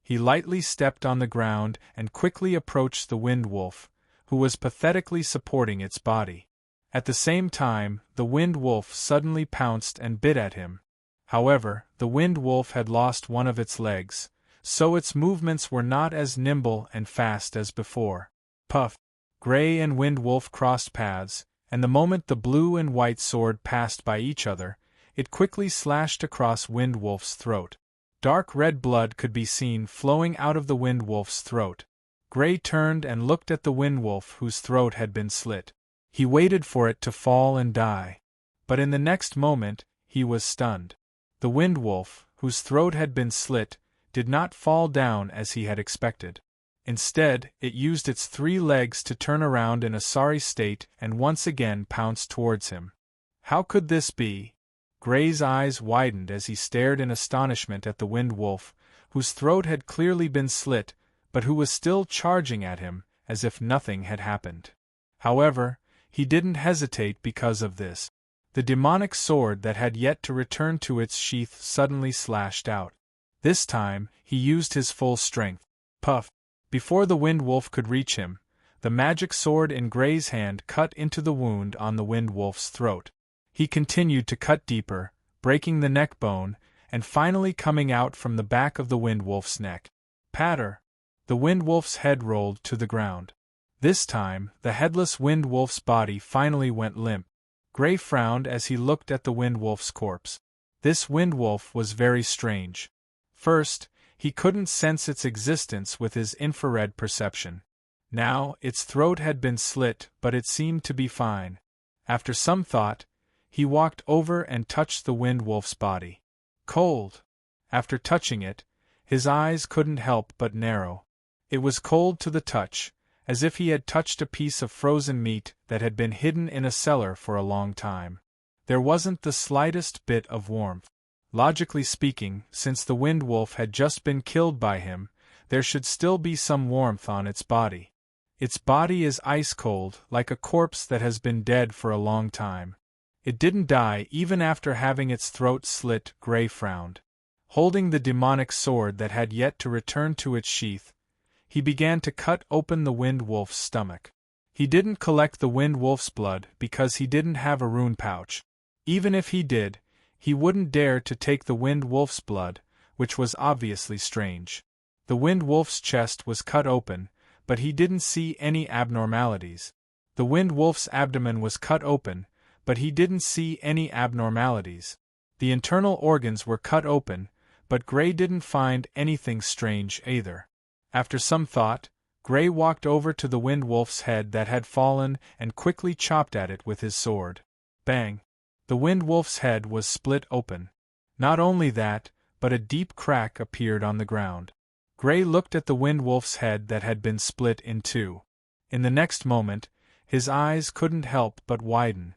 He lightly stepped on the ground and quickly approached the wind wolf, who was pathetically supporting its body. At the same time, the Wind Wolf suddenly pounced and bit at him. However, the Wind Wolf had lost one of its legs, so its movements were not as nimble and fast as before. Puff! Gray and Wind Wolf crossed paths, and the moment the blue and white sword passed by each other, it quickly slashed across Wind Wolf's throat. Dark red blood could be seen flowing out of the Wind Wolf's throat. Gray turned and looked at the Wind Wolf whose throat had been slit. He waited for it to fall and die. But in the next moment, he was stunned. The Wind Wolf, whose throat had been slit, did not fall down as he had expected. Instead, it used its 3 legs to turn around in a sorry state and once again pounced towards him. How could this be? Gray's eyes widened as he stared in astonishment at the Wind Wolf, whose throat had clearly been slit, but who was still charging at him, as if nothing had happened. However, he didn't hesitate because of this. The demonic sword that had yet to return to its sheath suddenly slashed out. This time, he used his full strength. Puff! Before the Wind Wolf could reach him, the magic sword in Gray's hand cut into the wound on the Wind Wolf's throat. He continued to cut deeper, breaking the neck bone, and finally coming out from the back of the Wind Wolf's neck. Patter! The Wind Wolf's head rolled to the ground. This time, the headless Wind Wolf's body finally went limp. Gray frowned as he looked at the Wind Wolf's corpse. This Wind Wolf was very strange. First, he couldn't sense its existence with his infrared perception. Now, its throat had been slit, but it seemed to be fine. After some thought, he walked over and touched the Wind Wolf's body. Cold! After touching it, his eyes couldn't help but narrow. It was cold to the touch, as if he had touched a piece of frozen meat that had been hidden in a cellar for a long time. There wasn't the slightest bit of warmth. Logically speaking, since the Wind Wolf had just been killed by him, there should still be some warmth on its body. Its body is ice cold, like a corpse that has been dead for a long time. It didn't die even after having its throat slit. Gray frowned. Holding the demonic sword that had yet to return to its sheath, he began to cut open the Wind Wolf's stomach. He didn't collect the Wind Wolf's blood because he didn't have a rune pouch. Even if he did, he wouldn't dare to take the Wind Wolf's blood, which was obviously strange. The Wind Wolf's chest was cut open, but he didn't see any abnormalities. The Wind Wolf's abdomen was cut open, but he didn't see any abnormalities. The internal organs were cut open, but Gray didn't find anything strange either. After some thought, Gray walked over to the Wind Wolf's head that had fallen and quickly chopped at it with his sword. Bang! The Wind Wolf's head was split open. Not only that, but a deep crack appeared on the ground. Gray looked at the Wind Wolf's head that had been split in 2. In the next moment, his eyes couldn't help but widen.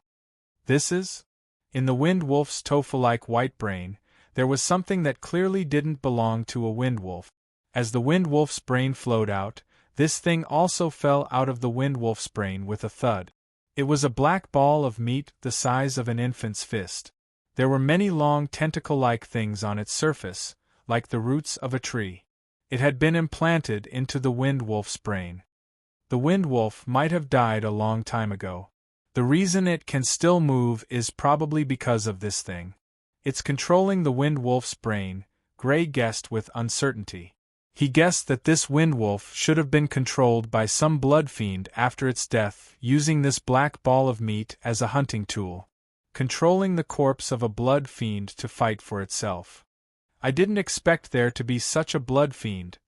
This is? In the Wind Wolf's tofu-like white brain, there was something that clearly didn't belong to a Wind Wolf. As the Wind Wolf's brain flowed out, this thing also fell out of the Wind Wolf's brain with a thud. It was a black ball of meat the size of an infant's fist. There were many long tentacle-like things on its surface, like the roots of a tree. It had been implanted into the Wind Wolf's brain. The Wind Wolf might have died a long time ago. The reason it can still move is probably because of this thing. It's controlling the Wind Wolf's brain, Gray guessed with uncertainty. He guessed that this Wind Wolf should have been controlled by some blood fiend after its death, using this black ball of meat as a hunting tool. Controlling the corpse of a blood fiend to fight for itself. I didn't expect there to be such a blood fiend.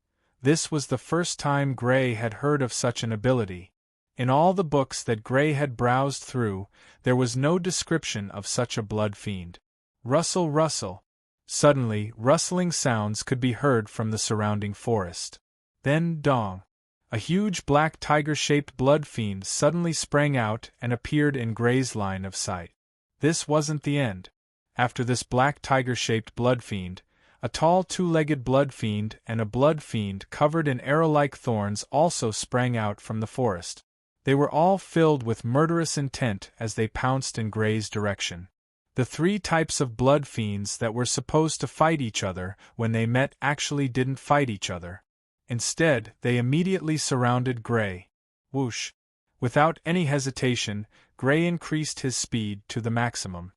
This was the first time Gray had heard of such an ability. In all the books that Gray had browsed through, there was no description of such a blood fiend. Rustle, rustle. Suddenly, rustling sounds could be heard from the surrounding forest. Then, dong! A huge black tiger-shaped blood fiend suddenly sprang out and appeared in Gray's line of sight. This wasn't the end. After this black tiger-shaped blood fiend, a tall two-legged blood fiend and a blood fiend covered in arrow-like thorns also sprang out from the forest. They were all filled with murderous intent as they pounced in Gray's direction. The 3 types of blood fiends that were supposed to fight each other when they met actually didn't fight each other. Instead, they immediately surrounded Gray. Whoosh! Without any hesitation, Gray increased his speed to the maximum.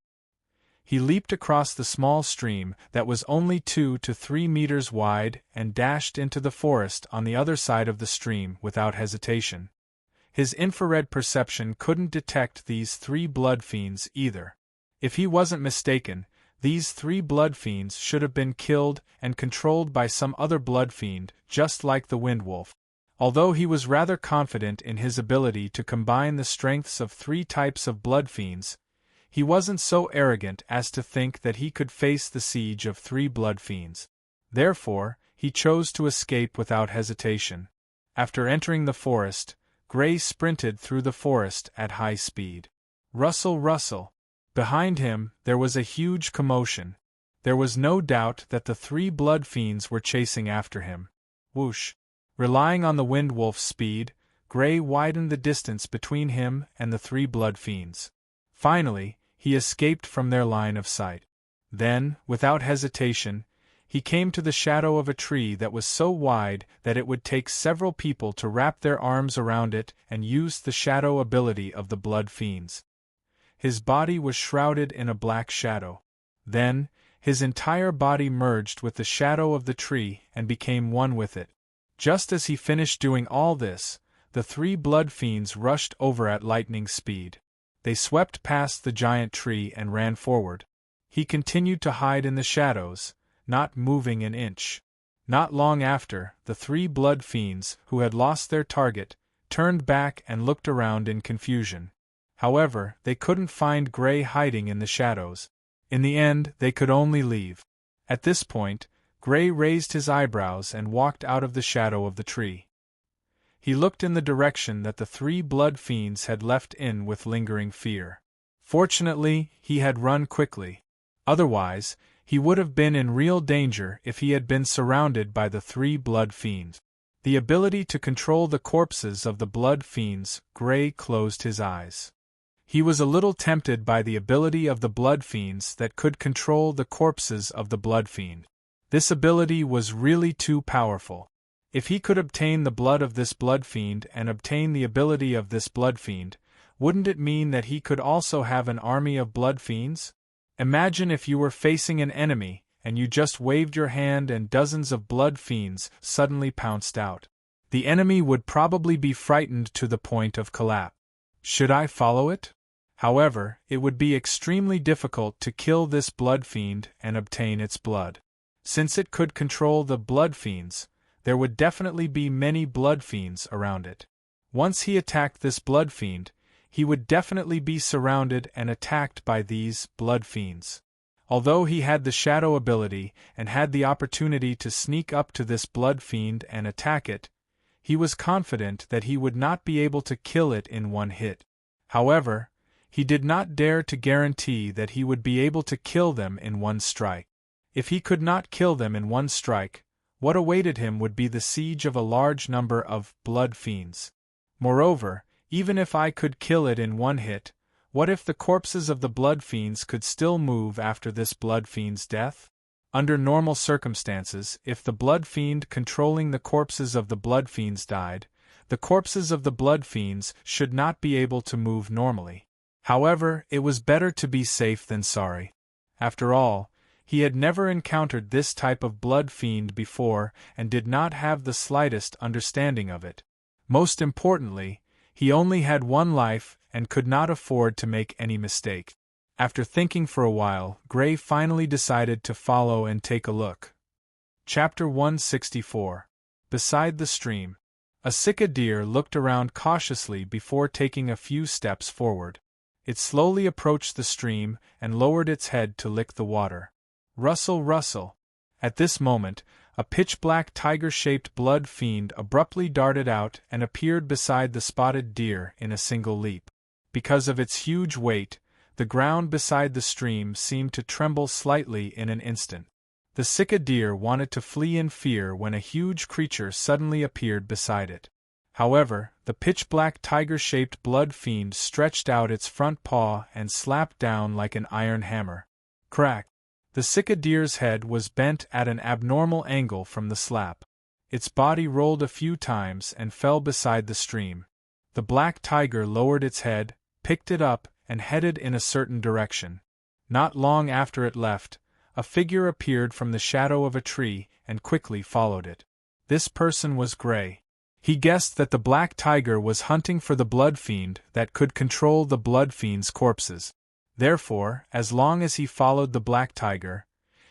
He leaped across the small stream that was only 2 to 3 meters wide and dashed into the forest on the other side of the stream without hesitation. His infrared perception couldn't detect these 3 blood fiends either. If he wasn't mistaken, these 3 blood fiends should have been killed and controlled by some other blood fiend, just like the wind wolf. Although he was rather confident in his ability to combine the strengths of 3 types of blood fiends, he wasn't so arrogant as to think that he could face the siege of 3 blood fiends. Therefore, he chose to escape without hesitation. After entering the forest, Gray sprinted through the forest at high speed. Rustle, rustle. Behind him, there was a huge commotion. There was no doubt that the 3 blood fiends were chasing after him. Whoosh! Relying on the wind wolf's speed, Gray widened the distance between him and the 3 blood fiends. Finally, he escaped from their line of sight. Then, without hesitation, he came to the shadow of a tree that was so wide that it would take several people to wrap their arms around it and use the shadow ability of the blood fiends. His body was shrouded in a black shadow. Then, his entire body merged with the shadow of the tree and became one with it. Just as he finished doing all this, the 3 blood fiends rushed over at lightning speed. They swept past the giant tree and ran forward. He continued to hide in the shadows, not moving an inch. Not long after, the 3 blood fiends, who had lost their target, turned back and looked around in confusion. However, they couldn't find Gray hiding in the shadows. In the end, they could only leave. At this point, Gray raised his eyebrows and walked out of the shadow of the tree. He looked in the direction that the 3 blood fiends had left in with lingering fear. Fortunately, he had run quickly. Otherwise, he would have been in real danger if he had been surrounded by the 3 blood fiends. The ability to control the corpses of the blood fiends, Gray closed his eyes. He was a little tempted by the ability of the blood fiends that could control the corpses of the blood fiend. This ability was really too powerful. If he could obtain the blood of this blood fiend and obtain the ability of this blood fiend, wouldn't it mean that he could also have an army of blood fiends? Imagine if you were facing an enemy, and you just waved your hand and dozens of blood fiends suddenly pounced out. The enemy would probably be frightened to the point of collapse. Should I follow it? However, it would be extremely difficult to kill this blood fiend and obtain its blood. Since it could control the blood fiends, there would definitely be many blood fiends around it. Once he attacked this blood fiend, he would definitely be surrounded and attacked by these blood fiends. Although he had the shadow ability and had the opportunity to sneak up to this blood fiend and attack it, he was confident that he would not be able to kill it in one hit. However, he did not dare to guarantee that he would be able to kill them in one strike. If he could not kill them in one strike, what awaited him would be the siege of a large number of blood fiends. Moreover, even if I could kill it in one hit, what if the corpses of the blood fiends could still move after this blood fiend's death? Under normal circumstances, if the blood fiend controlling the corpses of the blood fiends died, the corpses of the blood fiends should not be able to move normally. However, it was better to be safe than sorry. After all, he had never encountered this type of blood fiend before and did not have the slightest understanding of it. Most importantly, he only had one life and could not afford to make any mistake. After thinking for a while, Gray finally decided to follow and take a look. Chapter 164. Beside the stream. A sika deer looked around cautiously before taking a few steps forward. It slowly approached the stream and lowered its head to lick the water. Rustle, rustle. At this moment, a pitch-black tiger-shaped blood fiend abruptly darted out and appeared beside the spotted deer in a single leap. Because of its huge weight, the ground beside the stream seemed to tremble slightly in an instant. The sika deer wanted to flee in fear when a huge creature suddenly appeared beside it. However, the pitch-black tiger-shaped blood fiend stretched out its front paw and slapped down like an iron hammer. Crack! The sika deer's head was bent at an abnormal angle from the slap. Its body rolled a few times and fell beside the stream. The black tiger lowered its head, picked it up, and headed in a certain direction. Not long after it left, a figure appeared from the shadow of a tree and quickly followed it. This person was Gray. He guessed that the black tiger was hunting for the blood fiend that could control the blood fiend's corpses. Therefore, as long as he followed the black tiger,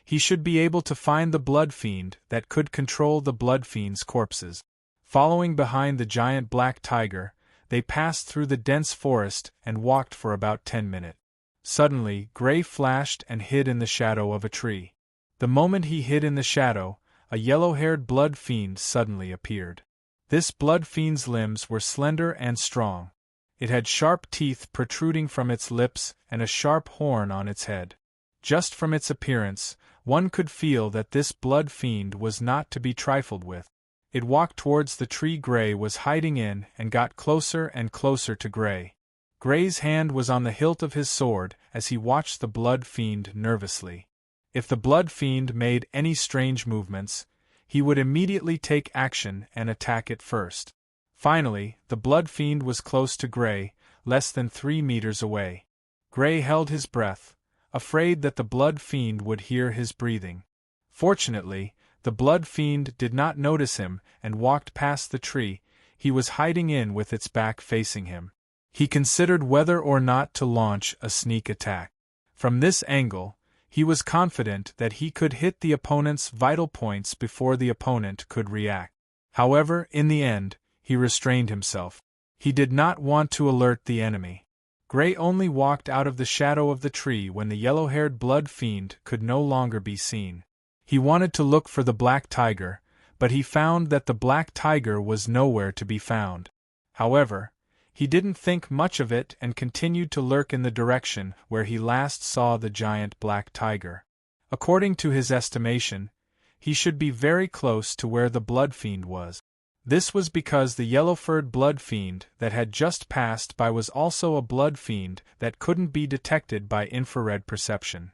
he should be able to find the blood fiend that could control the blood fiend's corpses. Following behind the giant black tiger, they passed through the dense forest and walked for about 10 minutes. Suddenly, Gray flashed and hid in the shadow of a tree. The moment he hid in the shadow, a yellow-haired blood fiend suddenly appeared. This blood fiend's limbs were slender and strong. It had sharp teeth protruding from its lips and a sharp horn on its head. Just from its appearance, one could feel that this blood fiend was not to be trifled with. It walked towards the tree Gray was hiding in and got closer and closer to Gray. Gray's hand was on the hilt of his sword as he watched the blood fiend nervously. If the blood fiend made any strange movements, he would immediately take action and attack it first. Finally, the blood fiend was close to Gray, less than 3 meters away. Gray held his breath, afraid that the blood fiend would hear his breathing. Fortunately, the blood fiend did not notice him and walked past the tree he was hiding in with its back facing him. He considered whether or not to launch a sneak attack. From this angle, he was confident that he could hit the opponent's vital points before the opponent could react. However, in the end, he restrained himself. He did not want to alert the enemy. Gray only walked out of the shadow of the tree when the yellow-haired blood fiend could no longer be seen. He wanted to look for the black tiger, but he found that the black tiger was nowhere to be found. However, he didn't think much of it and continued to lurk in the direction where he last saw the giant black tiger. According to his estimation, he should be very close to where the blood fiend was. This was because the yellow-furred blood fiend that had just passed by was also a blood fiend that couldn't be detected by infrared perception.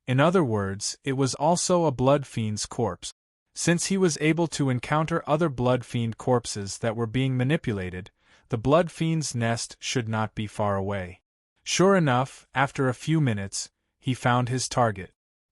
In other words, it was also a blood fiend's corpse. Since he was able to encounter other blood fiend corpses that were being manipulated, the blood fiend's nest should not be far away. Sure enough, after a few minutes, he found his target.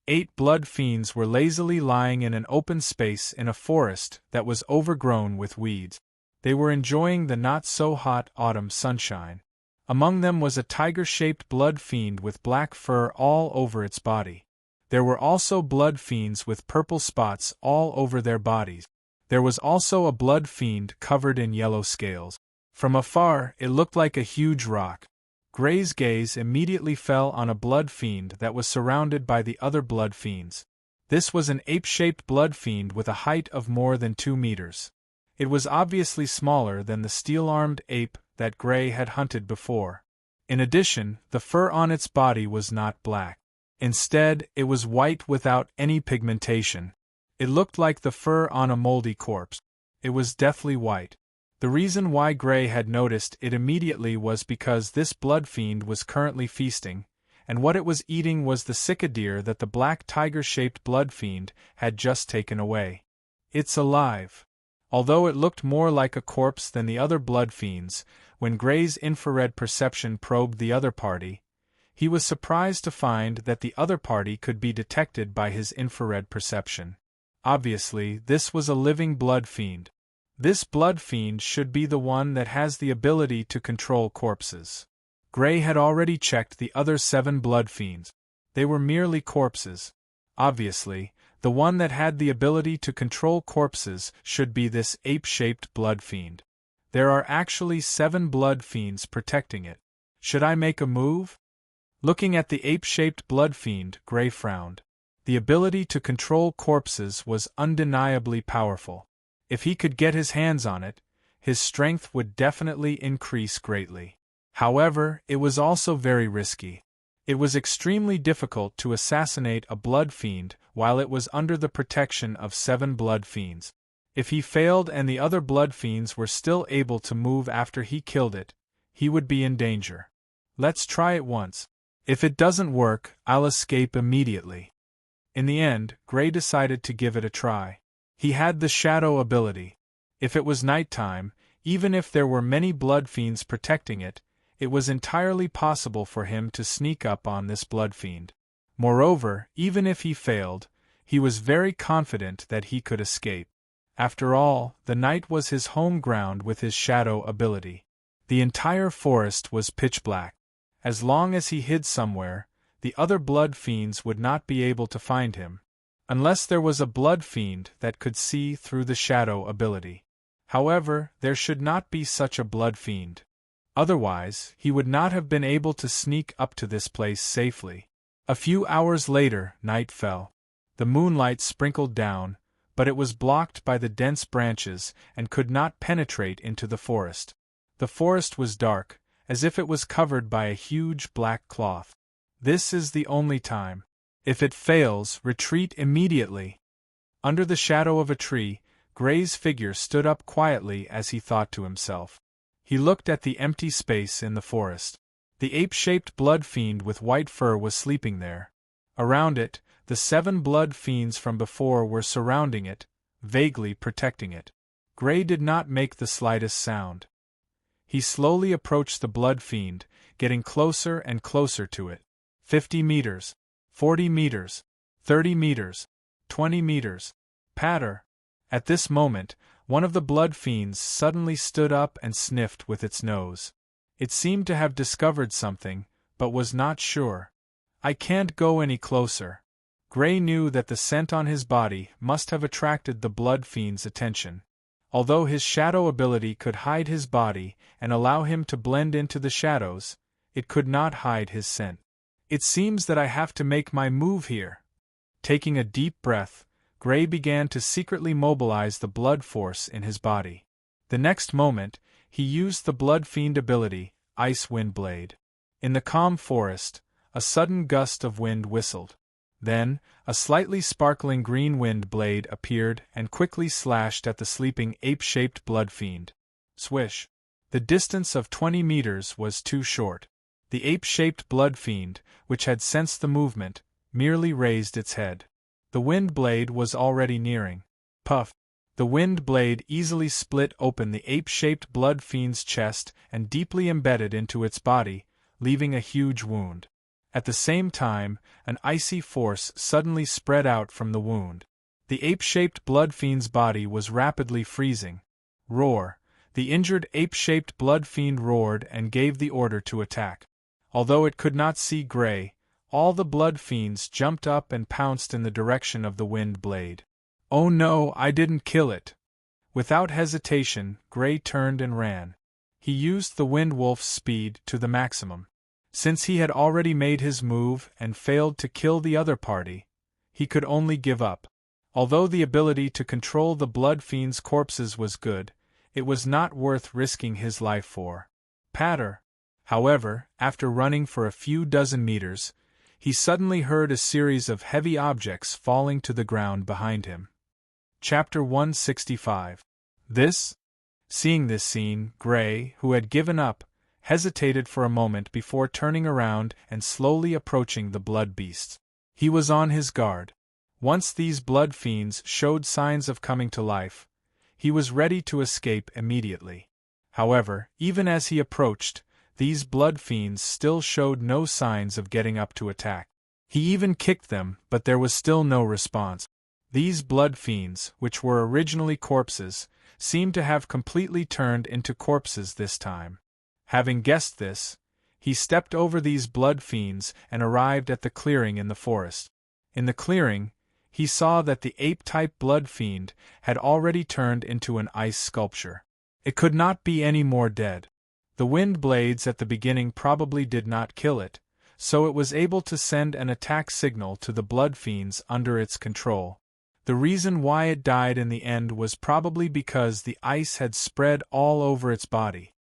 8 blood fiends were lazily lying in an open space in a forest that was overgrown with weeds. They were enjoying the not-so-hot autumn sunshine. Among them was a tiger-shaped blood fiend with black fur all over its body. There were also blood fiends with purple spots all over their bodies. There was also a blood fiend covered in yellow scales. From afar, it looked like a huge rock. Gray's gaze immediately fell on a blood fiend that was surrounded by the other blood fiends. This was an ape-shaped blood fiend with a height of more than 2 meters. It was obviously smaller than the steel-armed ape that Gray had hunted before. In addition, the fur on its body was not black. Instead, it was white without any pigmentation. It looked like the fur on a moldy corpse. It was deathly white. The reason why Gray had noticed it immediately was because this blood fiend was currently feasting, and what it was eating was the cicadeer that the black tiger-shaped blood fiend had just taken away. It's alive. Although it looked more like a corpse than the other blood fiends, when Gray's infrared perception probed the other party, he was surprised to find that the other party could be detected by his infrared perception. Obviously, this was a living blood fiend. This blood fiend should be the one that has the ability to control corpses. Gray had already checked the other 7 blood fiends. They were merely corpses. Obviously, the one that had the ability to control corpses should be this ape-shaped blood fiend. There are actually 7 blood fiends protecting it. Should I make a move? Looking at the ape-shaped blood fiend, Gray frowned. The ability to control corpses was undeniably powerful. If he could get his hands on it, his strength would definitely increase greatly. However, it was also very risky. It was extremely difficult to assassinate a blood fiend while it was under the protection of 7 blood fiends. If he failed and the other blood fiends were still able to move after he killed it, he would be in danger. Let's try it once. If it doesn't work, I'll escape immediately. In the end, Gray decided to give it a try. He had the shadow ability. If it was nighttime, even if there were many blood fiends protecting it, it was entirely possible for him to sneak up on this blood fiend. Moreover, even if he failed, he was very confident that he could escape. After all, the night was his home ground with his shadow ability. The entire forest was pitch black. As long as he hid somewhere, the other blood fiends would not be able to find him. Unless there was a blood fiend that could see through the shadow ability. However, there should not be such a blood fiend. Otherwise, he would not have been able to sneak up to this place safely. A few hours later, night fell. The moonlight sprinkled down, but it was blocked by the dense branches and could not penetrate into the forest. The forest was dark, as if it was covered by a huge black cloth. This is the only time. If it fails, retreat immediately. Under the shadow of a tree, Gray's figure stood up quietly as he thought to himself. He looked at the empty space in the forest. The ape-shaped blood fiend with white fur was sleeping there. Around it, the 7 blood fiends from before were surrounding it, vaguely protecting it. Gray did not make the slightest sound. He slowly approached the blood fiend, getting closer and closer to it. 50 meters. 40 meters. 30 meters. 20 meters. Patter. At this moment, one of the blood fiends suddenly stood up and sniffed with its nose. It seemed to have discovered something, but was not sure. I can't go any closer. Gray knew that the scent on his body must have attracted the blood fiend's attention. Although his shadow ability could hide his body and allow him to blend into the shadows, it could not hide his scent. It seems that I have to make my move here. Taking a deep breath, Gray began to secretly mobilize the blood force in his body. The next moment, he used the blood fiend ability, Ice Wind Blade. In the calm forest, a sudden gust of wind whistled. Then, a slightly sparkling green wind blade appeared and quickly slashed at the sleeping ape-shaped blood fiend. Swish! The distance of 20 meters was too short. The ape-shaped blood fiend, which had sensed the movement, merely raised its head. The wind blade was already nearing. Puff! The wind blade easily split open the ape-shaped blood fiend's chest and deeply embedded into its body, leaving a huge wound. At the same time, an icy force suddenly spread out from the wound. The ape-shaped blood fiend's body was rapidly freezing. Roar! The injured ape-shaped blood fiend roared and gave the order to attack. Although it could not see Gray, all the blood fiends jumped up and pounced in the direction of the wind blade. Oh no, I didn't kill it! Without hesitation, Gray turned and ran. He used the wind wolf's speed to the maximum. Since he had already made his move and failed to kill the other party, he could only give up. Although the ability to control the blood fiend's corpses was good, it was not worth risking his life for. Patter! However, after running for a few dozen meters, he suddenly heard a series of heavy objects falling to the ground behind him. Chapter 165. Seeing this scene, Gray, who had given up, hesitated for a moment before turning around and slowly approaching the blood beasts. He was on his guard. Once these blood fiends showed signs of coming to life, he was ready to escape immediately. However, even as he approached, these blood fiends still showed no signs of getting up to attack. He even kicked them, but there was still no response. These blood fiends, which were originally corpses, seemed to have completely turned into corpses this time. Having guessed this, he stepped over these blood fiends and arrived at the clearing in the forest. In the clearing, he saw that the ape-type blood fiend had already turned into an ice sculpture. It could not be any more dead. The wind blades at the beginning probably did not kill it, so it was able to send an attack signal to the blood fiends under its control. The reason why it died in the end was probably because the ice had spread all over its body.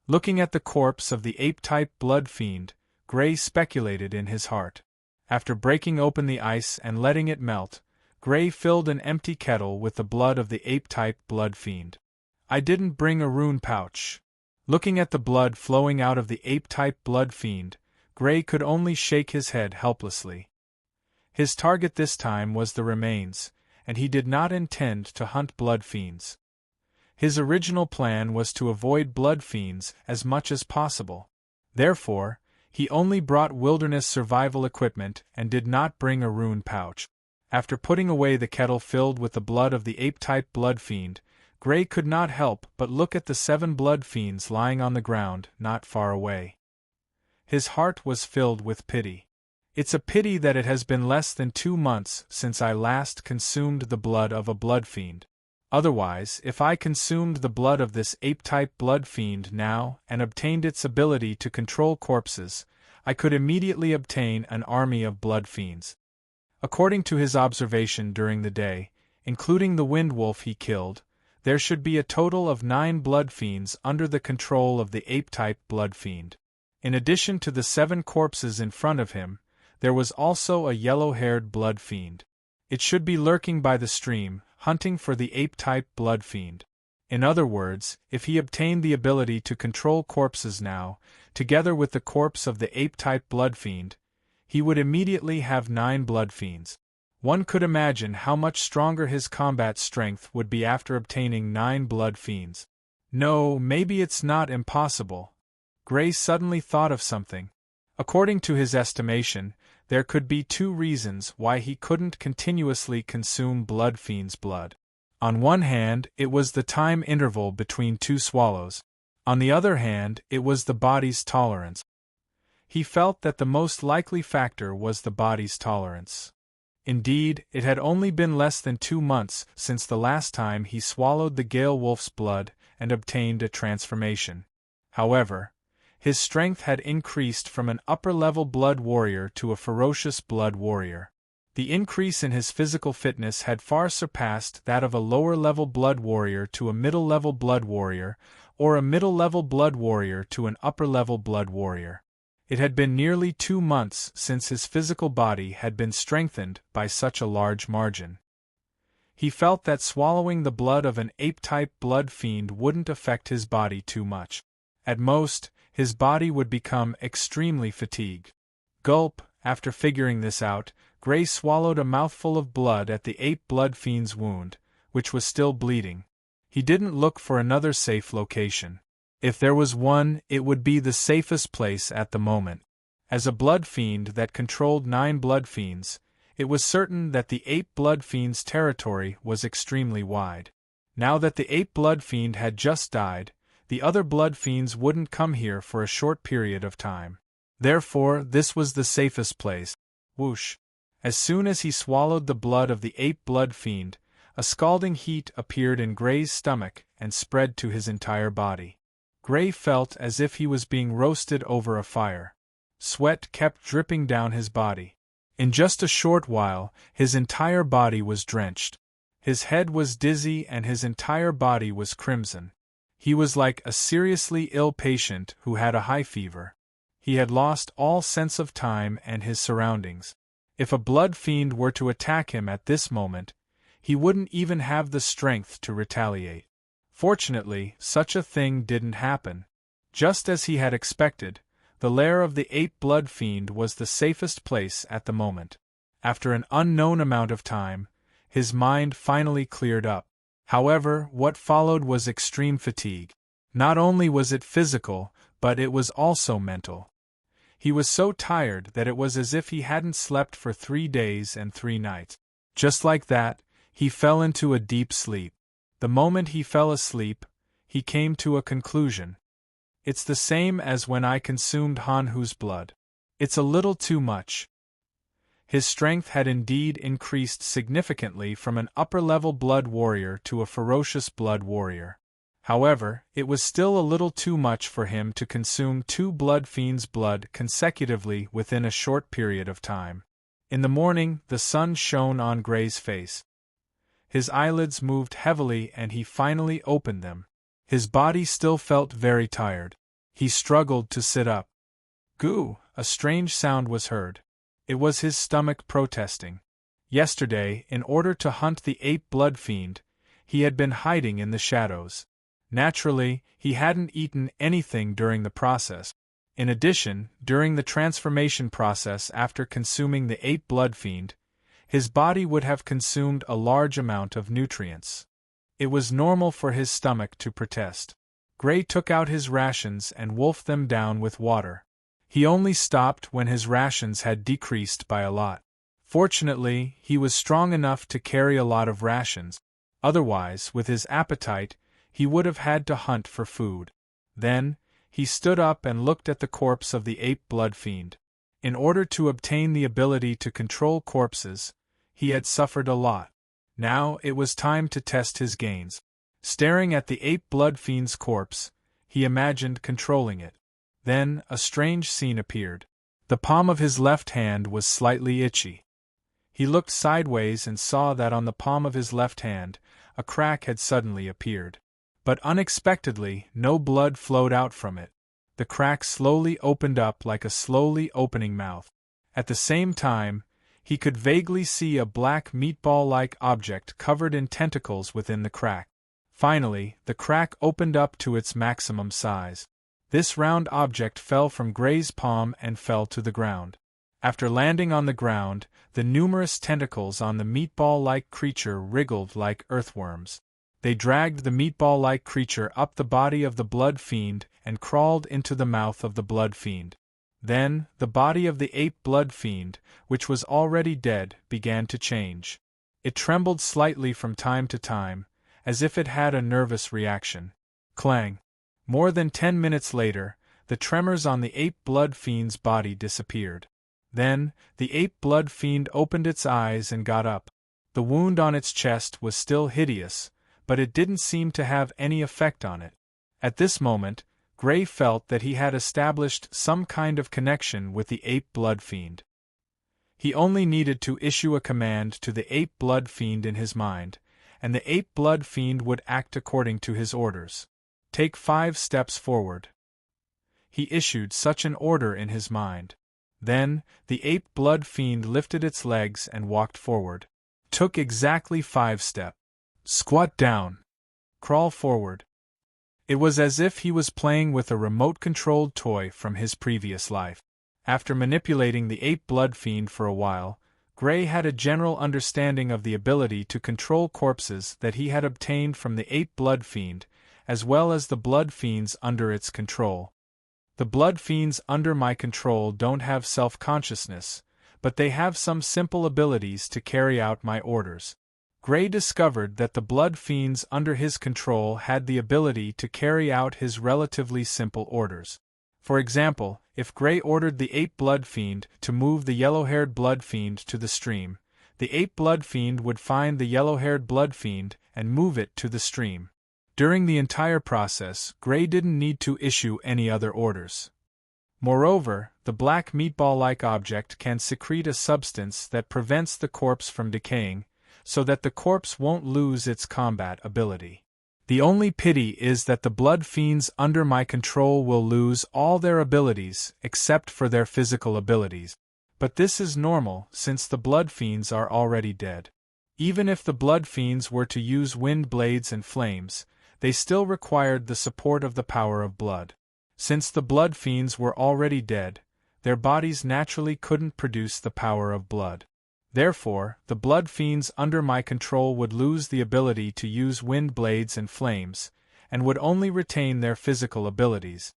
Looking at the corpse of the ape-type blood fiend, Gray speculated in his heart. After breaking open the ice and letting it melt, Gray filled an empty kettle with the blood of the ape-type blood fiend. I didn't bring a rune pouch. Looking at the blood flowing out of the ape-type blood fiend, Gray could only shake his head helplessly. His target this time was the remains, and he did not intend to hunt blood fiends. His original plan was to avoid blood fiends as much as possible. Therefore, he only brought wilderness survival equipment and did not bring a rune pouch. After putting away the kettle filled with the blood of the ape-type blood fiend, Gray could not help but look at the 7 blood fiends lying on the ground not far away. His heart was filled with pity. It's a pity that it has been less than 2 months since I last consumed the blood of a blood fiend. Otherwise, if I consumed the blood of this ape-type blood fiend now and obtained its ability to control corpses, I could immediately obtain an army of blood fiends. According to his observation during the day, including the wind wolf he killed, there should be a total of 9 blood fiends under the control of the ape-type blood fiend. In addition to the 7 corpses in front of him, there was also a yellow-haired blood fiend. It should be lurking by the stream, hunting for the ape-type blood fiend. In other words, if he obtained the ability to control corpses now, together with the corpse of the ape-type blood fiend, he would immediately have 9 blood fiends. One could imagine how much stronger his combat strength would be after obtaining 9 blood fiends. No, maybe it's not impossible. Gray suddenly thought of something. According to his estimation, there could be 2 reasons why he couldn't continuously consume blood fiend's blood. On one hand, it was the time interval between 2 swallows. On the other hand, it was the body's tolerance. He felt that the most likely factor was the body's tolerance. Indeed, it had only been less than 2 months since the last time he swallowed the Gale Wolf's blood and obtained a transformation. However, his strength had increased from an upper-level blood warrior to a ferocious blood warrior. The increase in his physical fitness had far surpassed that of a lower-level blood warrior to a middle-level blood warrior, or a middle-level blood warrior to an upper-level blood warrior. It had been nearly 2 months since his physical body had been strengthened by such a large margin. He felt that swallowing the blood of an ape-type blood fiend wouldn't affect his body too much. At most, his body would become extremely fatigued. Gulp, after figuring this out, Gray swallowed a mouthful of blood at the ape blood fiend's wound, which was still bleeding. He didn't look for another safe location. If there was one, it would be the safest place at the moment. As a blood fiend that controlled 9 blood fiends, it was certain that the ape blood fiend's territory was extremely wide. Now that the ape blood fiend had just died, the other blood fiends wouldn't come here for a short period of time. Therefore, this was the safest place. Whoosh! As soon as he swallowed the blood of the ape blood fiend, a scalding heat appeared in Gray's stomach and spread to his entire body. Gray felt as if he was being roasted over a fire. Sweat kept dripping down his body. In just a short while, his entire body was drenched. His head was dizzy and his entire body was crimson. He was like a seriously ill patient who had a high fever. He had lost all sense of time and his surroundings. If a blood fiend were to attack him at this moment, he wouldn't even have the strength to retaliate. Fortunately, such a thing didn't happen. Just as he had expected, the lair of the ape blood fiend was the safest place at the moment. After an unknown amount of time, his mind finally cleared up. However, what followed was extreme fatigue. Not only was it physical, but it was also mental. He was so tired that it was as if he hadn't slept for 3 days and 3 nights. Just like that, he fell into a deep sleep. The moment he fell asleep, he came to a conclusion. It's the same as when I consumed Hanhu's blood. It's a little too much. His strength had indeed increased significantly from an upper-level blood warrior to a ferocious blood warrior. However, it was still a little too much for him to consume 2 blood fiends' blood consecutively within a short period of time. In the morning, the sun shone on Gray's face. His eyelids moved heavily and he finally opened them. His body still felt very tired. He struggled to sit up. Goo! A strange sound was heard. It was his stomach protesting. Yesterday, in order to hunt the ape blood fiend, he had been hiding in the shadows. Naturally, he hadn't eaten anything during the process. In addition, during the transformation process after consuming the ape blood fiend, his body would have consumed a large amount of nutrients. It was normal for his stomach to protest. Gray took out his rations and wolfed them down with water. He only stopped when his rations had decreased by a lot. Fortunately, he was strong enough to carry a lot of rations. Otherwise, with his appetite, he would have had to hunt for food. Then, he stood up and looked at the corpse of the ape blood fiend. In order to obtain the ability to control corpses, he had suffered a lot. Now it was time to test his gains. Staring at the ape blood fiend's corpse, he imagined controlling it. Then, a strange scene appeared. The palm of his left hand was slightly itchy. He looked sideways and saw that on the palm of his left hand, a crack had suddenly appeared. But unexpectedly, no blood flowed out from it. The crack slowly opened up like a slowly opening mouth. At the same time, he could vaguely see a black meatball-like object covered in tentacles within the crack. Finally, the crack opened up to its maximum size. This round object fell from Gray's palm and fell to the ground. After landing on the ground, the numerous tentacles on the meatball-like creature wriggled like earthworms. They dragged the meatball-like creature up the body of the blood fiend and crawled into the mouth of the blood fiend. Then, the body of the ape blood fiend, which was already dead, began to change. It trembled slightly from time to time, as if it had a nervous reaction. Clang! More than 10 minutes later, the tremors on the ape blood fiend's body disappeared. Then, the ape blood fiend opened its eyes and got up. The wound on its chest was still hideous, but it didn't seem to have any effect on it. At this moment, Gray felt that he had established some kind of connection with the ape blood fiend. He only needed to issue a command to the ape blood fiend in his mind, and the ape blood fiend would act according to his orders. Take 5 steps forward. He issued such an order in his mind. Then, the ape blood fiend lifted its legs and walked forward. Took exactly 5 steps. Squat down. Crawl forward. It was as if he was playing with a remote-controlled toy from his previous life. After manipulating the ape blood fiend for a while, Gray had a general understanding of the ability to control corpses that he had obtained from the ape blood fiend, as well as the blood fiends under its control. The blood fiends under my control don't have self-consciousness, but they have some simple abilities to carry out my orders. Gray discovered that the blood fiends under his control had the ability to carry out his relatively simple orders. For example, if Gray ordered the ape blood fiend to move the yellow-haired blood fiend to the stream, the ape blood fiend would find the yellow-haired blood fiend and move it to the stream. During the entire process, Gray didn't need to issue any other orders. Moreover, the black meatball-like object can secrete a substance that prevents the corpse from decaying, so that the corpse won't lose its combat ability. The only pity is that the blood fiends under my control will lose all their abilities except for their physical abilities. But this is normal since the blood fiends are already dead. Even if the blood fiends were to use wind blades and flames, they still required the support of the power of blood. Since the blood fiends were already dead, their bodies naturally couldn't produce the power of blood. Therefore, the blood fiends under my control would lose the ability to use wind blades and flames, and would only retain their physical abilities.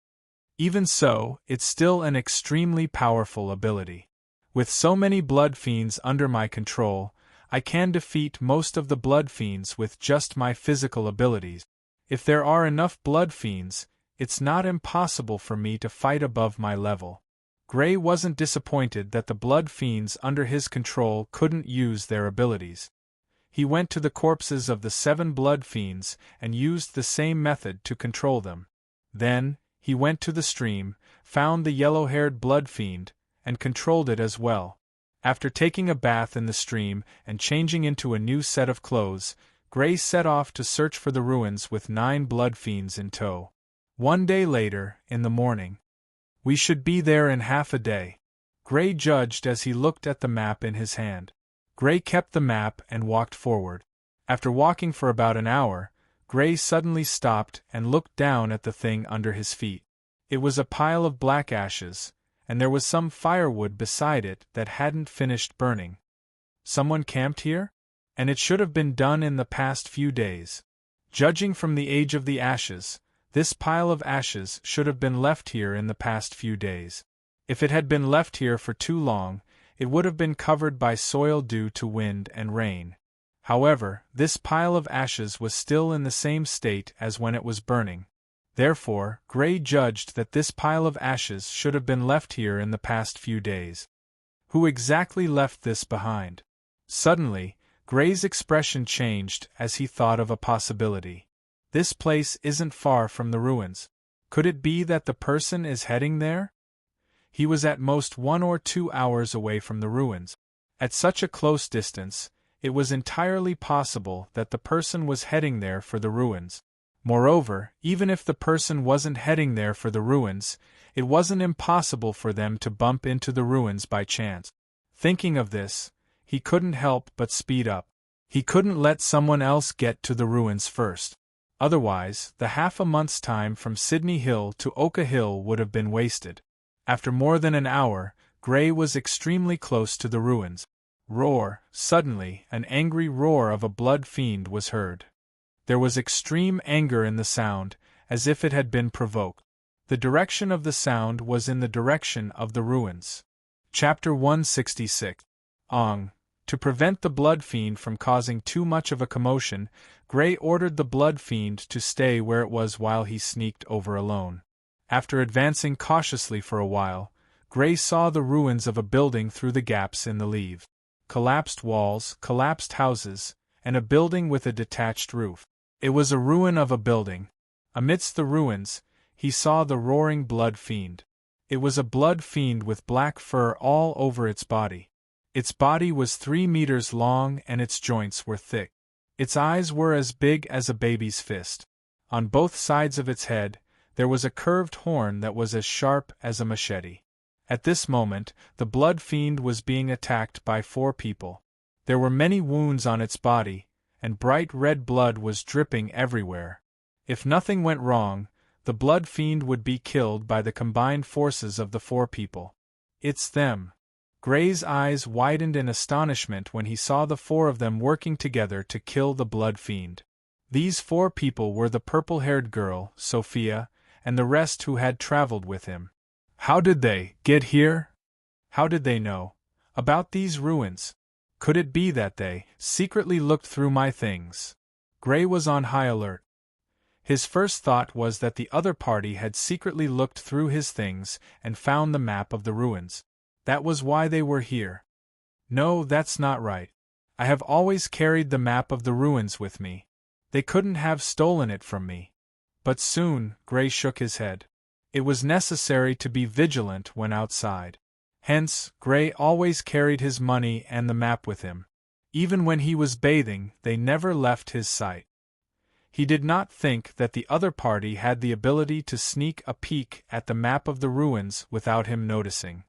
Even so, it's still an extremely powerful ability. With so many blood fiends under my control, I can defeat most of the blood fiends with just my physical abilities. If there are enough blood fiends, it's not impossible for me to fight above my level. Gray wasn't disappointed that the blood fiends under his control couldn't use their abilities. He went to the corpses of the 7 blood fiends and used the same method to control them. Then, he went to the stream, found the yellow-haired blood fiend, and controlled it as well. After taking a bath in the stream and changing into a new set of clothes, Gray set off to search for the ruins with 9 blood fiends in tow. 1 day later, in the morning. We should be there in half a day, Gray judged as he looked at the map in his hand. Gray kept the map and walked forward. After walking for about an hour, Gray suddenly stopped and looked down at the thing under his feet. It was a pile of black ashes, and there was some firewood beside it that hadn't finished burning. Someone camped here? And it should have been done in the past few days. Judging from the age of the ashes, this pile of ashes should have been left here in the past few days. If it had been left here for too long, it would have been covered by soil due to wind and rain. However, this pile of ashes was still in the same state as when it was burning. Therefore, Gray judged that this pile of ashes should have been left here in the past few days. Who exactly left this behind? Suddenly, Gray's expression changed as he thought of a possibility. This place isn't far from the ruins. Could it be that the person is heading there? He was at most 1 or 2 hours away from the ruins. At such a close distance, it was entirely possible that the person was heading there for the ruins. Moreover, even if the person wasn't heading there for the ruins, it wasn't impossible for them to bump into the ruins by chance. Thinking of this, he couldn't help but speed up. He couldn't let someone else get to the ruins first. Otherwise, the half a month's time from Sydney Hill to Oka Hill would have been wasted. After more than an hour, Gray was extremely close to the ruins. Suddenly, an angry roar of a blood fiend was heard. There was extreme anger in the sound, as if it had been provoked. The direction of the sound was in the direction of the ruins. Chapter 166. To prevent the blood fiend from causing too much of a commotion, Gray ordered the blood fiend to stay where it was while he sneaked over alone. After advancing cautiously for a while, Gray saw the ruins of a building through the gaps in the leaves. Collapsed walls, collapsed houses, and a building with a detached roof. It was a ruin of a building. Amidst the ruins, he saw the roaring blood fiend. It was a blood fiend with black fur all over its body. Its body was 3 meters long and its joints were thick. Its eyes were as big as a baby's fist. On both sides of its head, there was a curved horn that was as sharp as a machete. At this moment, the blood fiend was being attacked by 4 people. There were many wounds on its body, and bright red blood was dripping everywhere. If nothing went wrong, the blood fiend would be killed by the combined forces of the 4 people. It's them. Gray's eyes widened in astonishment when he saw the 4 of them working together to kill the blood fiend. These 4 people were the purple-haired girl, Sophia, and the rest who had traveled with him. How did they get here? How did they know about these ruins? Could it be that they secretly looked through my things? Gray was on high alert. His first thought was that the other party had secretly looked through his things and found the map of the ruins. That was why they were here. No, that's not right. I have always carried the map of the ruins with me. They couldn't have stolen it from me. But soon, Gray shook his head. It was necessary to be vigilant when outside. Hence, Gray always carried his money and the map with him. Even when he was bathing, they never left his sight. He did not think that the other party had the ability to sneak a peek at the map of the ruins without him noticing.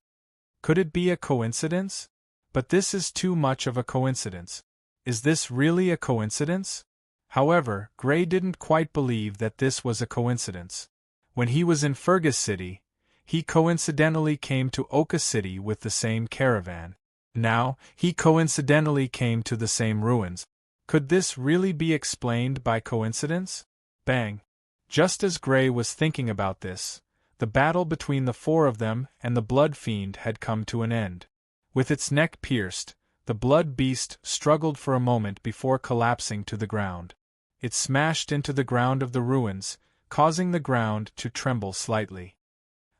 Could it be a coincidence? But this is too much of a coincidence. Is this really a coincidence? However, Gray didn't quite believe that this was a coincidence. When he was in Fergus City, he coincidentally came to Oka City with the same caravan. Now, he coincidentally came to the same ruins. Could this really be explained by coincidence? Bang! Just as Gray was thinking about this, the battle between the 4 of them and the blood fiend had come to an end. With its neck pierced, the blood beast struggled for a moment before collapsing to the ground. It smashed into the ground of the ruins, causing the ground to tremble slightly.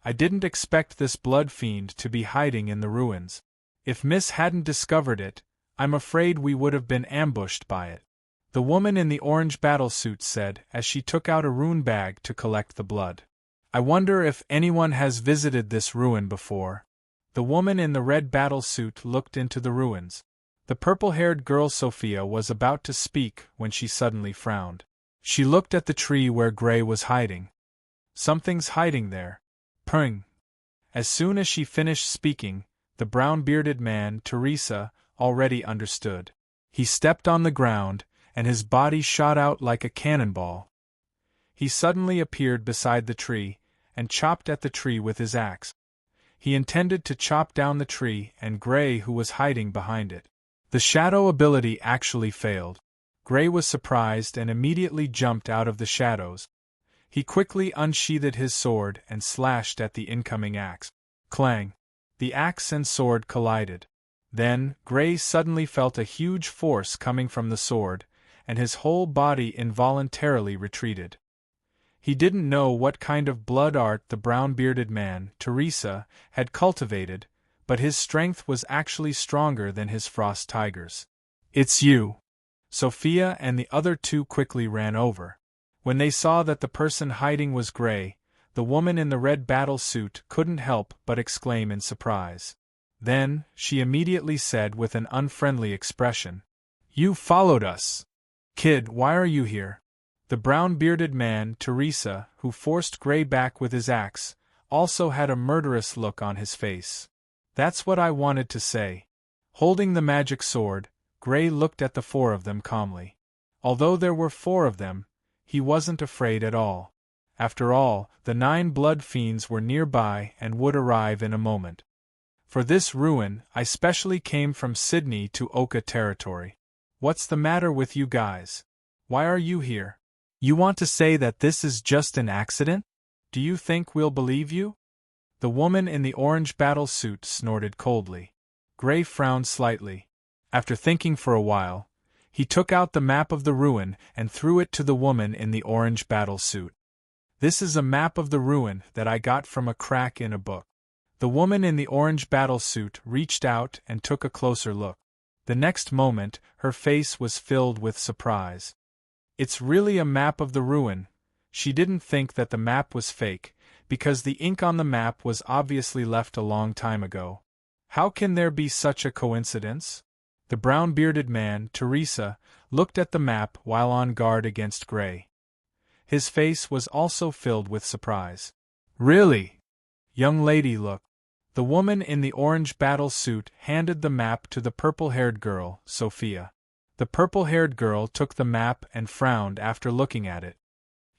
I didn't expect this blood fiend to be hiding in the ruins. If Miss hadn't discovered it, I'm afraid we would have been ambushed by it. The woman in the orange battlesuit said as she took out a rune bag to collect the blood. I wonder if anyone has visited this ruin before. The woman in the red battlesuit looked into the ruins. The purple-haired girl Sophia was about to speak when she suddenly frowned. She looked at the tree where Gray was hiding. Something's hiding there. Pring! As soon as she finished speaking, the brown-bearded man, Teresa, already understood. He stepped on the ground, and his body shot out like a cannonball. He suddenly appeared beside the tree, and chopped at the tree with his axe. He intended to chop down the tree and Gray, who was hiding behind it. The shadow ability actually failed. Gray was surprised and immediately jumped out of the shadows. He quickly unsheathed his sword and slashed at the incoming axe. Clang! The axe and sword collided. Then, Gray suddenly felt a huge force coming from the sword, and his whole body involuntarily retreated. He didn't know what kind of blood art the brown-bearded man, Teresa, had cultivated, but his strength was actually stronger than his frost tiger's. "It's you!" Sophia and the other two quickly ran over. When they saw that the person hiding was Gray, the woman in the red battle suit couldn't help but exclaim in surprise. Then, she immediately said with an unfriendly expression, "You followed us! Kid, why are you here?" The brown-bearded man, Teresa, who forced Gray back with his axe, also had a murderous look on his face. "That's what I wanted to say." Holding the magic sword, Gray looked at the four of them calmly. Although there were four of them, he wasn't afraid at all. After all, the 9 blood fiends were nearby and would arrive in a moment. "For this ruin, I specially came from Sydney to Oka territory. What's the matter with you guys? Why are you here? You want to say that this is just an accident? Do you think we'll believe you?" The woman in the orange battle suit snorted coldly. Gray frowned slightly. After thinking for a while, he took out the map of the ruin and threw it to the woman in the orange battle suit. "This is a map of the ruin that I got from a crack in a book." The woman in the orange battle suit reached out and took a closer look. The next moment, her face was filled with surprise. "It's really a map of the ruin." She didn't think that the map was fake, because the ink on the map was obviously left a long time ago. "How can there be such a coincidence?" The brown-bearded man, Teresa, looked at the map while on guard against Gray. His face was also filled with surprise. "Really? Young lady, look." The woman in the orange battle suit handed the map to the purple-haired girl, Sophia. The purple-haired girl took the map and frowned after looking at it.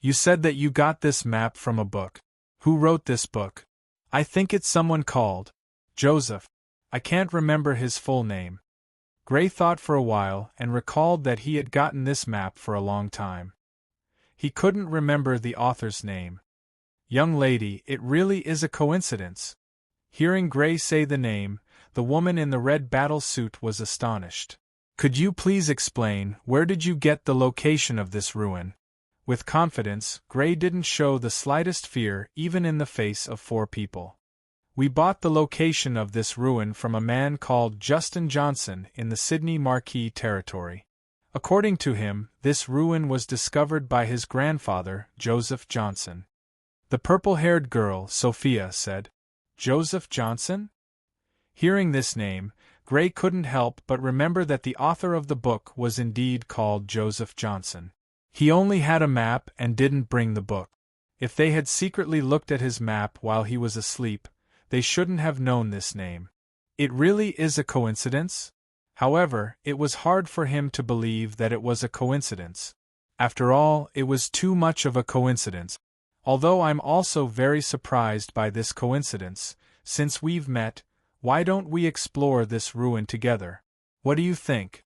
"You said that you got this map from a book. Who wrote this book?" "I think it's someone called Joseph. I can't remember his full name." Gray thought for a while and recalled that he had gotten this map for a long time. He couldn't remember the author's name. "Young lady, it really is a coincidence." Hearing Gray say the name, the woman in the red battle suit was astonished. "Could you please explain, where did you get the location of this ruin?" With confidence, Gray didn't show the slightest fear even in the face of 4 people. "We bought the location of this ruin from a man called Justin Johnson in the Sydney Marquis territory. According to him, this ruin was discovered by his grandfather, Joseph Johnson." The purple-haired girl, Sophia, said. "Joseph Johnson?" Hearing this name, Gray couldn't help but remember that the author of the book was indeed called Joseph Johnson. He only had a map and didn't bring the book. If they had secretly looked at his map while he was asleep, they shouldn't have known this name. It really is a coincidence? However, it was hard for him to believe that it was a coincidence. After all, it was too much of a coincidence. "Although I'm also very surprised by this coincidence, since we've met, why don't we explore this ruin together? What do you think?"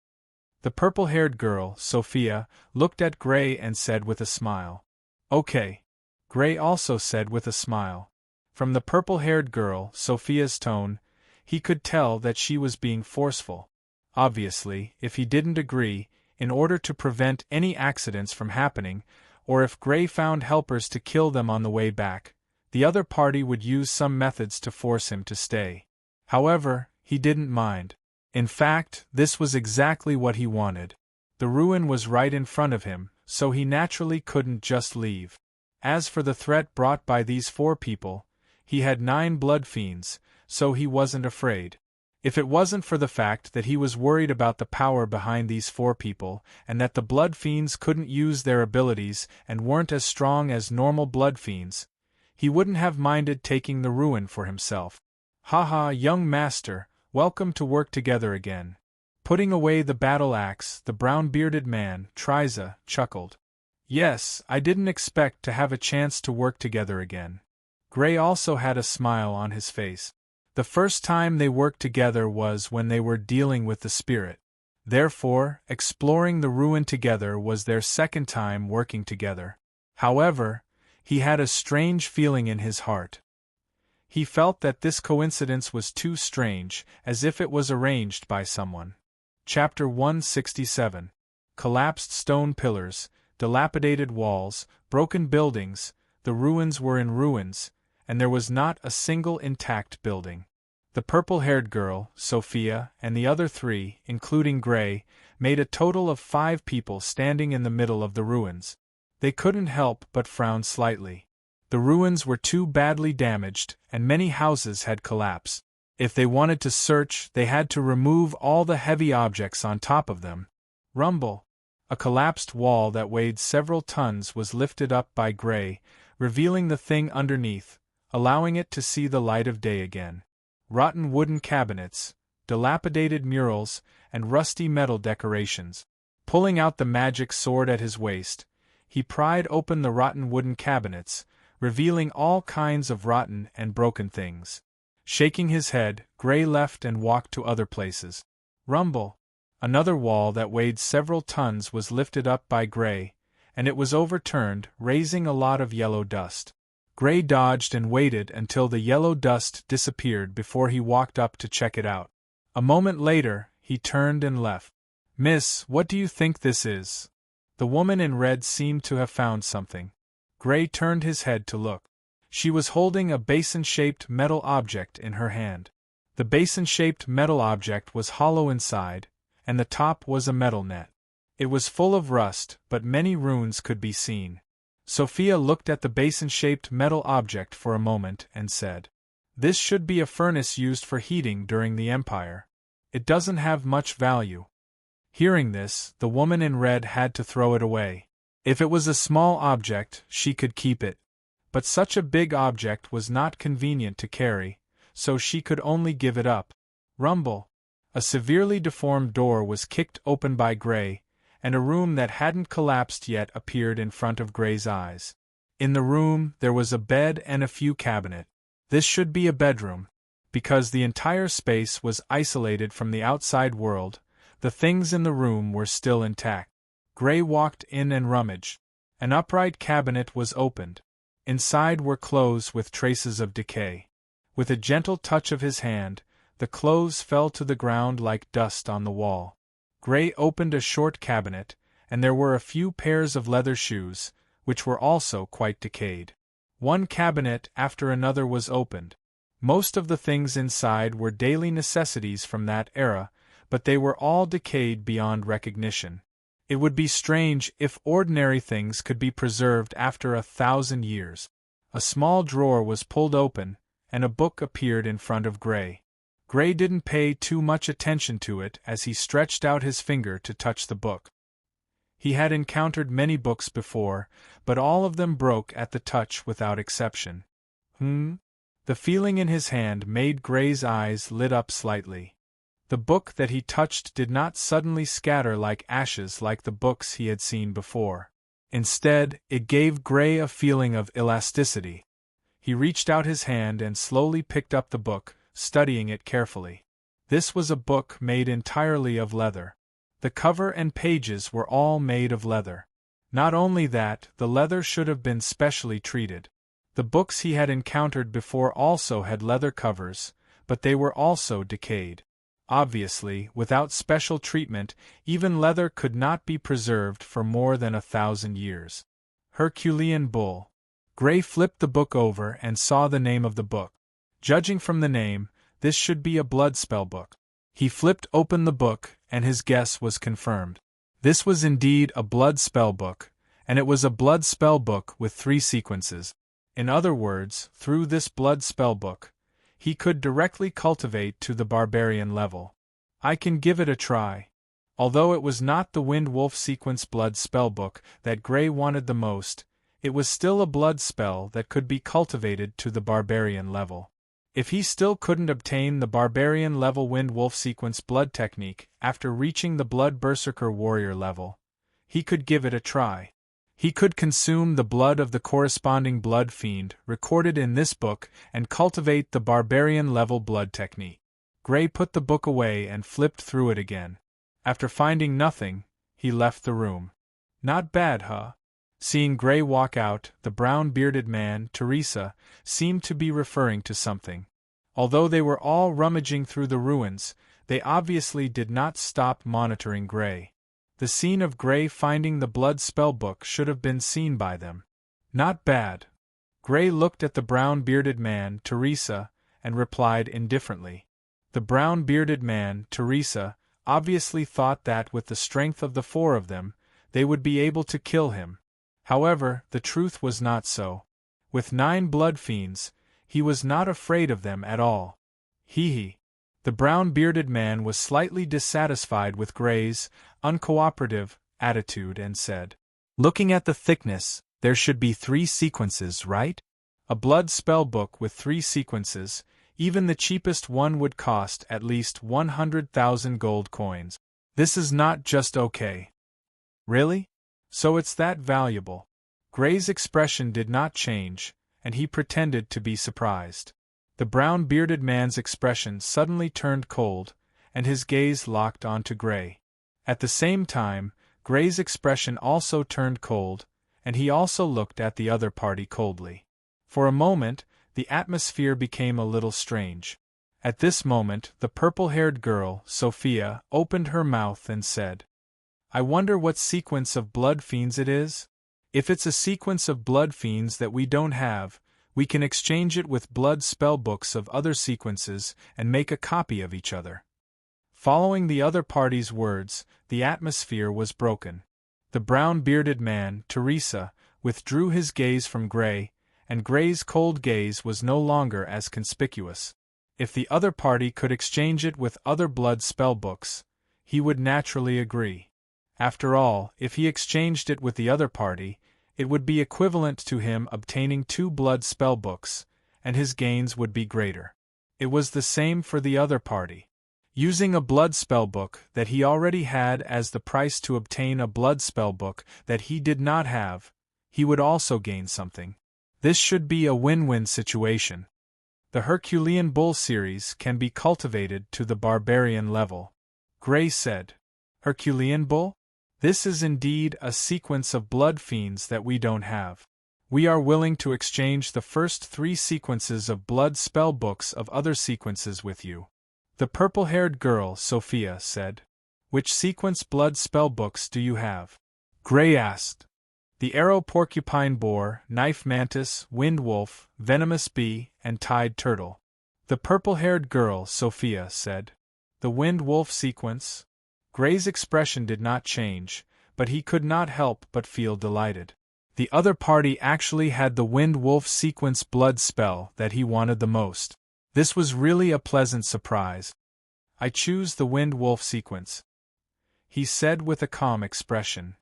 The purple-haired girl, Sophia, looked at Gray and said with a smile. "Okay." Gray also said with a smile. From the purple-haired girl, Sophia's tone, he could tell that she was being forceful. Obviously, if he didn't agree, in order to prevent any accidents from happening, or if Gray found helpers to kill them on the way back, the other party would use some methods to force him to stay. However, he didn't mind. In fact, this was exactly what he wanted. The ruin was right in front of him, so he naturally couldn't just leave. As for the threat brought by these 4 people, he had 9 blood fiends, so he wasn't afraid. If it wasn't for the fact that he was worried about the power behind these 4 people, and that the blood fiends couldn't use their abilities and weren't as strong as normal blood fiends, he wouldn't have minded taking the ruin for himself. "Haha, young master, welcome to work together again." Putting away the battle axe, the brown-bearded man, Teresa, chuckled. "Yes, I didn't expect to have a chance to work together again." Gray also had a smile on his face. The first time they worked together was when they were dealing with the spirit. Therefore, exploring the ruin together was their second time working together. However, he had a strange feeling in his heart. He felt that this coincidence was too strange, as if it was arranged by someone. Chapter 167. Collapsed stone pillars, dilapidated walls, broken buildings, the ruins were in ruins, and there was not a single intact building. The purple-haired girl, Sophia, and the other three, including Gray, made a total of 5 people standing in the middle of the ruins. They couldn't help but frown slightly. The ruins were too badly damaged, and many houses had collapsed. If they wanted to search, they had to remove all the heavy objects on top of them. Rumble! A collapsed wall that weighed several tons was lifted up by Gray, revealing the thing underneath, allowing it to see the light of day again. Rotten wooden cabinets, dilapidated murals, and rusty metal decorations. Pulling out the magic sword at his waist, he pried open the rotten wooden cabinets, revealing all kinds of rotten and broken things. Shaking his head, Gray left and walked to other places. Rumble! Another wall that weighed several tons was lifted up by Gray, and it was overturned, raising a lot of yellow dust. Gray dodged and waited until the yellow dust disappeared before he walked up to check it out. A moment later, he turned and left. "Miss, what do you think this is?" The woman in red seemed to have found something. Gray turned his head to look. She was holding a basin-shaped metal object in her hand. The basin-shaped metal object was hollow inside, and the top was a metal net. It was full of rust, but many runes could be seen. Sophia looked at the basin-shaped metal object for a moment and said, "This should be a furnace used for heating during the Empire. It doesn't have much value." Hearing this, the woman in red had to throw it away. If it was a small object, she could keep it. But such a big object was not convenient to carry, so she could only give it up. Rumble! A severely deformed door was kicked open by Gray, and a room that hadn't collapsed yet appeared in front of Gray's eyes. In the room, there was a bed and a few cabinets. This should be a bedroom. Because the entire space was isolated from the outside world, the things in the room were still intact. Gray walked in and rummaged. An upright cabinet was opened. Inside were clothes with traces of decay. With a gentle touch of his hand, the clothes fell to the ground like dust on the wall. Gray opened a short cabinet, and there were a few pairs of leather shoes, which were also quite decayed. One cabinet after another was opened. Most of the things inside were daily necessities from that era, but they were all decayed beyond recognition. It would be strange if ordinary things could be preserved after 1,000 years. A small drawer was pulled open, and a book appeared in front of Gray. Gray didn't pay too much attention to it as he stretched out his finger to touch the book. He had encountered many books before, but all of them broke at the touch without exception. The feeling in his hand made Gray's eyes lit up slightly. The book that he touched did not suddenly scatter like ashes like the books he had seen before. Instead, it gave Gray a feeling of elasticity. He reached out his hand and slowly picked up the book, studying it carefully. This was a book made entirely of leather. The cover and pages were all made of leather. Not only that, the leather should have been specially treated. The books he had encountered before also had leather covers, but they were also decayed. Obviously, without special treatment, even leather could not be preserved for more than 1,000 years. Herculean Bull. Gray flipped the book over and saw the name of the book. Judging from the name, this should be a blood spell book. He flipped open the book, and his guess was confirmed. This was indeed a blood spell book, and it was a blood spell book with 3 sequences. In other words, through this blood spell book, he could directly cultivate to the barbarian level. I can give it a try. Although it was not the Wind Wolf sequence blood spell book that Gray wanted the most, it was still a blood spell that could be cultivated to the barbarian level. If he still couldn't obtain the barbarian level Wind Wolf sequence blood technique after reaching the blood berserker warrior level, he could give it a try. He could consume the blood of the corresponding blood fiend recorded in this book and cultivate the barbarian level blood technique. Gray put the book away and flipped through it again. After finding nothing, he left the room. Not bad, huh? Seeing Gray walk out, the brown-bearded man, Teresa, seemed to be referring to something. Although they were all rummaging through the ruins, they obviously did not stop monitoring Gray. The scene of Gray finding the blood spellbook should have been seen by them. Not bad. Gray looked at the brown-bearded man, Teresa, and replied indifferently. The brown-bearded man, Teresa, obviously thought that with the strength of the four of them, they would be able to kill him. However, the truth was not so. With 9 blood fiends, he was not afraid of them at all. Hee. The brown-bearded man was slightly dissatisfied with Gray's uncooperative attitude and said, "Looking at the thickness, there should be 3 sequences, right? A blood spellbook with 3 sequences, even the cheapest one would cost at least 100,000 gold coins. This is not just okay." "Really? So it's that valuable?" Gray's expression did not change, and he pretended to be surprised. The brown-bearded man's expression suddenly turned cold, and his gaze locked onto Gray. At the same time, Gray's expression also turned cold, and he also looked at the other party coldly. For a moment, the atmosphere became a little strange. At this moment, the purple-haired girl, Sophia, opened her mouth and said, "I wonder what sequence of blood fiends it is? If it's a sequence of blood fiends that we don't have, we can exchange it with blood spellbooks of other sequences and make a copy of each other." Following the other party's words, the atmosphere was broken. The brown-bearded man, Teresa, withdrew his gaze from Gray, and Gray's cold gaze was no longer as conspicuous. If the other party could exchange it with other blood spellbooks, he would naturally agree. After all, if he exchanged it with the other party, it would be equivalent to him obtaining 2 blood spellbooks, and his gains would be greater. It was the same for the other party. Using a blood spellbook that he already had as the price to obtain a blood spellbook that he did not have, he would also gain something. This should be a win-win situation. The Herculean Bull series can be cultivated to the barbarian level. Gray said, "Herculean Bull? This is indeed a sequence of blood fiends that we don't have. We are willing to exchange the first 3 sequences of blood spellbooks of other sequences with you." The purple-haired girl, Sophia, said, "Which sequence blood spellbooks do you have?" Gray asked. "The arrow porcupine boar, knife mantis, wind wolf, venomous bee, and tide turtle." The purple-haired girl, Sophia, said, "The wind wolf sequence?" Gray's expression did not change, but he could not help but feel delighted. The other party actually had the wind wolf sequence blood spell that he wanted the most. This was really a pleasant surprise. "I choose the wind wolf sequence," he said with a calm expression.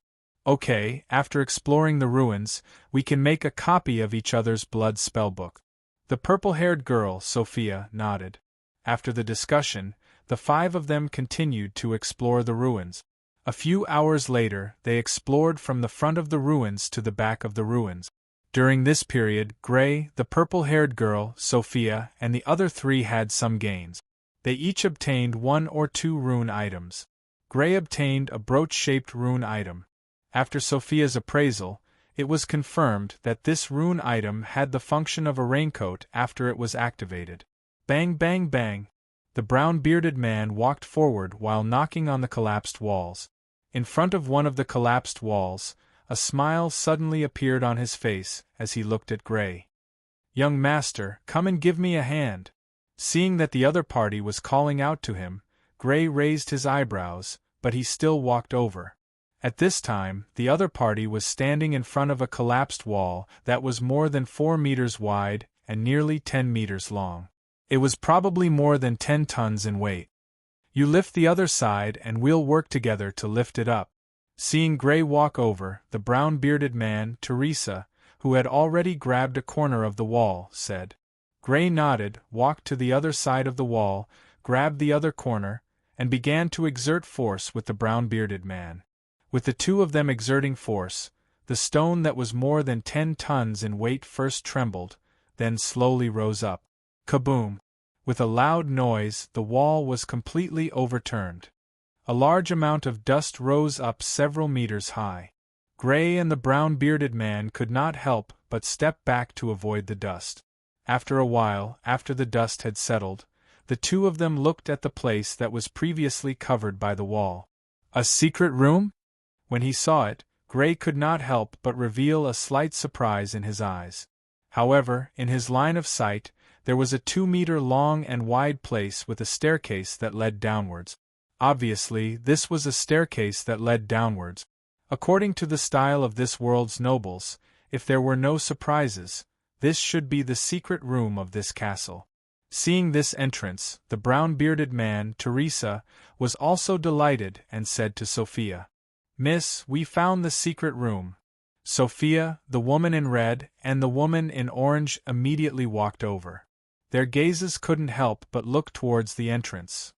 "Okay, after exploring the ruins, we can make a copy of each other's blood spellbook." The purple-haired girl, Sophia, nodded. After the discussion, the 5 of them continued to explore the ruins. A few hours later, they explored from the front of the ruins to the back of the ruins. During this period, Gray, the purple-haired girl, Sophia, and the other 3 had some gains. They each obtained 1 or 2 rune items. Gray obtained a brooch-shaped rune item. After Sophia's appraisal, it was confirmed that this rune item had the function of a raincoat after it was activated. Bang bang bang! The brown-bearded man walked forward while knocking on the collapsed walls. In front of one of the collapsed walls, a smile suddenly appeared on his face as he looked at Gray. "Young master, come and give me a hand." Seeing that the other party was calling out to him, Gray raised his eyebrows, but he still walked over. At this time, the other party was standing in front of a collapsed wall that was more than 4 meters wide and nearly 10 meters long. It was probably more than 10 tons in weight. "You lift the other side and we'll work together to lift it up." Seeing Gray walk over, the brown-bearded man, Teresa, who had already grabbed a corner of the wall, said. Gray nodded, walked to the other side of the wall, grabbed the other corner, and began to exert force with the brown-bearded man. With the 2 of them exerting force, the stone that was more than 10 tons in weight first trembled, then slowly rose up. Kaboom! With a loud noise, the wall was completely overturned. A large amount of dust rose up several meters high. Gray and the brown-bearded man could not help but step back to avoid the dust. After a while, after the dust had settled, the two of them looked at the place that was previously covered by the wall. A secret room? When he saw it, Gray could not help but reveal a slight surprise in his eyes. However, in his line of sight, there was a 2-meter long and wide place with a staircase that led downwards. Obviously, this was a staircase that led downwards. According to the style of this world's nobles, if there were no surprises, this should be the secret room of this castle. Seeing this entrance, the brown-bearded man, Teresa, was also delighted and said to Sophia, "Miss, we found the secret room." Sophia, the woman in red, and the woman in orange immediately walked over. Their gazes couldn't help but look towards the entrance.